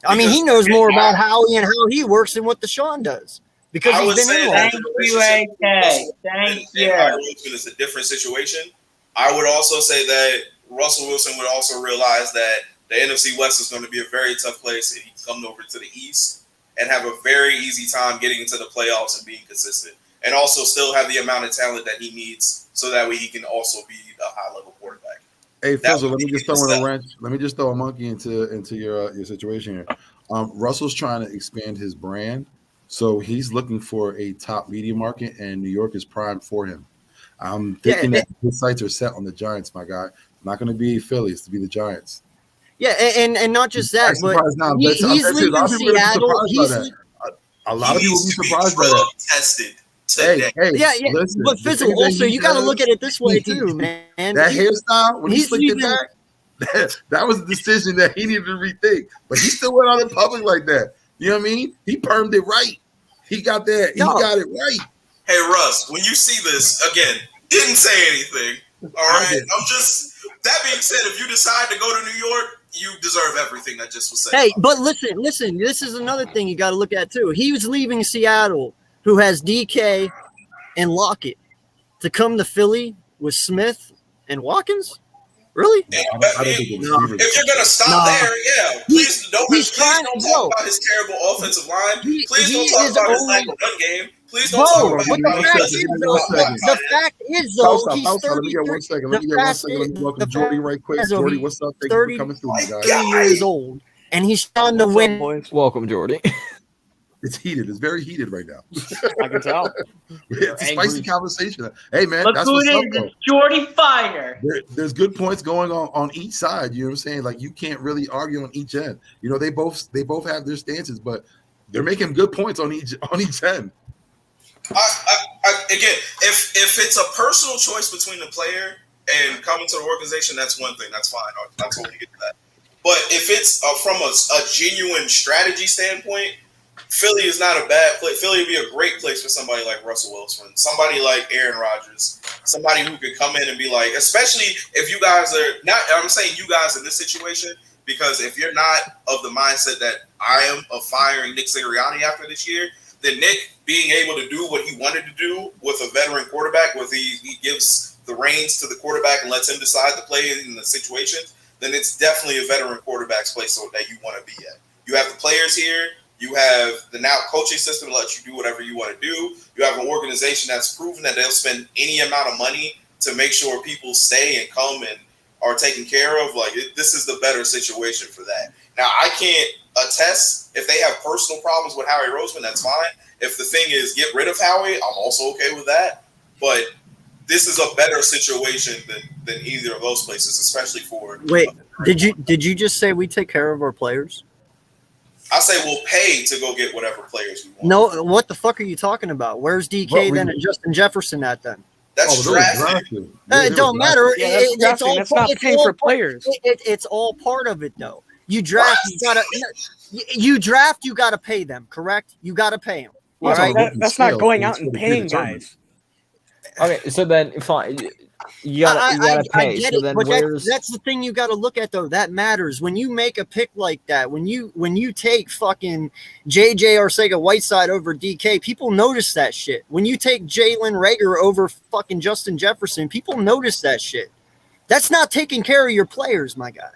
I mean, he knows more about Howie and how he works than what Deshaun does. Because he's been in long. Thank you, AK. Thank you. Howie Roseman is a different situation. I would also say that Russell Wilson would also realize that the NFC West is going to be a very tough place if he comes over to the East and have a very easy time getting into the playoffs and being consistent. And also still have the amount of talent that he needs so that way he can also be a high-level quarterback. Hey, Fizzle, let me just throw in a wrench. Let me just throw a monkey into your situation here. Russell's trying to expand his brand, so he's looking for a top media market, and New York is primed for him. I'm thinking that his sights are set on the Giants, my guy. Not going to be Philly, it's to be the Giants. Yeah, and not just that, but he's leaving Seattle. A lot of people will be surprised by that. Tested. Hey, listen, but Fizzle, also, you got to look at it this way, too, man. That hairstyle, when he slicked it back, that was a decision that he needed to rethink. But he still went out in public like that. You know what I mean? He permed it right. He got that. He got it right. Hey, Russ, when you see this, again, didn't say anything. All right? That being said, if you decide to go to New York, you deserve everything that just was said. Hey, but listen, this is another thing you got to look at, too. He was leaving Seattle, who has DK and Lockett, to come to Philly with Smith and Watkins? Really? Yeah, if you're gonna stop there, please don't talk about his terrible offensive line. Please don't talk about his lack of run game. Please don't talk about the fact is, though, he's 33. Let me get 1 second. Let me welcome Jordy right quick. Jordy, what's up? Thank you for coming through, guys. 30 years old, and he's trying to win. Welcome, Jordy. It's heated. It's very heated right now. I can tell. It's a spicy conversation. Hey, man, look that's who what's it up, is. though. It's Jordy Finer. There's good points going on each side. You know what I'm saying? Like, you can't really argue on each end. You know, they both have their stances, but they're making good points on each end. Again, if it's a personal choice between the player and coming to the organization, that's one thing. That's fine. I totally get that. But if it's from a genuine strategy standpoint, Philly is not a bad place. Philly would be a great place for somebody like Russell Wilson, somebody like Aaron Rodgers, somebody who could come in and be like, especially if you guys are not, I'm saying you guys in this situation, because if you're not of the mindset that I am of firing Nick Sirianni after this year, then Nick being able to do what he wanted to do with a veteran quarterback, where he gives the reins to the quarterback and lets him decide the play in the situation, then it's definitely a veteran quarterback's place that you want to be at. You have the players here. You have the now coaching system to let you do whatever you want to do. You have an organization that's proven that they'll spend any amount of money to make sure people stay and come and are taken care of. Like, this is the better situation for that. Now, I can't attest if they have personal problems with Howie Roseman. That's fine. If the thing is get rid of Howie, I'm also okay with that. But this is a better situation than either of those places, especially for. Wait, did you just say we take care of our players? I say we'll pay to go get whatever players we want. No, what the fuck are you talking about? Where's DK then and Justin Jefferson at then? That's drafted. It don't matter. Yeah, that's not paying for players. It's all part of it, though. You draft, you gotta pay them, correct? You gotta pay them. All right? That's not going out and paying guys. Okay, so then fine. You gotta pay. Get so it, then but where's that's the thing you got to look at, though. That matters when you make a pick like that. When you take fucking JJ Arcega-Whiteside over DK, people notice that shit. When you take Jalen Reagor over fucking Justin Jefferson, people notice that shit. That's not taking care of your players, my guy.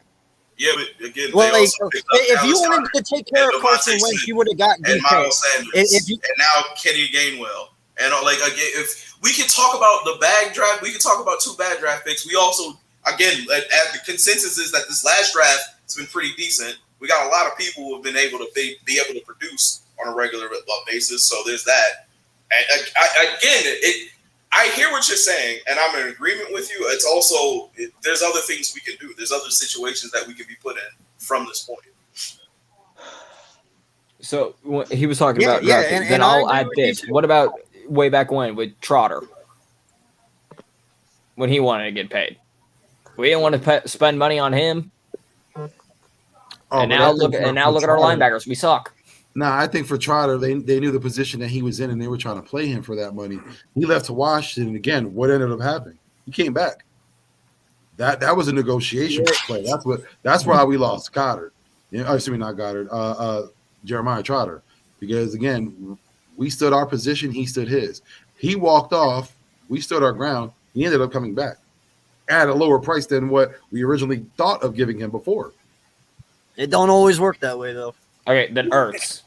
Yeah, but again, well, like, if you wanted to take care of Carson Wentz, you would have got DK. And Miles Sanders, and now Kenny Gainwell. And like again, if we can talk about the bad draft, we can talk about 2 bad draft picks. We also, again, at the consensus is that this last draft has been pretty decent. We got a lot of people who have been able to be able to produce on a regular basis. So there's that. And I hear what you're saying, and I'm in agreement with you. It's also there's other things we can do. There's other situations that we can be put in from this point. So he was talking about drafting. Then I'll add this. What about way back when with Trotter, when he wanted to get paid? We didn't want to spend money on him. And now look at our linebackers. We suck. No, I think for Trotter, they knew the position that he was in, and they were trying to play him for that money. He left to Washington, and again, what ended up happening? He came back. That was a negotiation play. That's why we lost Goddard. Not Goddard. Jeremiah Trotter, because again, we stood our position, he stood his. He walked off, we stood our ground. He ended up coming back at a lower price than what we originally thought of giving him before. It don't always work that way, though. Okay, then Ertz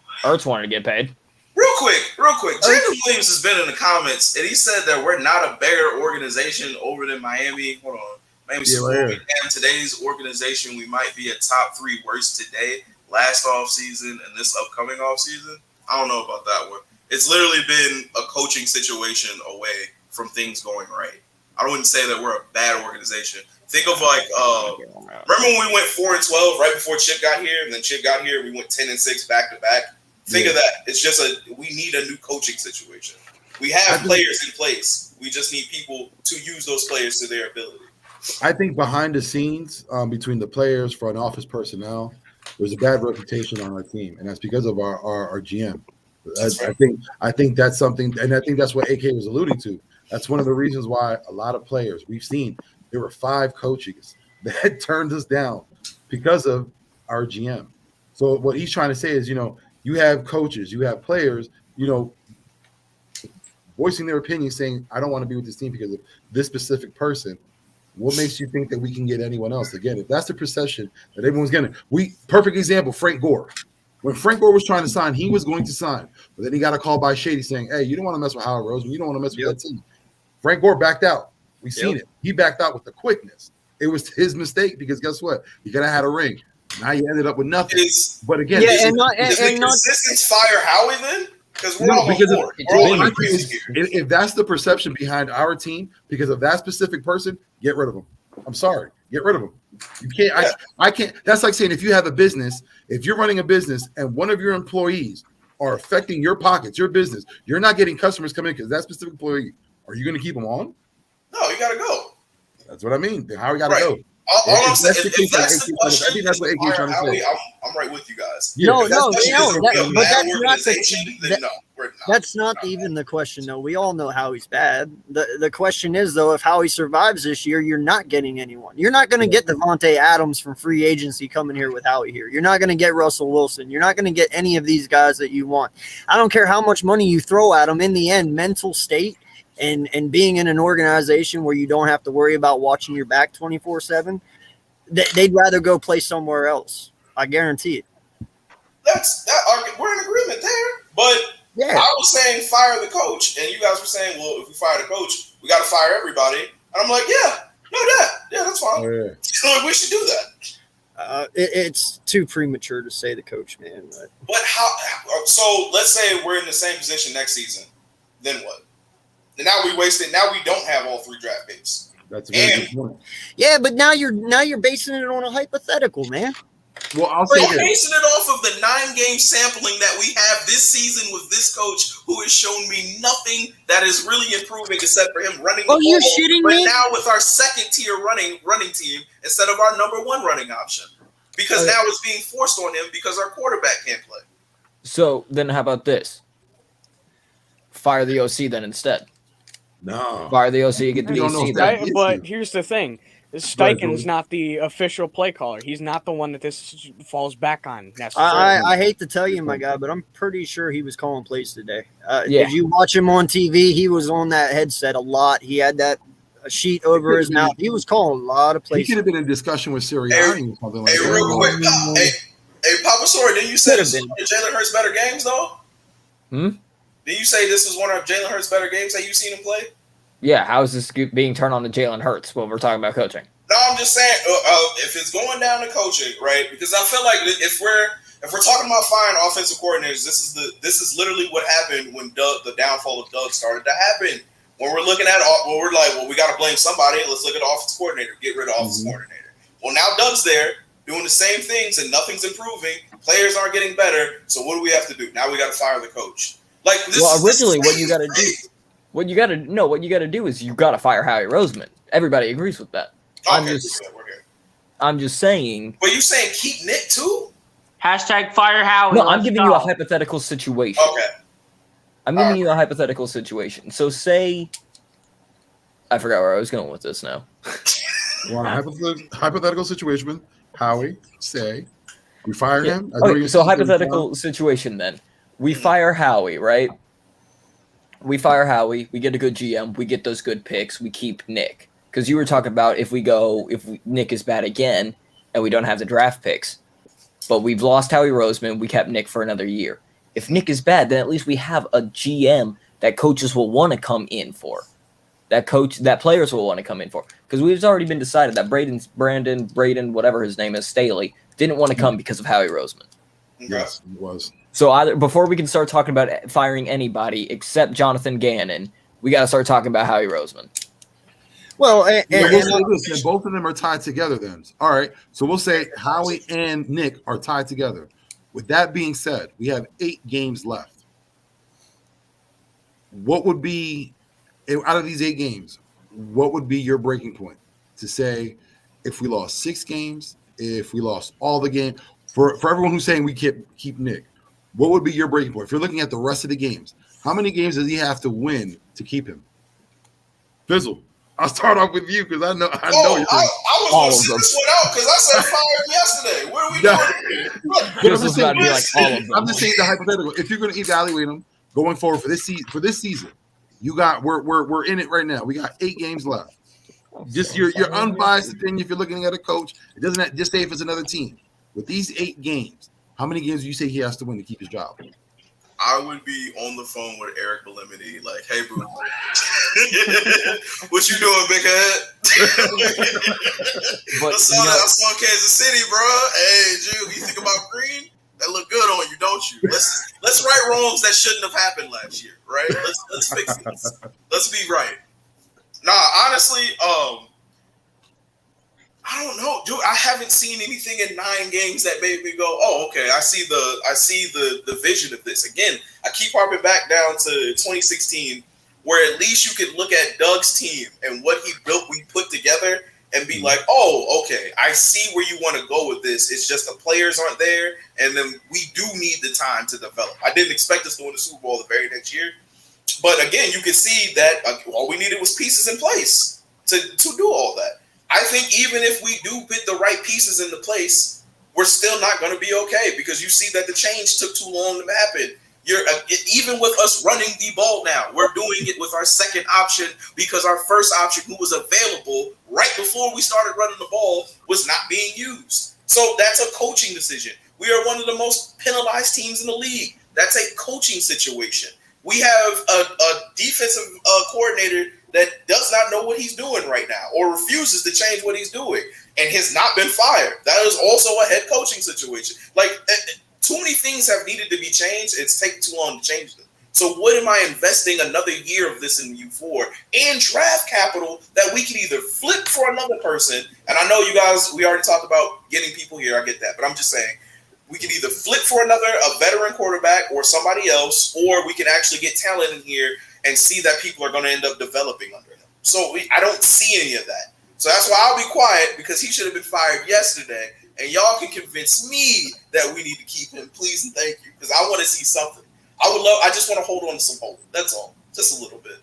wanted to get paid. Real quick. Jaden Williams has been in the comments, and he said that we're not a better organization over than Miami. Hold on. Miami and today's organization, we might be a top 3 worst today, last offseason, and this upcoming offseason. I don't know about that one. It's literally been a coaching situation away from things going right. I wouldn't say that we're a bad organization. Think of like, remember when we went 4-12 right before Chip got here, and then Chip got here, we went 10-6 back to back. Think of that. It's just we need a new coaching situation. We have players in place. We just need people to use those players to their ability. I think behind the scenes, between the players, front office personnel, there's a bad reputation on our team, and that's because of our GM. I think that's something, and I think that's what AK was alluding to. That's one of the reasons why a lot of players we've seen. There were 5 coaches that turned us down because of our GM. So what he's trying to say is, you have coaches, you have players, voicing their opinion, saying, I don't want to be with this team because of this specific person. What makes you think that we can get anyone else? Again, if that's the perception that everyone's getting, perfect example, Frank Gore. When Frank Gore was trying to sign, he was going to sign. But then he got a call by Shady saying, hey, you don't want to mess with Howard Roseman. You don't want to mess with that team. Frank Gore backed out. We've seen it. He backed out with the quickness. It was his mistake because guess what? You could have had a ring. Now you ended up with nothing. But again, consistence fire Howie then? Because we're all if that's the perception behind our team, because of that specific person, get rid of them. I'm sorry. Get rid of them. You can't. I can't. That's like saying if you have a business, if you're running a business and one of your employees are affecting your pockets, your business, you're not getting customers coming in because that specific employee, are you going to keep them on? No, you got to go. That's what I mean. How we got to go. All I'm saying, that's the if case, that's the I question, think that's what is AK is trying to Howie, say. I'm right with you guys. No, If that's no, the question, no, is, are that- we a but bad that's not organization? Then no, we're not. That's not even the question, though. We all know Howie's bad. The question is, though, if Howie survives this year, you're not getting anyone. You're not going to get Devontae Adams from free agency coming here with Howie here. You're not going to get Russell Wilson. You're not going to get any of these guys that you want. I don't care how much money you throw at them. In the end, mental state and being in an organization where you don't have to worry about watching your back 24/7, they'd rather go play somewhere else. I guarantee it. We're in agreement there. But Yeah. I was saying fire the coach, and you guys were saying, well, if we fire the coach, we got to fire everybody. And I'm like, that's fine. Yeah. We should do that. It's too premature to say the coach, man. But how? So let's say we're in the same position next season. Then what? And now we wasted. Now we don't have all 3 draft picks. That's a very good point. Yeah, but now you're basing it on a hypothetical, man. Well, I'll say We're this. basing it off of the 9-game sampling that we have this season with this coach, who has shown me nothing that is really improving except for him running the ball. You're shitting but me? now with our second-tier running team instead of our number 1 running option, because now it's being forced on him because our quarterback can't play. So then, how about this? Fire the OC then instead. No. Fire the OC, get the You don't know DC if then. that- But here's the thing. Steichen's not the official play caller. He's not the one that this falls back on necessarily. I hate to tell you, my guy, but I'm pretty sure he was calling plays today. Yeah. Did you watch him on TV? He was on that headset a lot. He had that sheet over his mouth. He was calling a lot of He plays. could have been in discussion with Sirianni or something like Hey, that. real quick, hey, Papa Sori, didn't you say this was one of Jalen Hurts' better games, though? Hmm? Did you say this was one of Jalen Hurts' better games that you've seen him play? Yeah, how is this being turned on to Jalen Hurts when we're talking about coaching? No, I'm just saying if it's going down to coaching, right? Because I feel like if we're talking about firing offensive coordinators, this is literally what happened when the downfall of Doug started to happen. When we're looking at we're like, well, we got to blame somebody. Let's look at the offensive coordinator. Get rid of offensive coordinator. Well, now Doug's there doing the same things and nothing's improving. Players aren't getting better. So what do we have to do? Now we got to fire the coach. Like this. Well, originally, what you got to do, what you got to do is you got to fire Howie Roseman. Everybody agrees with that. Okay, I'm just saying. But you saying keep Nick too? Hashtag fire Howie. No, I'm let's giving go. you a hypothetical situation. Okay. I'm giving you a hypothetical situation. So say, I forgot where I was going with this now. Well, hypothetical situation. Howie, say, we fire him. Okay, so hypothetical situation then. We fire Howie, right? We fire Howie. We get a good GM. We get those good picks. We keep Nick. Because you were talking about if Nick is bad again and we don't have the draft picks, but we've lost Howie Roseman, we kept Nick for another year. If Nick is bad, then at least we have a GM that coaches will want to come in for. That players will want to come in for. Because we've already been decided that Braden, whatever his name is, Staley, didn't want to come because of Howie Roseman. Yes, it was. So either before we can start talking about firing anybody except Jonathan Gannon, we got to start talking about Howie Roseman. Well, both of them are tied together then. All right. So we'll say Howie and Nick are tied together. With that being said, we have 8 games left. What would be, out of these 8 games, what would be your breaking point to say if we lost 6 games, if we lost all the games, for everyone who's saying we keep Nick, what would be your breaking point? If you're looking at the rest of the games, how many games does he have to win to keep him? Fizzle. I'll start off with you because I know. I was going to sit this one out because I said fire yesterday. What are we doing? I'm just saying the hypothetical. If you're going to evaluate them going forward for this season, you got we're in it right now. We got 8 games left. Just your unbiased opinion. If you're looking at a coach, it doesn't just say if it's another team. With these 8 games, how many games do you say he has to win to keep his job? I would be on the phone with Eric Belemity, like, "Hey, boo, what you doing, big head?" I saw Kansas City, bro. Hey, Jude, you think about Green? That look good on you, don't you? Let's right wrongs that shouldn't have happened last year, right? Let's fix this. Let's be right. Nah, honestly, I don't know, dude. I haven't seen anything in 9 games that made me go, "Oh, okay." I see the vision of this. Again, I keep harping back down to 2016, where at least you could look at Doug's team and what he built, we put together, and be like, oh, okay, I see where you want to go with this. It's just the players aren't there, and then we do need the time to develop. I didn't expect us to win the Super Bowl the very next year. But again, you can see that all we needed was pieces in place to do all that. I think even if we do put the right pieces into place, we're still not going to be okay because you see that the change took too long to happen. Even with us running the ball now, we're doing it with our second option because our first option, who was available right before we started running the ball, was not being used. So that's a coaching decision. We are one of the most penalized teams in the league. That's a coaching situation. We have a defensive coordinator that does not know what he's doing right now or refuses to change what he's doing and has not been fired. That is also a head coaching situation. Like, too many things have needed to be changed. It's taken too long to change them. So what am I investing another year of this in you for? And draft capital that we can either flip for another person. And I know you guys, we already talked about getting people here. I get that. But I'm just saying, we can either flip for a veteran quarterback or somebody else, or we can actually get talent in here and see that people are going to end up developing under him. So I don't see any of that. So that's why I'll be quiet, because he should have been fired yesterday. And y'all can convince me that we need to keep him, please and thank you, because I want to see something. I just want to hold on to some hope. That's all. Just a little bit.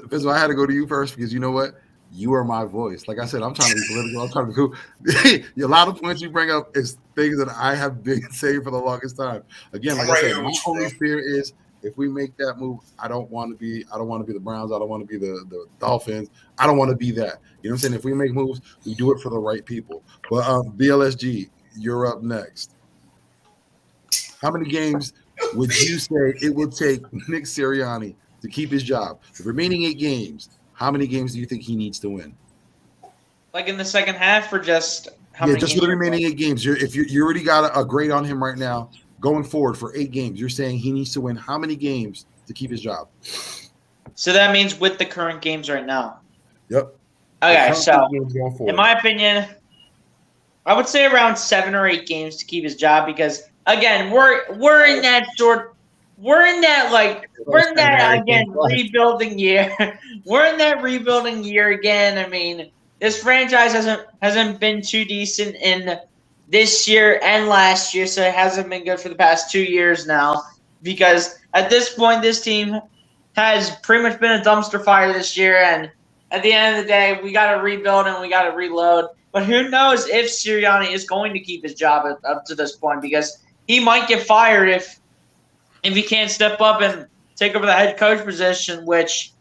Fizzle, I had to go to you first because you know what? You are my voice. Like I said, I'm trying to be political. I'm trying to be cool. A lot of points you bring up is things that I have been saying for the longest time. Again, like I said, my only fear is if we make that move, I don't want to be the Browns. I don't want to be the Dolphins. I don't want to be that. You know what I'm saying? If we make moves, we do it for the right people. But BLSG, you're up next. How many games would you say it would take Nick Sirianni to keep his job? The remaining 8 games, how many games do you think he needs to win? Like in the second half, or just how many? Just for the remaining 8 games. If you already got a grade on him right now, going forward for 8 games, you're saying he needs to win how many games to keep his job? So that means with the current games right now. Yep. Okay, so in my opinion, I would say around 7 or 8 games to keep his job, because again, we're in that rebuilding year. We're in that rebuilding year again. I mean, this franchise hasn't been too decent in this year and last year, so it hasn't been good for the past 2 years now, because at this point, this team has pretty much been a dumpster fire this year, and at the end of the day, we got to rebuild and we got to reload. But who knows if Sirianni is going to keep his job up to this point, because he might get fired if he can't step up and take over the head coach position, which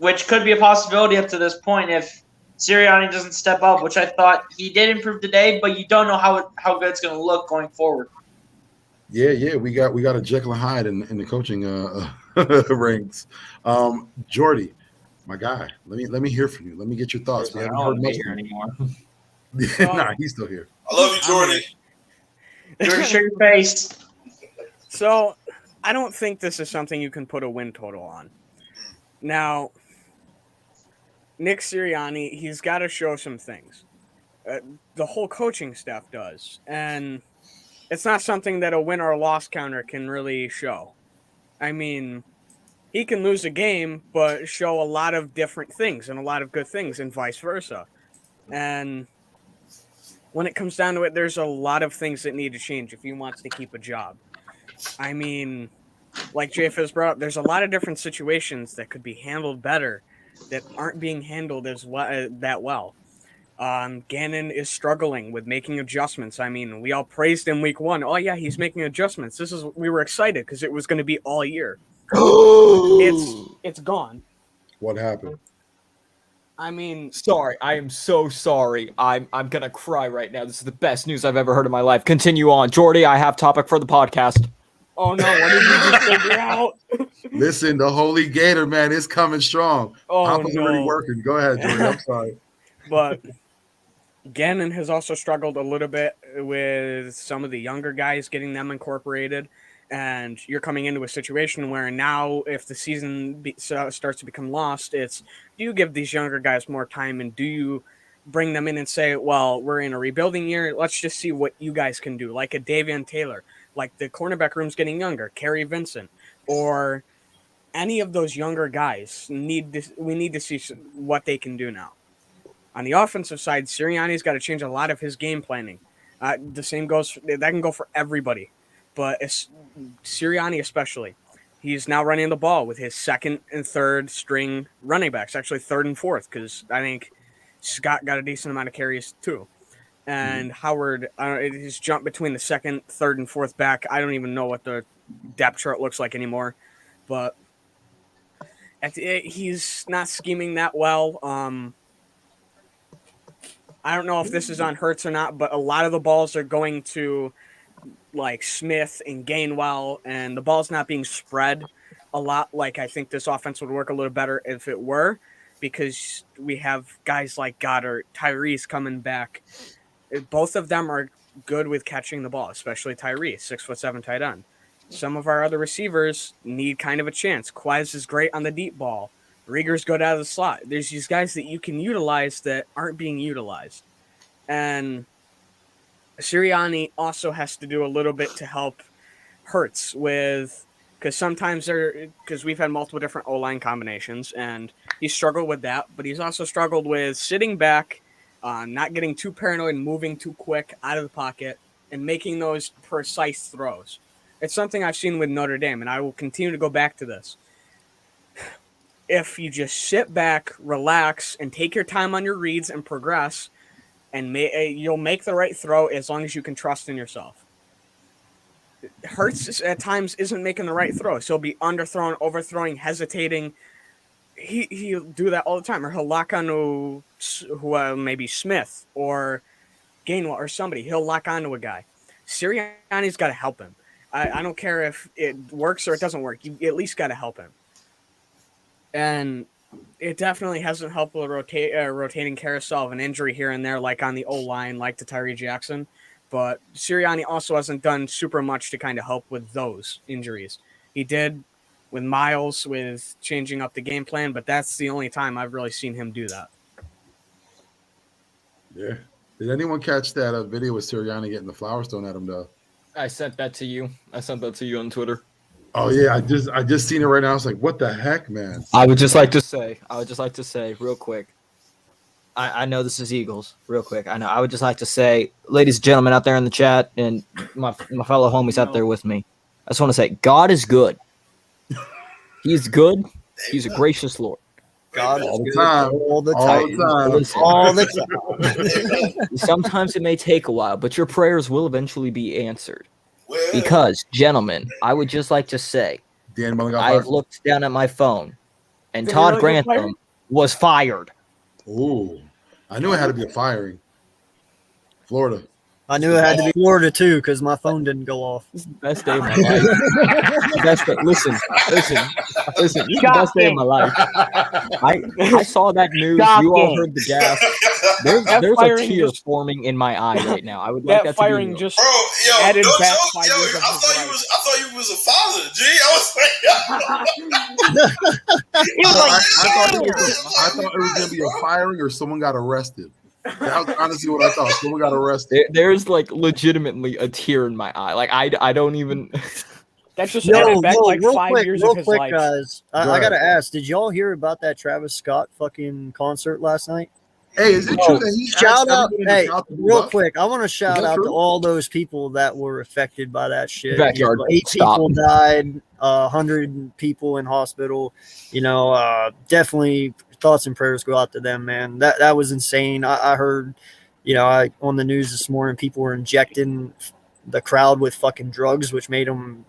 could be a possibility up to this point if Sirianni doesn't step up, which I thought he did improve today, but you don't know how good it's going to look going forward. Yeah, we got a Jekyll and Hyde in the coaching ranks. Jordy, my guy, let me hear from you. Let me get your thoughts. We haven't heard much here anymore. Nah, he's still here. I love you, Jordy. Jordy, show your face. So I don't think this is something you can put a win total on. Now, Nick Sirianni, he's got to show some things. The whole coaching staff does. And it's not something that a win or a loss counter can really show. I mean, he can lose a game, but show a lot of different things and a lot of good things, and vice versa. And when it comes down to it, there's a lot of things that need to change if he wants to keep a job. I mean, like JF brought up, there's a lot of different situations that could be handled better that aren't being handled that well. Gannon is struggling with making adjustments. I mean, we all praised him week 1. Oh yeah, he's making adjustments. We were excited because it was going to be all year. It's gone. What happened? I mean, sorry. I am so sorry. I'm gonna cry right now. This is the best news I've ever heard in my life. Continue on, Jordy. I have topic for the podcast. Oh no! What did you just figure out? Listen, the Holy Gator, man, is coming strong. Oh no! Already working. Go ahead, Jordy. I'm sorry. But Gannon has also struggled a little bit with some of the younger guys, getting them incorporated. And you're coming into a situation where now, if the season starts to become lost, it's, do you give these younger guys more time, and do you bring them in and say, well, we're in a rebuilding year, let's just see what you guys can do, like a Davion Taylor, like the cornerback room's getting younger, Kerry Vincent, or any of those younger guys. We need to see what they can do now. On the offensive side, Sirianni's got to change a lot of his game planning. The same goes, that can go for everybody, but it's Sirianni especially. He's now running the ball with his second and third string running backs, actually third and fourth, because I think Scott got a decent amount of carries too. And Howard, he's jumped between the second, third, and fourth back. I don't even know what the depth chart looks like anymore, but he's not scheming that well. I don't know if this is on Hurts or not, but a lot of the balls are going to like Smith and Gainwell, and the ball's not being spread a lot. Like I think this offense would work a little better if it were, because we have guys like Goddard, Tyrese coming back. Both of them are good with catching the ball, especially Tyrese, 6'7" tight end. Some of our other receivers need kind of a chance. Quez is great on the deep ball. Rieger's good out of the slot. There's these guys that you can utilize that aren't being utilized. And Sirianni also has to do a little bit to help Hurts with, because sometimes because we've had multiple different O-line combinations, and he's struggled with that, but he's also struggled with sitting back, not getting too paranoid and moving too quick out of the pocket and making those precise throws. It's something I've seen with Notre Dame, and I will continue to go back to this. If you just sit back, relax, and take your time on your reads and progress, and you'll make the right throw as long as you can trust in yourself. Hurts at times isn't making the right throw, so he'll be underthrown, overthrowing, hesitating. He'll do that all the time, or he'll lock onto maybe Smith or Gainwell or somebody. He'll lock onto a guy. Sirianni's got to help him. I don't care if it works or it doesn't work. You at least got to help him. And it definitely hasn't helped with rotating carousel of an injury here and there, like on the O-line, like to Tyree Jackson. But Sirianni also hasn't done super much to kind of help with those injuries. He did with Miles, with changing up the game plan, but that's the only time I've really seen him do that. Yeah. Did anyone catch that video with Sirianni getting the flowers thrown at him, though? I sent that to you. I sent that to you on Twitter. Oh yeah, I just seen it right now. I was like, what the heck, man? I would just like to say real quick. I know this is Eagles, real quick. I would just like to say, ladies and gentlemen out there in the chat, and my fellow homies out there with me, I just want to say, God is good. He's good. He's a gracious Lord. God all is the time, all the all time. the time. Listen, All the time. sometimes it may take a while, but your prayers will eventually be answered. Because, gentlemen, I would just like to say, Dan Mullen got I have fired. looked down at my phone, and Did he Todd really get Grantham was fired. Ooh, I knew it had to be a firing. Florida. I knew it had to be Florida too because my phone didn't go off. This is the best day of my life. Listen. This is the best day of my life. I saw that news. You all heard the gas. There's a tear forming in my eye right now. I would like that to firing be just added back 5 years of I his thought life. you was a father, G. I I thought it was gonna be a firing or someone got arrested. That was honestly what I thought. Someone got arrested. There's like legitimately a tear in my eye. Like I don't even. That's just added back like 5 years of his life. Guys. I gotta ask, did y'all hear about that Travis Scott fucking concert last night? Hey, is it true that he shout out? Hey, real up? quick, I want to shout out true? to all those people that were affected by that shit. Backyard 8 stop. people died, 100 people in hospital. Definitely thoughts and prayers go out to them, man. That was insane. I heard, on the news this morning, people were injecting the crowd with fucking drugs, which made them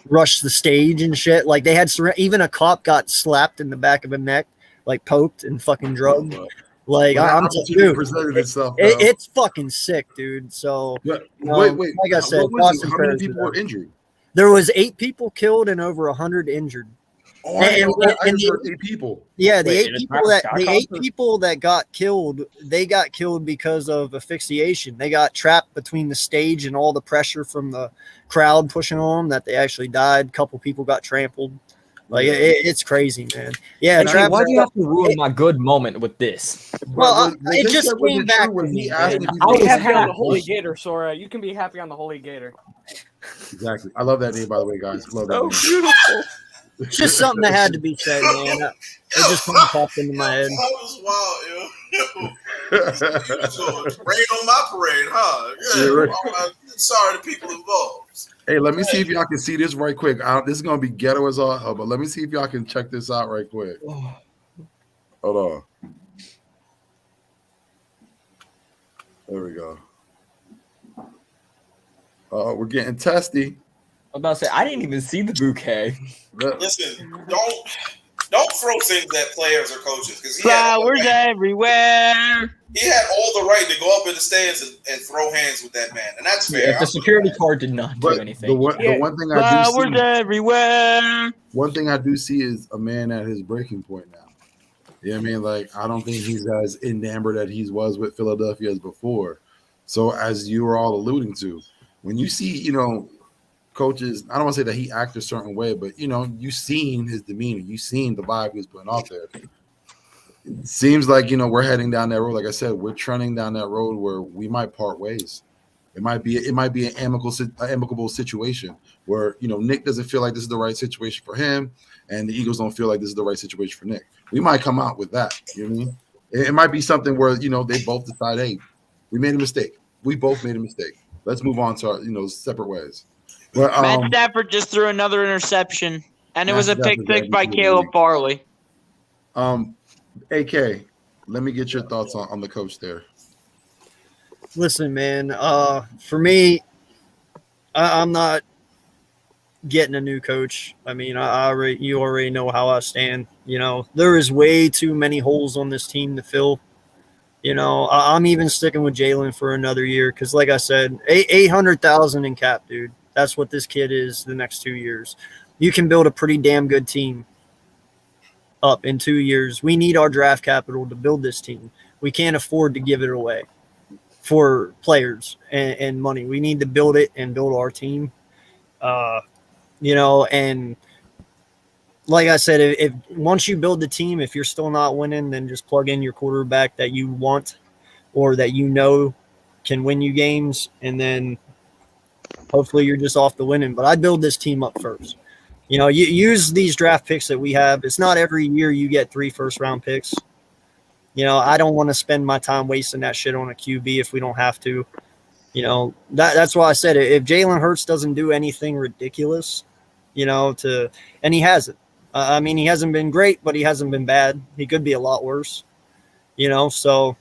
rush the stage and shit. Like they had even a cop got slapped in the back of the neck, like poked and fucking drugged. Like I'm just, dude, it's fucking sick, dude. So wait, like I said, how many people were injured? There was 8 people killed and over 100 injured. Oh, I heard 8 people. Yeah, the 8 people that got killed, they got killed because of asphyxiation. They got trapped between the stage and all the pressure from the crowd pushing on them that they actually died. A couple people got trampled. Like it's crazy, man. Yeah, Travis, why do you have to ruin my good moment with this? Well, it just came back when he asked me. I was happy on the Holy Gator, Sora. You can be happy on the Holy Gator. Exactly. I love that name, by the way, guys. Love that name. Beautiful. It's just something that had to be said, man. It just kind of popped into my head. That was wild, yo. Rain on my parade, huh? Yeah. Yeah, right. Sorry to people involved. Hey, let me see if y'all can see this right quick. This is gonna be ghetto as all hell, but let me see if y'all can check this out right quick. Hold on. There we go. We're getting testy. I'm about to say I didn't even see the bouquet. Listen, don't throw things at players or coaches because flowers everywhere. He had all the right to go up in the stands and throw hands with that man, and that's fair. If the security guard did not do anything. The one thing I do see, everywhere. One thing I do see is a man at his breaking point now. You know what I mean? Like, I don't think he's as enamored as he was with Philadelphia as before. So, as you were all alluding to, when you see, coaches, I don't want to say that he acted a certain way, but, you seen his demeanor. You seen the vibe he was putting off there. It seems like, we're heading down that road. Like I said, we're trending down that road where we might part ways. It might be an amicable situation where, Nick doesn't feel like this is the right situation for him, and the Eagles don't feel like this is the right situation for Nick. We might come out with that. You know what I mean? It might be something where, they both decide, hey, we made a mistake. We both made a mistake. Let's move on to our, separate ways. But, Matt Stafford just threw another interception, and it was a pick six by Caleb Farley. AK, let me get your thoughts on the coach there. Listen, man, for me, I'm not getting a new coach. I mean, you already know how I stand. There is way too many holes on this team to fill. I'm even sticking with Jalen for another year because, like I said, $800,000 in cap, dude. That's what this kid is the next 2 years. You can build a pretty damn good team up in 2 years. We need our draft capital to build this team. We can't afford to give it away for players and money. We need to build it and build our team. And like I said, if once you build the team, if you're still not winning, then just plug in your quarterback that you want or that can win you games, and then hopefully you're just off the winning. But I build this team up first. You use these draft picks that we have. It's not every year you get 3 first-round picks. I don't want to spend my time wasting that shit on a QB if we don't have to. That's why I said it. If Jalen Hurts doesn't do anything ridiculous, and he hasn't. I mean, he hasn't been great, but he hasn't been bad. He could be a lot worse. So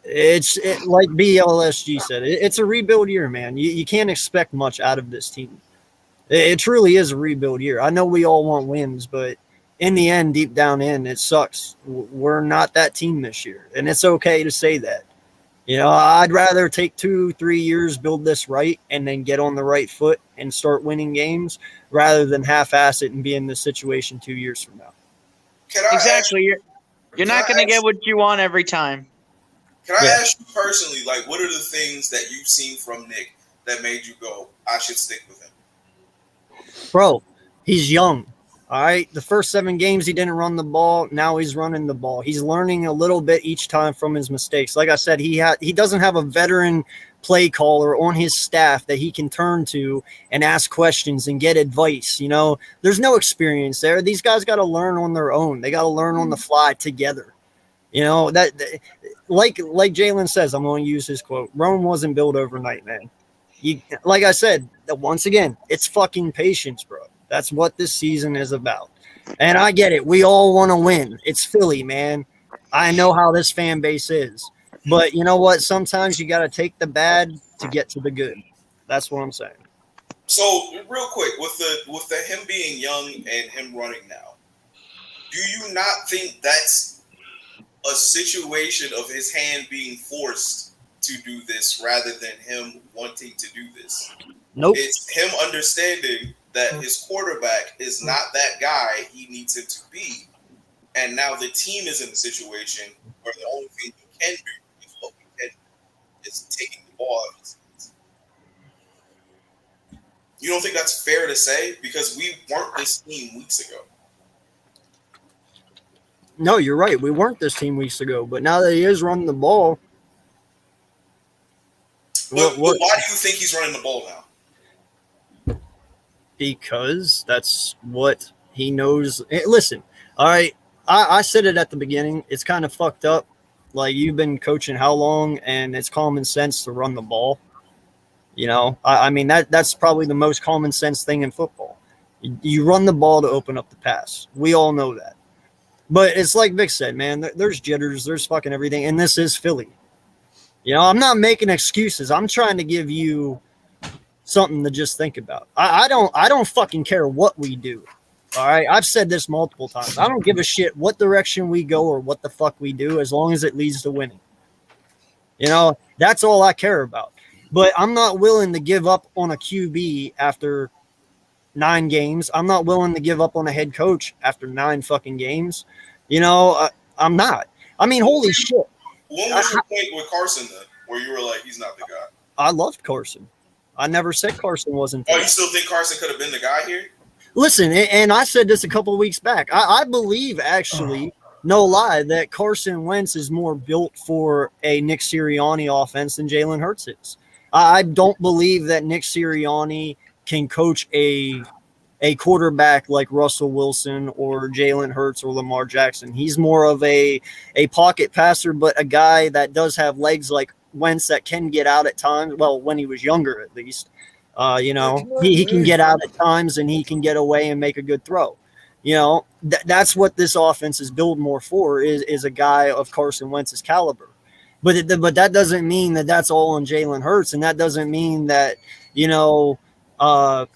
it's like BLSG said. It's a rebuild year, man. You can't expect much out of this team. It truly is a rebuild year. I know we all want wins, but in the end, deep down in, it sucks. We're not that team this year, and it's okay to say that. I'd rather take 2-3 years, build this right, and then get on the right foot and start winning games rather than half-ass it and be in this situation 2 years from now. Exactly. You're not going to get what you want every time. Can I ask you personally, like, what are the things that you've seen from Nick that made you go, I should stick with him? Bro, he's young. All right, the first 7 games he didn't run the ball. Now he's running the ball. He's learning a little bit each time from his mistakes. Like I said, he doesn't have a veteran play caller on his staff that he can turn to and ask questions and get advice. There's no experience there. These guys got to learn on their own. They got to learn on the fly together. That like Jalen says, I'm going to use his quote. Rome wasn't built overnight, man. Like I said, once again, it's fucking patience, bro. That's what this season is about. And I get it. We all want to win. It's Philly, man. I know how this fan base is. But you know what? Sometimes you got to take the bad to get to the good. That's what I'm saying. So, real quick, with the him being young and him running now, do you not think that's a situation of his hand being forced to do this rather than him wanting to do this? Nope. It's him understanding that his quarterback is not that guy he needs him to be. And now the team is in a situation where the only thing he can do is what we can do, is taking the ball out of his hands. You don't think that's fair to say? Because we weren't this team weeks ago. No, you're right. We weren't this team weeks ago. But now that he is running the ball. But why do you think he's running the ball now? Because that's what he knows. Listen, all right, I said it at the beginning. It's kind of fucked up Like, you've been coaching how long, and it's common sense to run the ball. You know, I mean, that's probably the most common sense thing in football. You run the ball to open up the pass. We all know that. But it's like Vic said, man, there's jitters, there's fucking everything, and this is Philly. You know, I'm not making excuses. I'm trying to give you something to just think about. I don't fucking care what we do. All right, I've said this multiple times. I don't give a shit what direction we go or what the fuck we do, as long as it leads to winning. You know, that's all I care about. But I'm not willing to give up on a QB after 9 games. I'm not willing to give up on a head coach after 9 fucking games. You know, I'm not. I mean, holy shit. When was your point with Carson then, where you were like, he's not the guy? I loved Carson. I never said Carson wasn't the Oh, guy. you still think Carson could have been the guy here? Listen, and I said this a couple of weeks back. I believe, actually, no lie, that Carson Wentz is more built for a Nick Sirianni offense than Jalen Hurts is. I don't believe that Nick Sirianni can coach a quarterback like Russell Wilson or Jalen Hurts or Lamar Jackson. He's more of a pocket passer, but a guy that does have legs like Wentz that can get out at times. Well, when he was younger, at least. You know, he can get out at times and he can get away and make a good throw. You know, that's what this offense is built more for, is a guy of Carson Wentz's caliber. But that doesn't mean that that's all on Jalen Hurts, and that doesn't mean that, you know,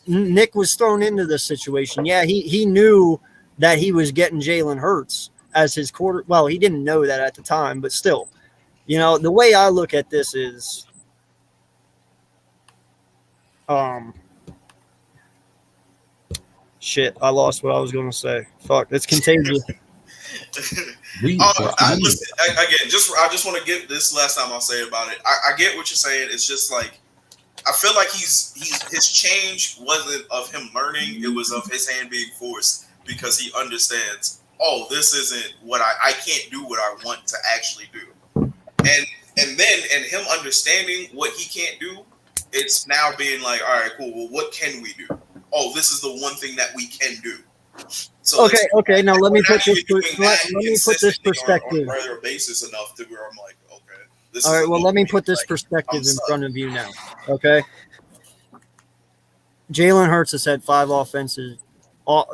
Nick was thrown into this situation. Yeah, he knew that he was getting Jalen Hurts as his quarter. Well, he didn't know that at the time, but still, you know, the way I look at this is, shit, I lost what I was going to say. Fuck, it's contagious. I just want to get this last time I'll say about it. I get what you're saying. It's just like, I feel like his change wasn't of him learning. It was of his hand being forced, because he understands, oh, this isn't what I can't do what I want to actually do. And then him understanding what he can't do, it's now being like, all right, cool. Well, what can we do? Oh, this is the one thing that we can do. So okay. Now let me put this perspective. On a regular basis enough to where I'm like, okay. All right. Well, let me put this perspective in front of you now. Okay. Jalen Hurts has had 5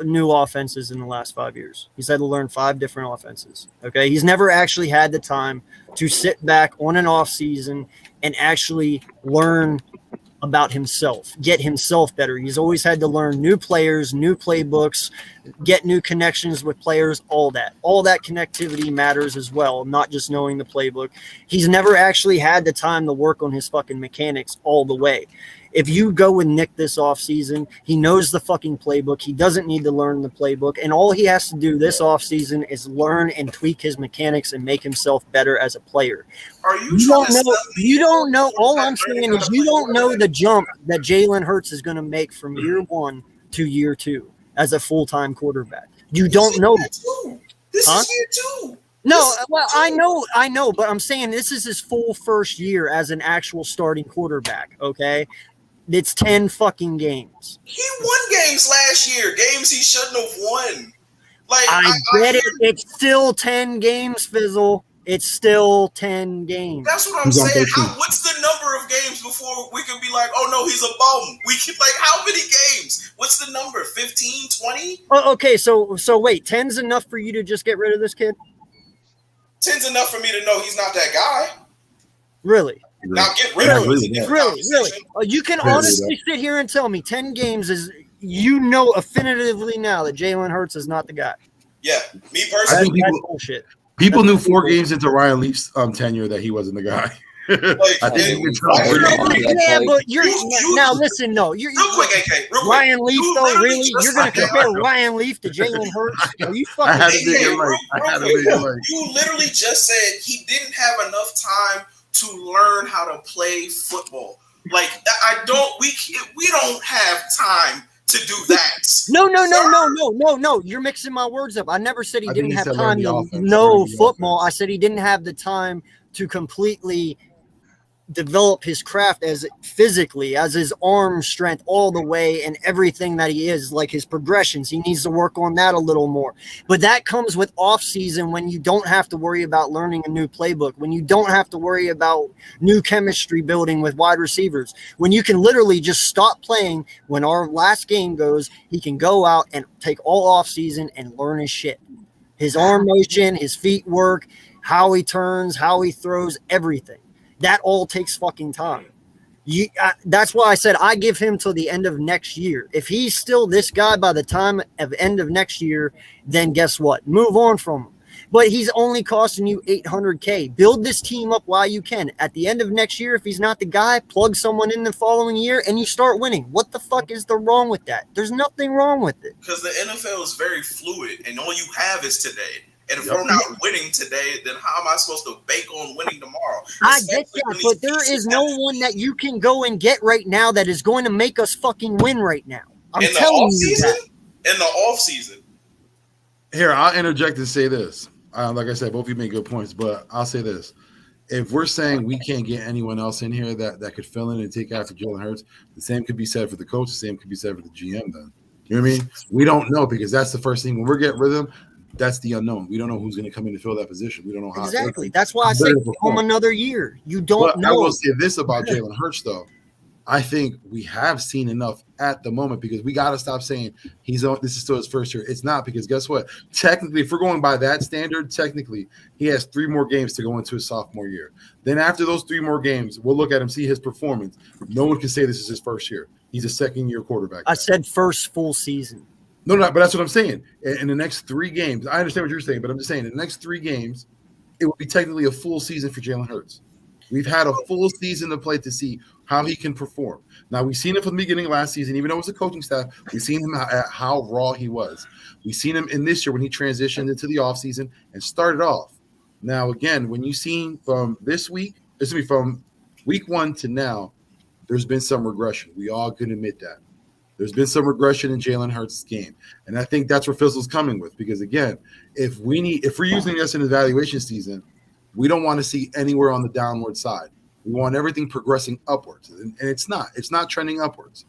new offenses in the last 5 years. He's had to learn 5 different offenses. Okay. He's never actually had the time to sit back on an off season and actually learn about himself, get himself better. He's always had to learn new players, new playbooks, get new connections with players, all that. All that connectivity matters as well, not just knowing the playbook. He's never actually had the time to work on his fucking mechanics all the way. If you go with Nick this offseason, he knows the fucking playbook. He doesn't need to learn the playbook. And all he has to do this offseason is learn and tweak his mechanics and make himself better as a player. You don't know. All I'm saying is you don't know the jump that Jalen Hurts is going to make from year 1 to year 2 as a full-time quarterback. You don't know. This is year 2. No, well, I know, but I'm saying this is his full first year as an actual starting quarterback, okay? It's 10 fucking games. He won games last year. Games he shouldn't have won. Like I get it. It's still 10 games, Fizzle. It's still 10 games. That's what I'm saying. What's the number of games before we can be like, oh, no, he's a bum? We can, like, how many games? What's the number? 15, 20? Oh, okay, so wait, 10's enough for you to just get rid of this kid? 10's enough for me to know he's not that guy. Really? Now get rid of him. Really. You can honestly sit here and tell me 10 games is, you know, definitively now that Jalen Hurts is not the guy. Yeah, me personally. That's bullshit. People knew 4 games into Ryan Leaf's tenure that he wasn't the guy. I think but you're now listen. No, you're real quick, AK. Real Ryan quick. Leaf though. Really, you're going to compare Ryan Leaf to Jalen Hurts? Are you fucking? I had to make it right. You literally just said he didn't have enough time to learn how to play football. Like we don't have time to do that. No. You're mixing my words up. I never said he didn't have time to know football. I said he didn't have the time to completely develop his craft as physically, as his arm strength all the way, and everything that he is, like his progressions. He needs to work on that a little more. But that comes with off season, when you don't have to worry about learning a new playbook, when you don't have to worry about new chemistry building with wide receivers, when you can literally just stop playing. When our last game goes, he can go out and take all off season and learn his shit, his arm motion, his feet work, how he turns, how he throws, everything. That all takes fucking time. That's why I said I give him till the end of next year. If he's still this guy by the time of end of next year, then guess what? Move on from him. But he's only costing you $800K. Build this team up while you can. At the end of next year, if he's not the guy, plug someone in the following year and you start winning. What the fuck is the wrong with that? There's nothing wrong with it. Because the NFL is very fluid, and all you have is today. And if we're not winning today, then how am I supposed to bank on winning tomorrow? I get that, but there is no one that you can go and get right now that is going to make us fucking win right now. I'm telling you that. In the off season. Here, I'll interject and say this. Like I said, both of you make good points, but I'll say this. If we're saying we can't get anyone else in here that could fill in and take after Jalen Hurts, the same could be said for the coach, the same could be said for the GM then. You know what I mean? We don't know, because that's the first thing. When we're getting rid of them, that's the unknown. We don't know who's going to come in to fill that position. We don't know how. Exactly. That's why I say give him another year. You don't know. I will say this about Jalen Hurts, though. I think we have seen enough at the moment, because we got to stop saying this is still his first year. It's not, because guess what? Technically, if we're going by that standard, technically he has 3 more games to go into his sophomore year. Then after those 3 more games, we'll look at him, see his performance. No one can say this is his first year. He's a second-year quarterback. I said first full season. No, but that's what I'm saying. In the next 3 games, I understand what you're saying, but I'm just saying in the next 3 games, it will be technically a full season for Jalen Hurts. We've had a full season to play to see how he can perform. Now, we've seen it from the beginning of last season, even though it was a coaching staff. We've seen him at how raw he was. We've seen him in this year when he transitioned into the offseason and started off. Now, again, when you've seen from from week 1 to now, there's been some regression. We all can admit that. There's been some regression in Jalen Hurts' game. And I think that's where Fizzle's coming with, because, again, if we're using this in an evaluation season, we don't want to see anywhere on the downward side. We want everything progressing upwards. And it's not. It's not trending upwards.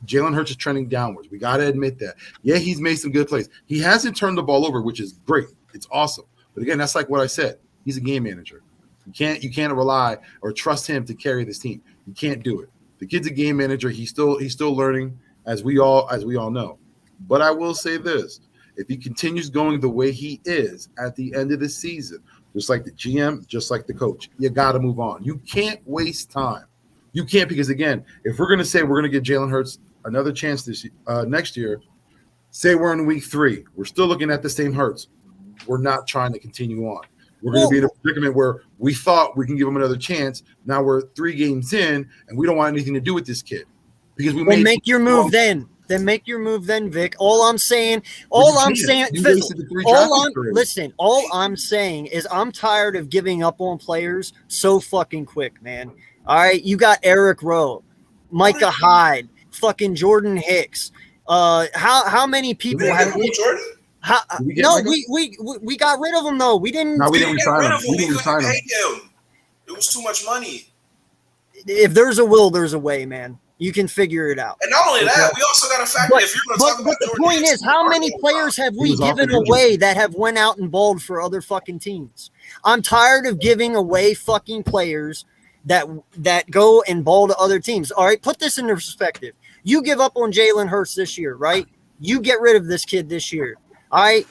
Jalen Hurts is trending downwards. We got to admit that. Yeah, he's made some good plays. He hasn't turned the ball over, which is great. It's awesome. But, again, that's like what I said. He's a game manager. You can't rely or trust him to carry this team. You can't do it. The kid's a game manager. He's still learning, as we all know. But I will say this. If he continues going the way he is at the end of the season, just like the GM, just like the coach, you got to move on. You can't waste time. You can't, because, again, if we're going to say we're going to give Jalen Hurts another chance next year, say we're in week 3, we're still looking at the same Hurts. We're not trying to continue on. We're going to be in a predicament where we thought we can give him another chance. Now we're 3 games in, and we don't want anything to do with this kid. Because make your move then. Then make your move then, Vic. All I'm saying is I'm tired of giving up on players so fucking quick, man. All right, you got Eric Rowe, Micah Hyde, fucking Jordan Hicks. How many people have Jordan? We got rid of him though. We didn't. No, we didn't resign him. We couldn't pay him. It was too much money. If there's a will, there's a way, man. You can figure it out. And not only that, we also got to factor. If you're going to talk about the point is, how many players have we given away that have went out and balled for other fucking teams? I'm tired of giving away fucking players that go and ball to other teams. All right, put this into perspective. You give up on Jalen Hurts this year, right? You get rid of this kid this year. All right.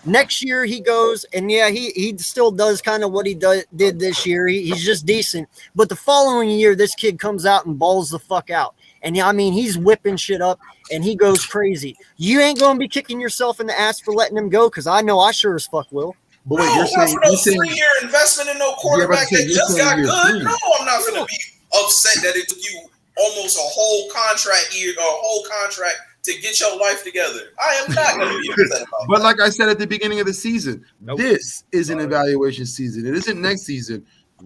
Next year he goes, and yeah, he still does kind of what he did this year. He's just decent. But the following year, this kid comes out and balls the fuck out. And I mean, he's whipping shit up, and he goes crazy. You ain't going to be kicking yourself in the ass for letting him go, because I know I sure as fuck will. But wait, you're saying 3-year investment in no quarterback that just got good? No, I'm not going to be upset that it took you almost a whole contract to get your life together. I am not going to be upset about But like I said at the beginning of the season, this is an evaluation season. It isn't next season.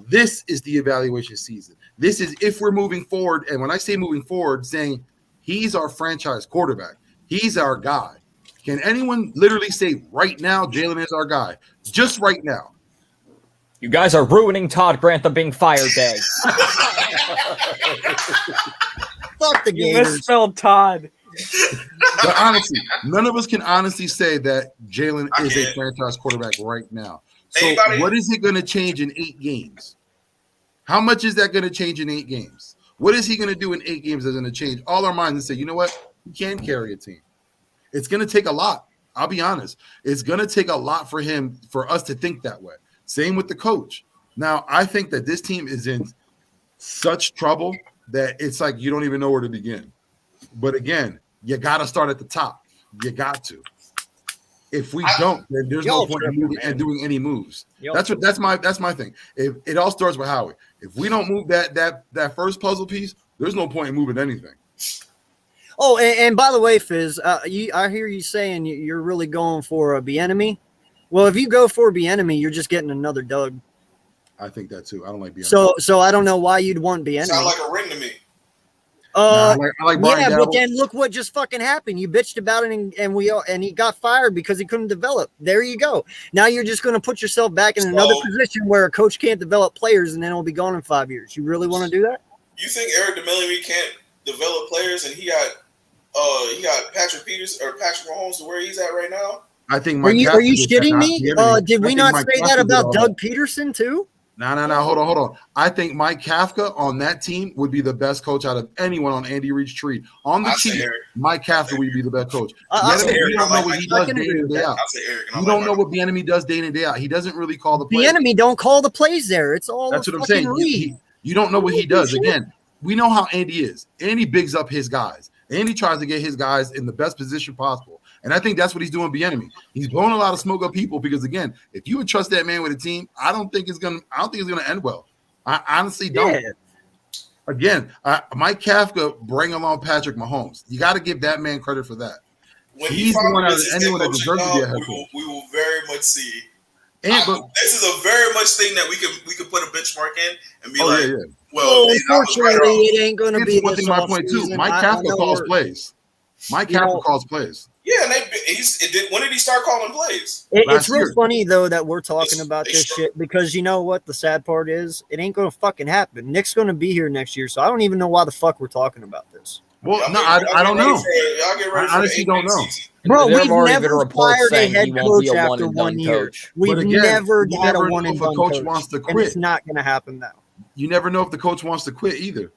This is the evaluation season. This is if we're moving forward. And when I say moving forward, saying he's our franchise quarterback. He's our guy. Can anyone literally say right now Jalen is our guy? Just right now. You guys are ruining Todd Grantham being fired day. Fuck the You Gators. misspelled Todd. But honestly, none of us can honestly say that Jalen is a franchise quarterback right now. So Anybody? what is it going to change in 8 games? How much is that going to change in 8 games? What is he going to do in 8 games that's going to change all our minds and say, you know what? He can carry a team. It's going to take a lot. I'll be honest. It's going to take a lot for him, for us to think that way. Same with the coach. Now, I think that this team is in such trouble that it's like you don't even know where to begin. But again, you got to start at the top. You got to. If we don't, then there's no point in moving and doing any moves. That's my thing. If it all starts with Howie. If we don't move that first puzzle piece, there's no point in moving anything. Oh, and by the way, Fizz, I hear you saying you're really going for a Bieniemy. Well, if you go for a Bieniemy, you're just getting another Doug. I think that too. I don't like Bieniemy. So I don't know why you'd want Bieniemy. Sound like a ring to me. I like Brian yeah, Daboll. but then look what just fucking happened. You bitched about it, and he got fired because he couldn't develop. There you go. Now you're just going to put yourself back in another position where a coach can't develop players, and then he'll be gone in 5 years. You really want to do that? You think Eric DeMillamy can't develop players, and he got Patrick Peters or Patrick Mahomes to where he's at right now? I think. Are you shitting me? Did we not say that about Doug Peterson too? No. Hold on. I think Mike Kafka on that team would be the best coach out of anyone on Andy Reid's tree. On the team, Mike Kafka would be the best coach. You don't know what he does day in and day out. You don't know what Bieniemy does day in and day out. He doesn't really call the plays. Bieniemy don't call the plays there. It's all that's what I'm saying. You don't know what he does. Again, we know how Andy is. Andy bigs up his guys. Andy tries to get his guys in the best position possible. And I think that's what he's doing Bieniemy. He's blowing a lot of smoke up people because, again, if you would trust that man with a team, I don't think it's gonna end well. I honestly don't. Yeah. Again, Mike Kafka bring along Patrick Mahomes. You got to give that man credit for that. When he's the one out of anyone that deserves to be a head coach. We will very much see. This is a very much thing that we could put a benchmark in and be well, unfortunately, it ain't going to be. One thing, my point too. Mike Kafka calls plays. Mike Kafka calls plays. Yeah, when did he start calling plays? It's real funny, though, that we're talking about this shit because you know what the sad part is? It ain't going to fucking happen. Nick's going to be here next year, so I don't even know why the fuck we're talking about this. Well, I don't know. I honestly don't know. Bro, we've never fired a head coach after 1 year. We've never had a one-and-done coach wants to quit. And it's not going to happen now. You never know if the coach wants to quit either.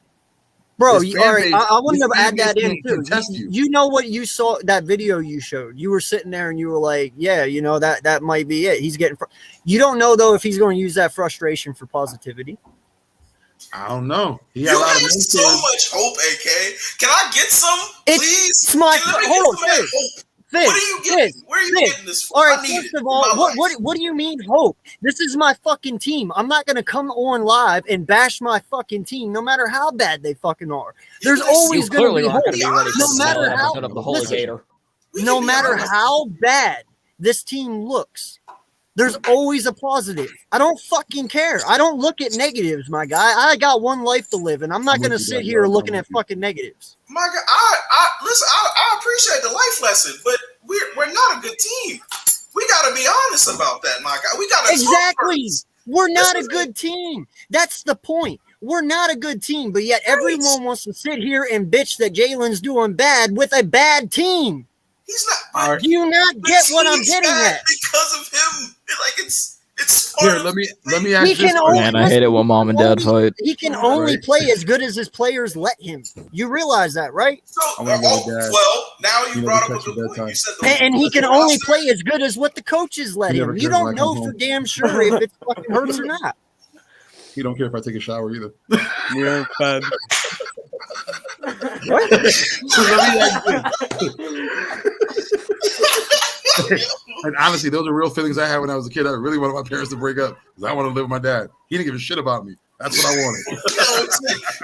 Bro, all right, I want to add that in too. You know what you saw, that video you showed. You were sitting there and you were like, yeah, you know, that might be it. He's getting you don't know, though, if he's going to use that frustration for positivity. I don't know. You have so much hope, AK. Can I get some, please? Hold on, what are you getting? Where are you getting this from? All right, first of all, what do you mean hope? This is my fucking team. I'm not going to come on live and bash my fucking team, no matter how bad they fucking are. There's always going to be hope. No matter how bad this team looks, there's always a positive. I don't fucking care. I don't look at negatives, my guy. I got one life to live, and I'm not going to sit here looking at fucking negatives. My God, listen, I appreciate the life lesson, but we're not a good team. We got to be honest about that, my God. We got to exactly. We're not a good team. That's the point. We're not a good team, but yet everyone wants to sit here and bitch that Jalen's doing bad with a bad team. He's not. Do you not get what I'm getting at? Because of him, like it's. Here, let me ask you. Man, I hate it when mom and dad fight. He can only play as good as his players let him. You realize that, right? So, well, now you brought up a good point. You said and he can only play as good as what the coaches let him. You don't know for damn sure if it fucking hurts or not. He don't care if I take a shower either. Yeah, bad. So let me ask you. And honestly, those are real feelings I had when I was a kid. I really wanted my parents to break up because I wanted to live with my dad. He didn't give a shit about me. That's what I wanted.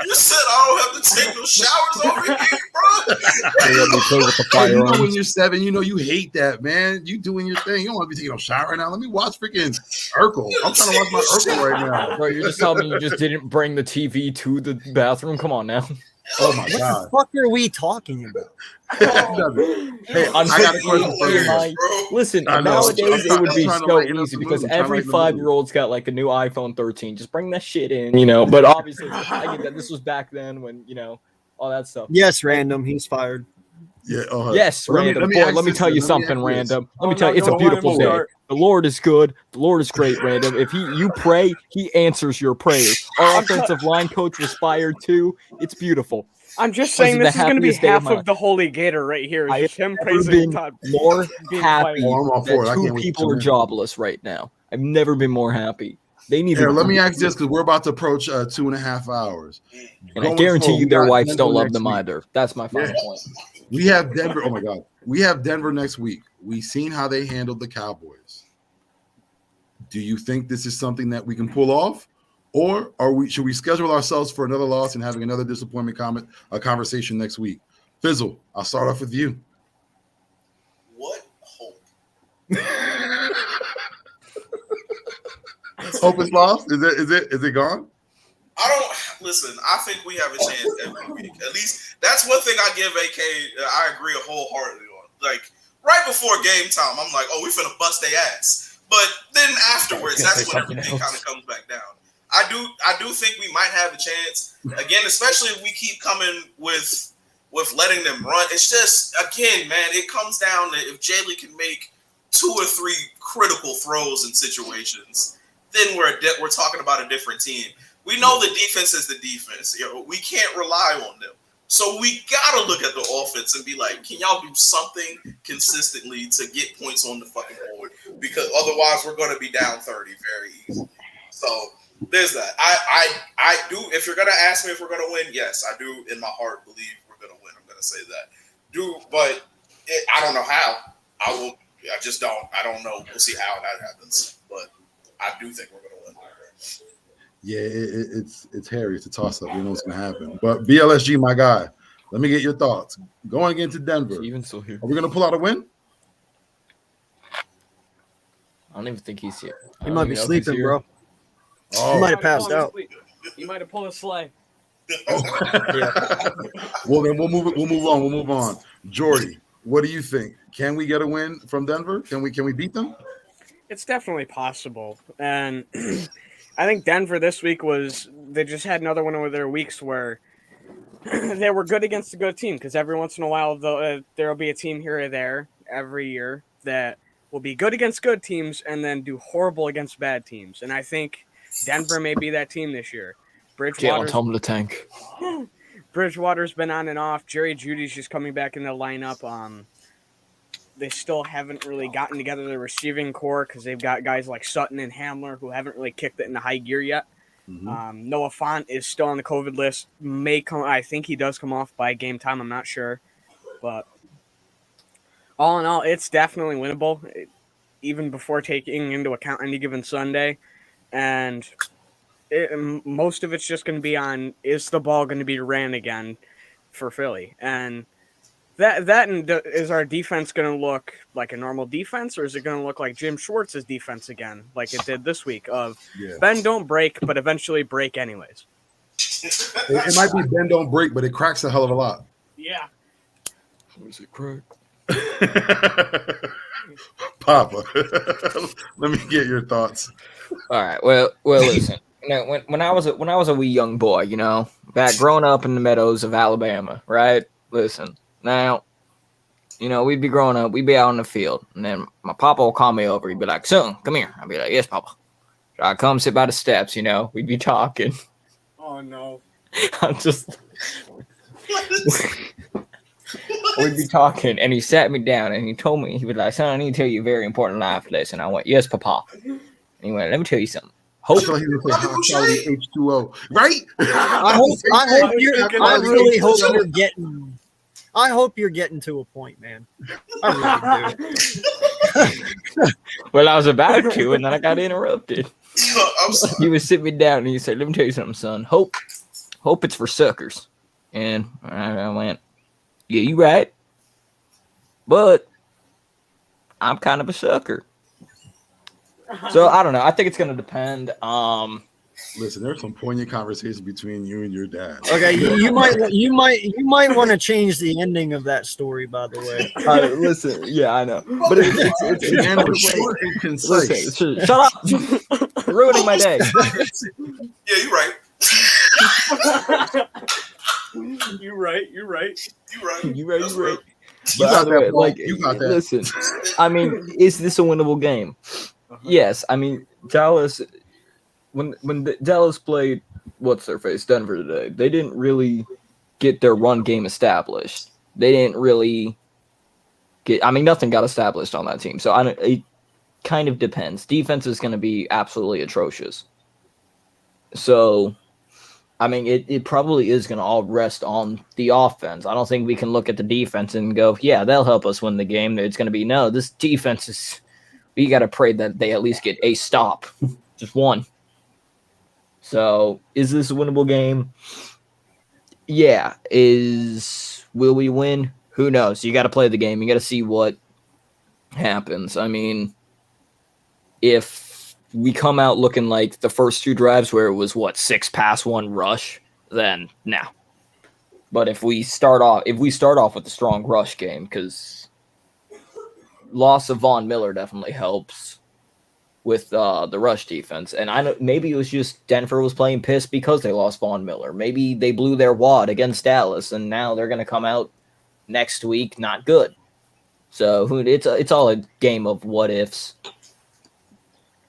You said I don't have to take no showers over here, bro. You know when you're 7, you know you hate that, man. You doing your thing. You don't want to be taking no shower right now. Let me watch freaking Urkel. I'm trying to watch my Urkel right now. Bro, you're just telling me you just didn't bring the TV to the bathroom? Come on now. Oh my What God. the fuck are we talking about? Hey, I got a question for you. Listen, I know. nowadays it would I'm be trying to so lighten up easy the because mood. I'm trying to every lighten the mood. 5-year-old's got like a new iPhone 13. Just bring that shit in, you know. But obviously, I get that this was back then when, you know, all that stuff. Yes, random. He's fired. Yeah. Yes, random. Boy, let me tell you something, random. Let me tell you, it's a beautiful day. The Lord is good. The Lord is great, random. If you pray, he answers your prayers. Our offensive line coach was fired too. It's beautiful. I'm just saying this is going to be half of the Holy Gator right here. It's I just have him never praising been Todd. more being happy fired. I'm all for it. I that can't two wait to people come are in. jobless right now. I've never been more happy. They need Here, to. let me ask this because we're about to approach 2.5 hours. And I Going guarantee forward, you we their got wives Denver don't love next them week. either. That's my final point. We have Denver. Oh my God. We have Denver next week. We've seen how they handled the Cowboys. Do you think this is something that we can pull off? Or should we schedule ourselves for another loss and having another disappointment conversation next week? Fizzle, I'll start off with you. What hope? Hope is lost? Is it gone? I don't listen. I think we have a chance every week. At least that's one thing I give AK. I agree wholeheartedly on. Like right before game time, I'm like, oh, we finna bust their ass. But then afterwards, that's when everything kind of comes back down. I do think we might have a chance again, especially if we keep coming with letting them run. It's just again, man, it comes down to if Jalen can make 2 or 3 critical throws in situations, then we're talking about a different team. We know the defense is the defense. You know, we can't rely on them. So we gotta look at the offense and be like, can y'all do something consistently to get points on the fucking board? Because otherwise we're gonna be down 30 very easily. So there's that. I do. If you're gonna ask me if we're gonna win, yes, I do in my heart believe we're gonna win. I'm gonna say that. But I don't know how. I just don't. I don't know. We'll see how that happens. But I do think we're gonna win. Yeah, it's hairy. It's a toss-up. We know what's going to happen. But BLSG, my guy, let me get your thoughts. Going into Denver, Even still here. are we going to pull out a win? I don't even think he's here. He might be sleeping, bro. Oh. He might have passed out. You might have pulled a sleigh. Yeah. Well, then we'll move on. Jordy, what do you think? Can we get a win from Denver? Can we beat them? It's definitely possible. And I think Denver this week they just had another one of their weeks where they were good against a good team, because every once in a while there'll be a team here or there every year that will be good against good teams and then do horrible against bad teams. And I think Denver may be that team this year. Jalen, tell him to tank. Bridgewater's been on and off. Jerry Jeudy's just coming back in the lineup. They still haven't really gotten together the receiving core because they've got guys like Sutton and Hamler who haven't really kicked it into high gear yet. Mm-hmm. Noah Fant is still on the COVID list. I think he does come off by game time. I'm not sure. But all in all, it's definitely winnable, even before taking into account any given Sunday. And most of it's just going to be on, is the ball going to be ran again for Philly? And is our defense going to look like a normal defense, or is it going to look like Jim Schwartz's defense again, like it did this week of bend, don't break, but eventually break anyways? It might be bend, don't break, but it cracks a hell of a lot. Yeah. Was it crack? Papa, let me get your thoughts. All right. Well, listen. You know, when I was a wee young boy, you know, back growing up in the meadows of Alabama, right? Listen. Now, you know, we'd be growing up, we'd be out in the field, and then my papa will call me over. He'd be like, son, come here. I'd be like, yes, papa. So I'd come sit by the steps, you know, we'd be talking. Oh, no. I'm just... We'd be talking, and he sat me down, and he told me, he was like, son, I need to tell you a very important life lesson. I went, yes, papa. And he went, let me tell you something. I feel like he would say high quality H2O, right? I hope you're getting to a point, man. I really do. Well, I was about to, and then I got interrupted. He would sit me down, and he said, let me tell you something, son. Hope it's for suckers. And I went, yeah, you right. But I'm kind of a sucker. So I don't know. I think it's going to depend. Listen, there's some poignant conversations between you and your dad. Okay, you might want to change the ending of that story. By the way, Listen, yeah, I know, but it's Man, it was short and concise. listen, shut up, you're ruining my day. Yeah, you're right. you're right. You're right. You're right. You got that, Paul. Like, You got that. listen, I mean, is this a winnable game? Yes, I mean Dallas. When Dallas played what's their face Denver today, they didn't really get their run game established. They didn't really get. I mean, nothing got established on that team. So it kind of depends. Defense is going to be absolutely atrocious. So, I mean, it probably is going to all rest on the offense. I don't think we can look at the defense and go, yeah, they'll help us win the game. It's going to be, no, this defense is, we got to pray that they at least get a stop. Just one. So, is this a winnable game? Yeah. Will we win? Who knows? You got to play the game. You got to see what happens. I mean, if we come out looking like the first two drives where it was 6 pass, 1 rush, then no. But if we start off with a strong rush game, because loss of Von Miller definitely helps with the rush defense. And I know maybe it was just Denver was playing pissed because they lost Von Miller. Maybe they blew their wad against Dallas, and now they're going to come out next week not good. So it's all a game of what ifs.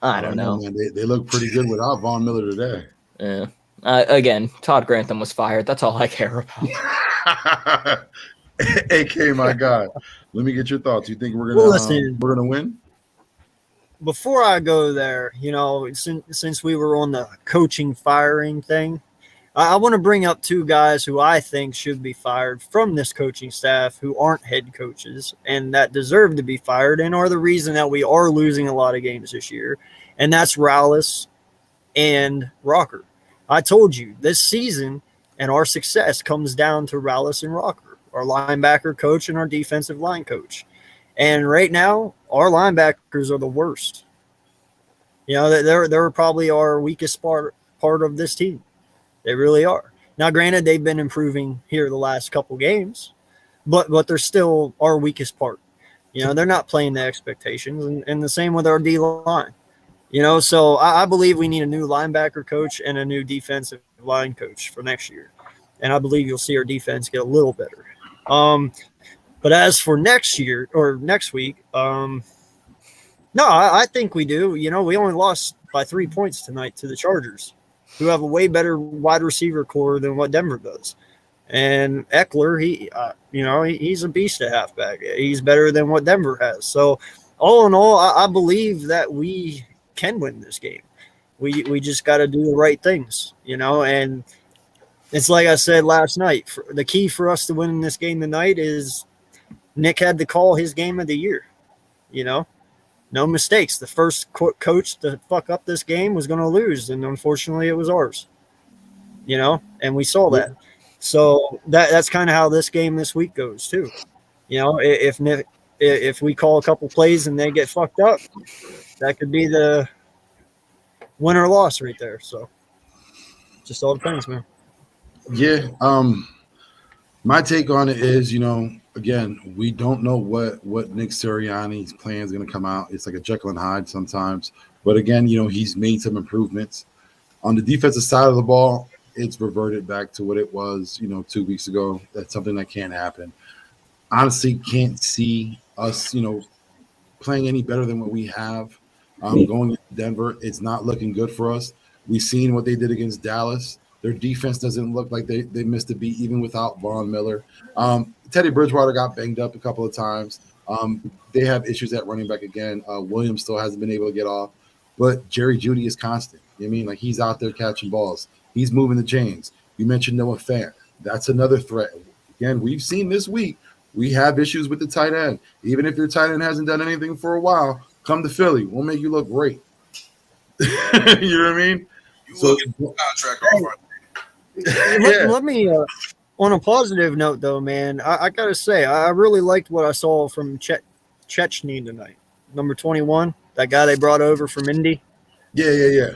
I don't know. Man. They look pretty good without Von Miller today. Yeah. Again, Todd Grantham was fired. That's all I care about. AK, my God. Let me get your thoughts. You think we're gonna win? Before I go there, since we were on the coaching firing thing, I want to bring up 2 guys who I think should be fired from this coaching staff who aren't head coaches and that deserve to be fired and are the reason that we are losing a lot of games this year. And that's Rallis and Rocker. I told you this season and our success comes down to Rallis and Rocker, our linebacker coach and our defensive line coach. And right now, our linebackers are the worst. They're probably our weakest part of this team. They really are. Now, granted, they've been improving here the last couple games, but they're still our weakest part. They're not playing the expectations, and the same with our D-line. So I believe we need a new linebacker coach and a new defensive line coach for next year. And I believe you'll see our defense get a little better. But as for next year or next week, no, I think we do. We only lost by 3 points tonight to the Chargers, who have a way better wide receiver core than what Denver does. And Eckler, he's a beast at halfback. He's better than what Denver has. So all in all, I believe that we can win this game. We just got to do the right things, and it's like I said last night. The key for us to winning this game tonight is Nick had to call his game of the year, no mistakes. The first coach to fuck up this game was going to lose, and unfortunately it was ours, and we saw that. So that's kind of how this game this week goes too. If we call a couple plays and they get fucked up, that could be the win or loss right there. So just all depends, man. Yeah. My take on it is, again, we don't know what Nick Sirianni's plan is going to come out. It's like a Jekyll and Hyde sometimes. But again, he's made some improvements. On the defensive side of the ball, it's reverted back to what it was, 2 weeks ago. That's something that can't happen. Honestly, can't see us, playing any better than what we have. Going to Denver, it's not looking good for us. We've seen what they did against Dallas. Their defense doesn't look like they missed a beat even without Von Miller. Teddy Bridgewater got banged up a couple of times. They have issues at running back again. Williams still hasn't been able to get off. But Jerry Jeudy is constant. He's out there catching balls. He's moving the chains. You mentioned Noah Fant. That's another threat. Again, we've seen this week, we have issues with the tight end. Even if your tight end hasn't done anything for a while, come to Philly. We'll make you look great. You know what I mean? Contract offer. Let me, on a positive note, though, man, I got to say, I really liked what I saw from Chechny tonight. Number 21, that guy they brought over from Indy. Yeah.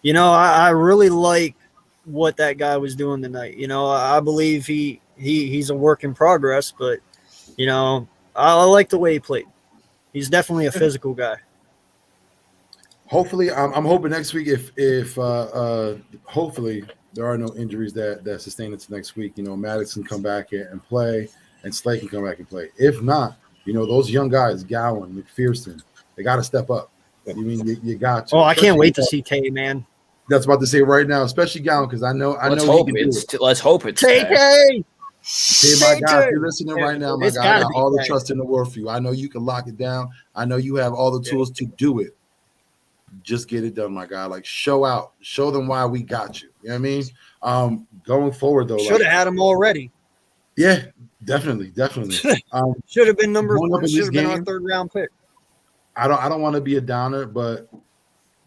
you know, I really like what that guy was doing tonight. You know, I believe he's a work in progress, but you know, I like the way he played. He's definitely a physical guy. Hopefully, I'm hoping next week if hopefully there are no injuries that sustain it to next week. You know, Maddox can come back and play, and Slay can come back and play. If not, you know, those young guys, Gowan, McPherson, they got to step up. You mean you got to? Oh, I can't wait to see Tay, man. That's about to say right now, especially Gowan, because I know Let's he hope can do it's it. let's hope it's Tay. Hey, my guy, if you're listening Yeah, right now, my it's guy, I gotta got be all the Tay. trust in the world for you. I know you can lock it down. I know you have all the tools to do it. Just get it done, my guy. Like, show them why we got you. You know what I mean? Going forward, though, Should have had him already. Yeah, definitely. Should have been going up in should this have been our game, 3rd round pick. I don't want to be a downer, but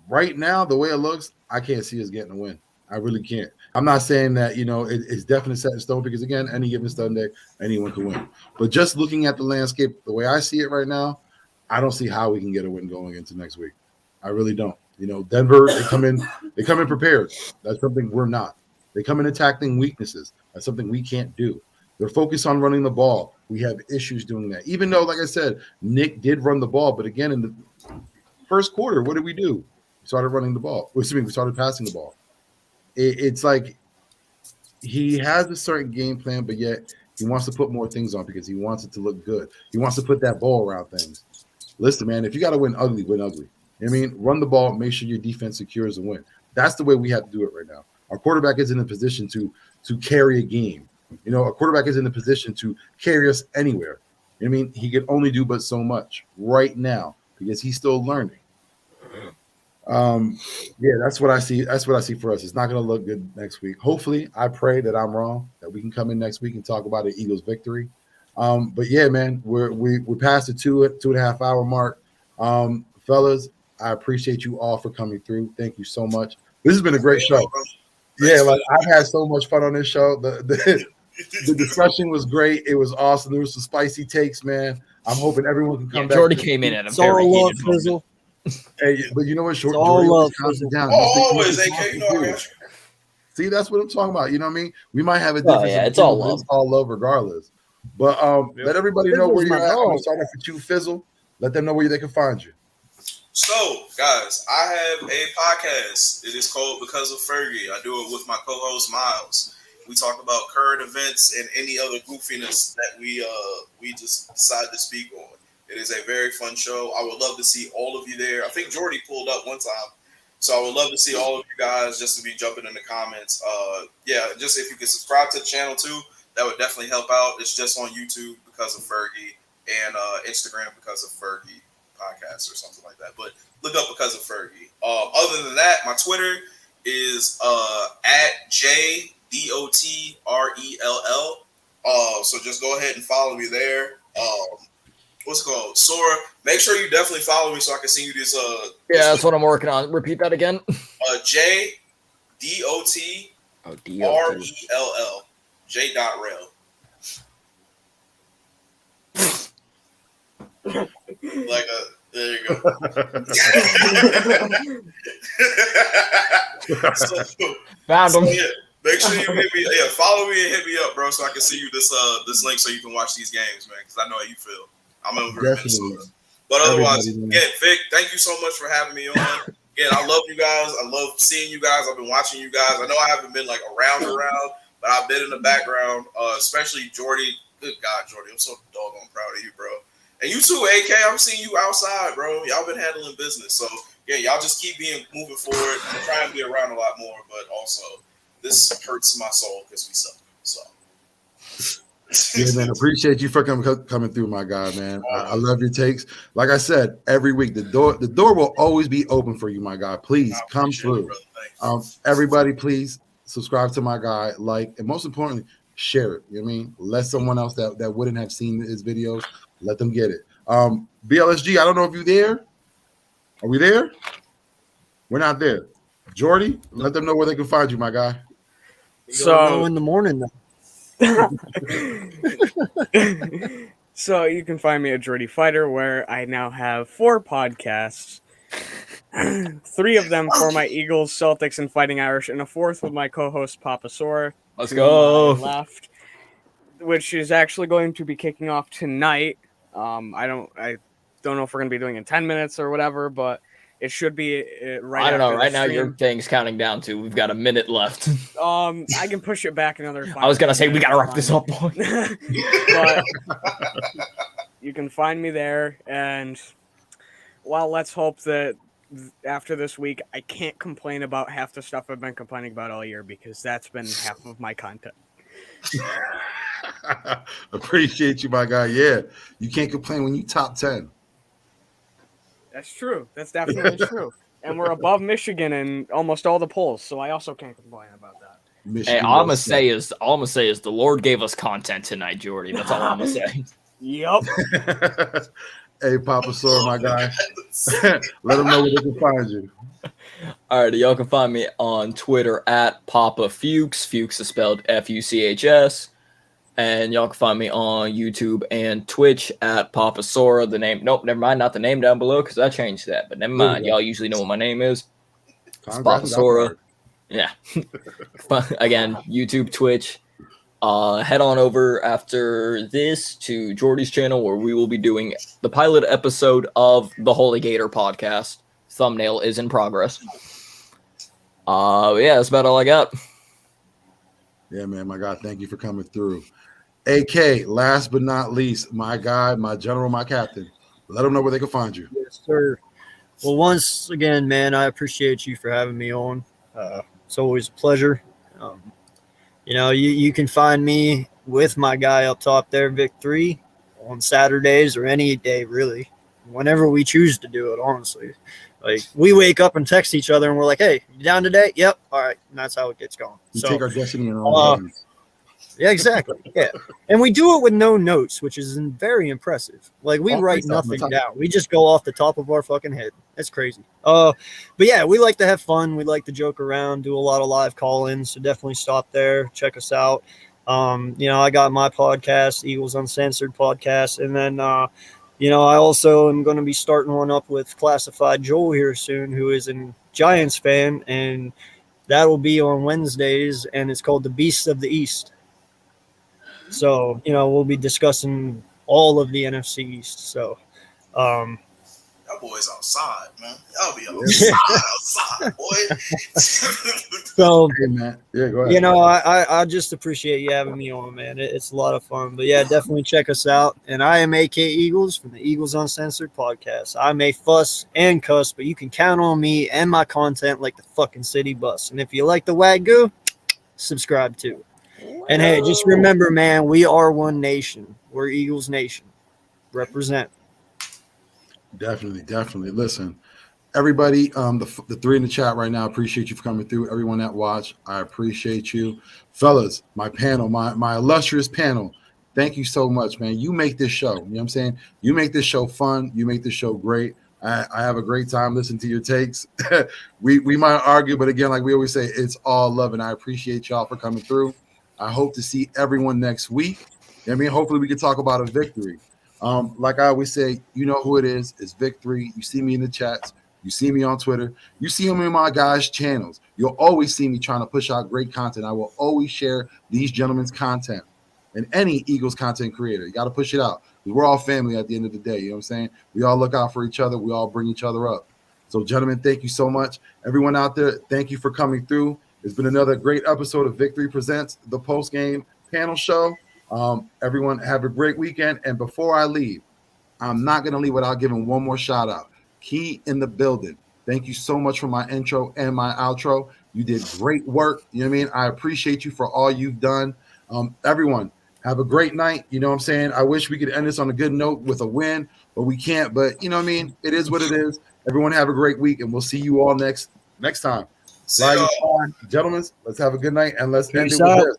right now, the way it looks, I can't see us getting a win. I really can't. I'm not saying that, you know, it's definitely set in stone because, again, any given Sunday, anyone can win. But just looking at the landscape, the way I see it right now, I don't see how we can get a win going into next week. I really don't. You know, Denver, they come in prepared. That's something we're not. They come in attacking weaknesses. That's something we can't do. They're focused on running the ball. We have issues doing that. Even though, like I said, Nick did run the ball, but again, in the first quarter, what did we do? We started running the ball. We started passing the ball. It's like he has a certain game plan, but yet he wants to put more things on because he wants it to look good. He wants to put that ball around things. Listen, man, if you got to win ugly, win ugly. I mean, run the ball, make sure your defense secures and win. That's the way we have to do it right now. Our quarterback is in a position to carry a game. You know, a quarterback is in a position to carry us anywhere. I mean, he can only do but so much right now because he's still learning. Yeah, that's what I see. That's what I see for us. It's not going to look good next week. Hopefully, I pray that I'm wrong, that we can come in next week and talk about an Eagles victory. But yeah, man, we're past the 2.5 hour mark. Fellas, I appreciate you all for coming through. Thank you so much. This has been a great show. Yeah, like I've had so much fun on this show. The discussion was great. It was awesome. There was some spicy takes, man. I'm hoping everyone can come back. Jordy came in at a It's very all love, heated moment. Fizzle. Hey, but you know what? Jordy all love, always calms it down. Always, AK. You know I got you. See, that's what I'm talking about. You know what I mean? We might have a difference. Yeah, it's all love. It's all love regardless. But let everybody know where you're at. I'm going to start off with you, Fizzle. Let them know where they can find you. So, guys, I have a podcast. It is called Because of Fergie. I do it with my co-host, Miles. We talk about current events and any other goofiness that we just decide to speak on. It is a very fun show. I would love to see all of you there. I think Jordy pulled up one time. So I would love to see all of you guys just to be jumping in the comments. Yeah, just if you could subscribe to the channel too, that would definitely help out. It's just on YouTube Because of Fergie and Instagram Because of Fergie podcast or something like that. But look up Because of Fergie. Other than that, my Twitter is at JDOTRELL. So just go ahead and follow me there. What's it called? Sora. Make sure you definitely follow me so I can send you this. Yeah, that's what I'm working on. Repeat that again. JDOTRELL. J.rel. There you go. Found him. Yeah, make sure you hit me. Yeah, follow me and hit me up, bro, so I can see you this link so you can watch these games, man. Because I know how you feel. I'm over in Minnesota. But otherwise, again, Vic, thank you so much for having me on. Again, I love you guys. I love seeing you guys. I've been watching you guys. I know I haven't been like around, but I've been in the background, especially Jordy. Good God, Jordy, I'm so doggone proud of you, bro. And you too, AK. I'm seeing you outside, bro. Y'all been handling business. So, yeah, y'all just keep moving forward. I'm trying to be around a lot more, but also this hurts my soul because we suck. So. Yeah, man, appreciate you for coming through, my guy, man. I love your takes. Like I said, every week the door will always be open for you, my guy. Please come through. Everybody, please subscribe to my guy, like, and most importantly, share it. You know what I mean? Let someone else that wouldn't have seen his videos, let them get it. BLSG, I don't know if you're there. Are we there? We're not there. Jordy, let them know where they can find you, my guy. So in the morning, though. So you can find me at Jordy Fighter, where I now have 4 podcasts. 3 of them for my Eagles, Celtics, and Fighting Irish, and a 4th with my co-host Papa Sora. Let's go. Left, which is actually going to be kicking off tonight. I don't know if we're going to be doing it in 10 minutes or whatever, but it should be right. I don't know. after Right the now, your stream. thing's counting down to we've got a minute left. I can push it back another 5 I was gonna say we gotta wrap minutes. this up, boy. But you can find me there, and well, let's hope that after this week, I can't complain about half the stuff I've been complaining about all year, because that's been half of my content. Appreciate you, my guy. Yeah, you can't complain when you top 10. That's true. That's definitely true. And we're above Michigan in almost all the polls, so I also can't complain about that. Hey, all I'm gonna say is the Lord gave us content tonight, Jordy. That's all I'm gonna say. Yup. Hey, Papa Sora, my guy. Let them know where they can find you. All right, y'all can find me on Twitter at Papa Fuchs. Fuchs is spelled Fuchs. And y'all can find me on YouTube and Twitch at Papa Sora. The name, nope, never mind, not the name down below because I changed that. But never mind, y'all usually know what my name is. It's Papa Sora. Yeah. Again, YouTube, Twitch. Head on over after this to Jordy's channel where we will be doing the pilot episode of the Holy Gator podcast. Thumbnail is in progress. Yeah, that's about all I got. Yeah, man, my God, thank you for coming through. AK, last but not least, my guy, my general, my captain. Let them know where they can find you. Yes, sir. Well, once again, man, I appreciate you for having me on. It's always a pleasure. You can find me with my guy up top there, Vick3, on Saturdays or any day, really, whenever we choose to do it, honestly. Like, we wake up and text each other, and we're like, hey, you down today? Yep. All right. And that's how it gets going. We take our destiny in our own hands. Yeah, exactly. Yeah. And we do it with no notes, which is very impressive. Like, we write nothing down. We just go off the top of our fucking head. That's crazy. But yeah, we like to have fun. We like to joke around, do a lot of live call-ins. So definitely stop there. Check us out. I got my podcast, Eagles Uncensored podcast. And then, I also am going to be starting one up with Classified Joel here soon, who is a Giants fan. And that will be on Wednesdays. And it's called The Beasts of the East. So, we'll be discussing all of the NFC East. So, y'all boys outside, man. Y'all be outside, boy. So, hey, man. Yeah, go ahead. I just appreciate you having me on, man. It's a lot of fun. But yeah, definitely check us out. And I am AK Eagles from the Eagles Uncensored podcast. I may fuss and cuss, but you can count on me and my content like the fucking city bus. And if you like the Wagyu, subscribe too. And hey, just remember, man, we are one nation. We're Eagles Nation. Represent. Definitely. Listen, everybody, the 3 in the chat right now, appreciate you for coming through. Everyone that watched, I appreciate you. Fellas, my panel, my illustrious panel, thank you so much, man. You make this show. You know what I'm saying? You make this show fun. You make this show great. I have a great time listening to your takes. we might argue, but again, like we always say, it's all love, and I appreciate y'all for coming through. I hope to see everyone next week. Hopefully we can talk about a victory. Like I always say, you know who it is. It's Vick3. You see me in the chats. You see me on Twitter. You see me in my guys' channels. You'll always see me trying to push out great content. I will always share these gentlemen's content and any Eagles content creator. You got to push it out. We're all family at the end of the day. You know what I'm saying? We all look out for each other. We all bring each other up. So, gentlemen, thank you so much. Everyone out there, thank you for coming through. It's been another great episode of Vick3 Presents, the post-game panel show. Everyone have a great weekend. And before I leave, I'm not going to leave without giving one more shout out. Key in the building. Thank you so much for my intro and my outro. You did great work. You know what I mean? I appreciate you for all you've done. Everyone, have a great night. You know what I'm saying? I wish we could end this on a good note with a win, but we can't. But you know what I mean? It is what it is. Everyone have a great week, and we'll see you all next time. Gentlemen, let's have a good night, and let's end it with this.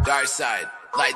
Dark side, light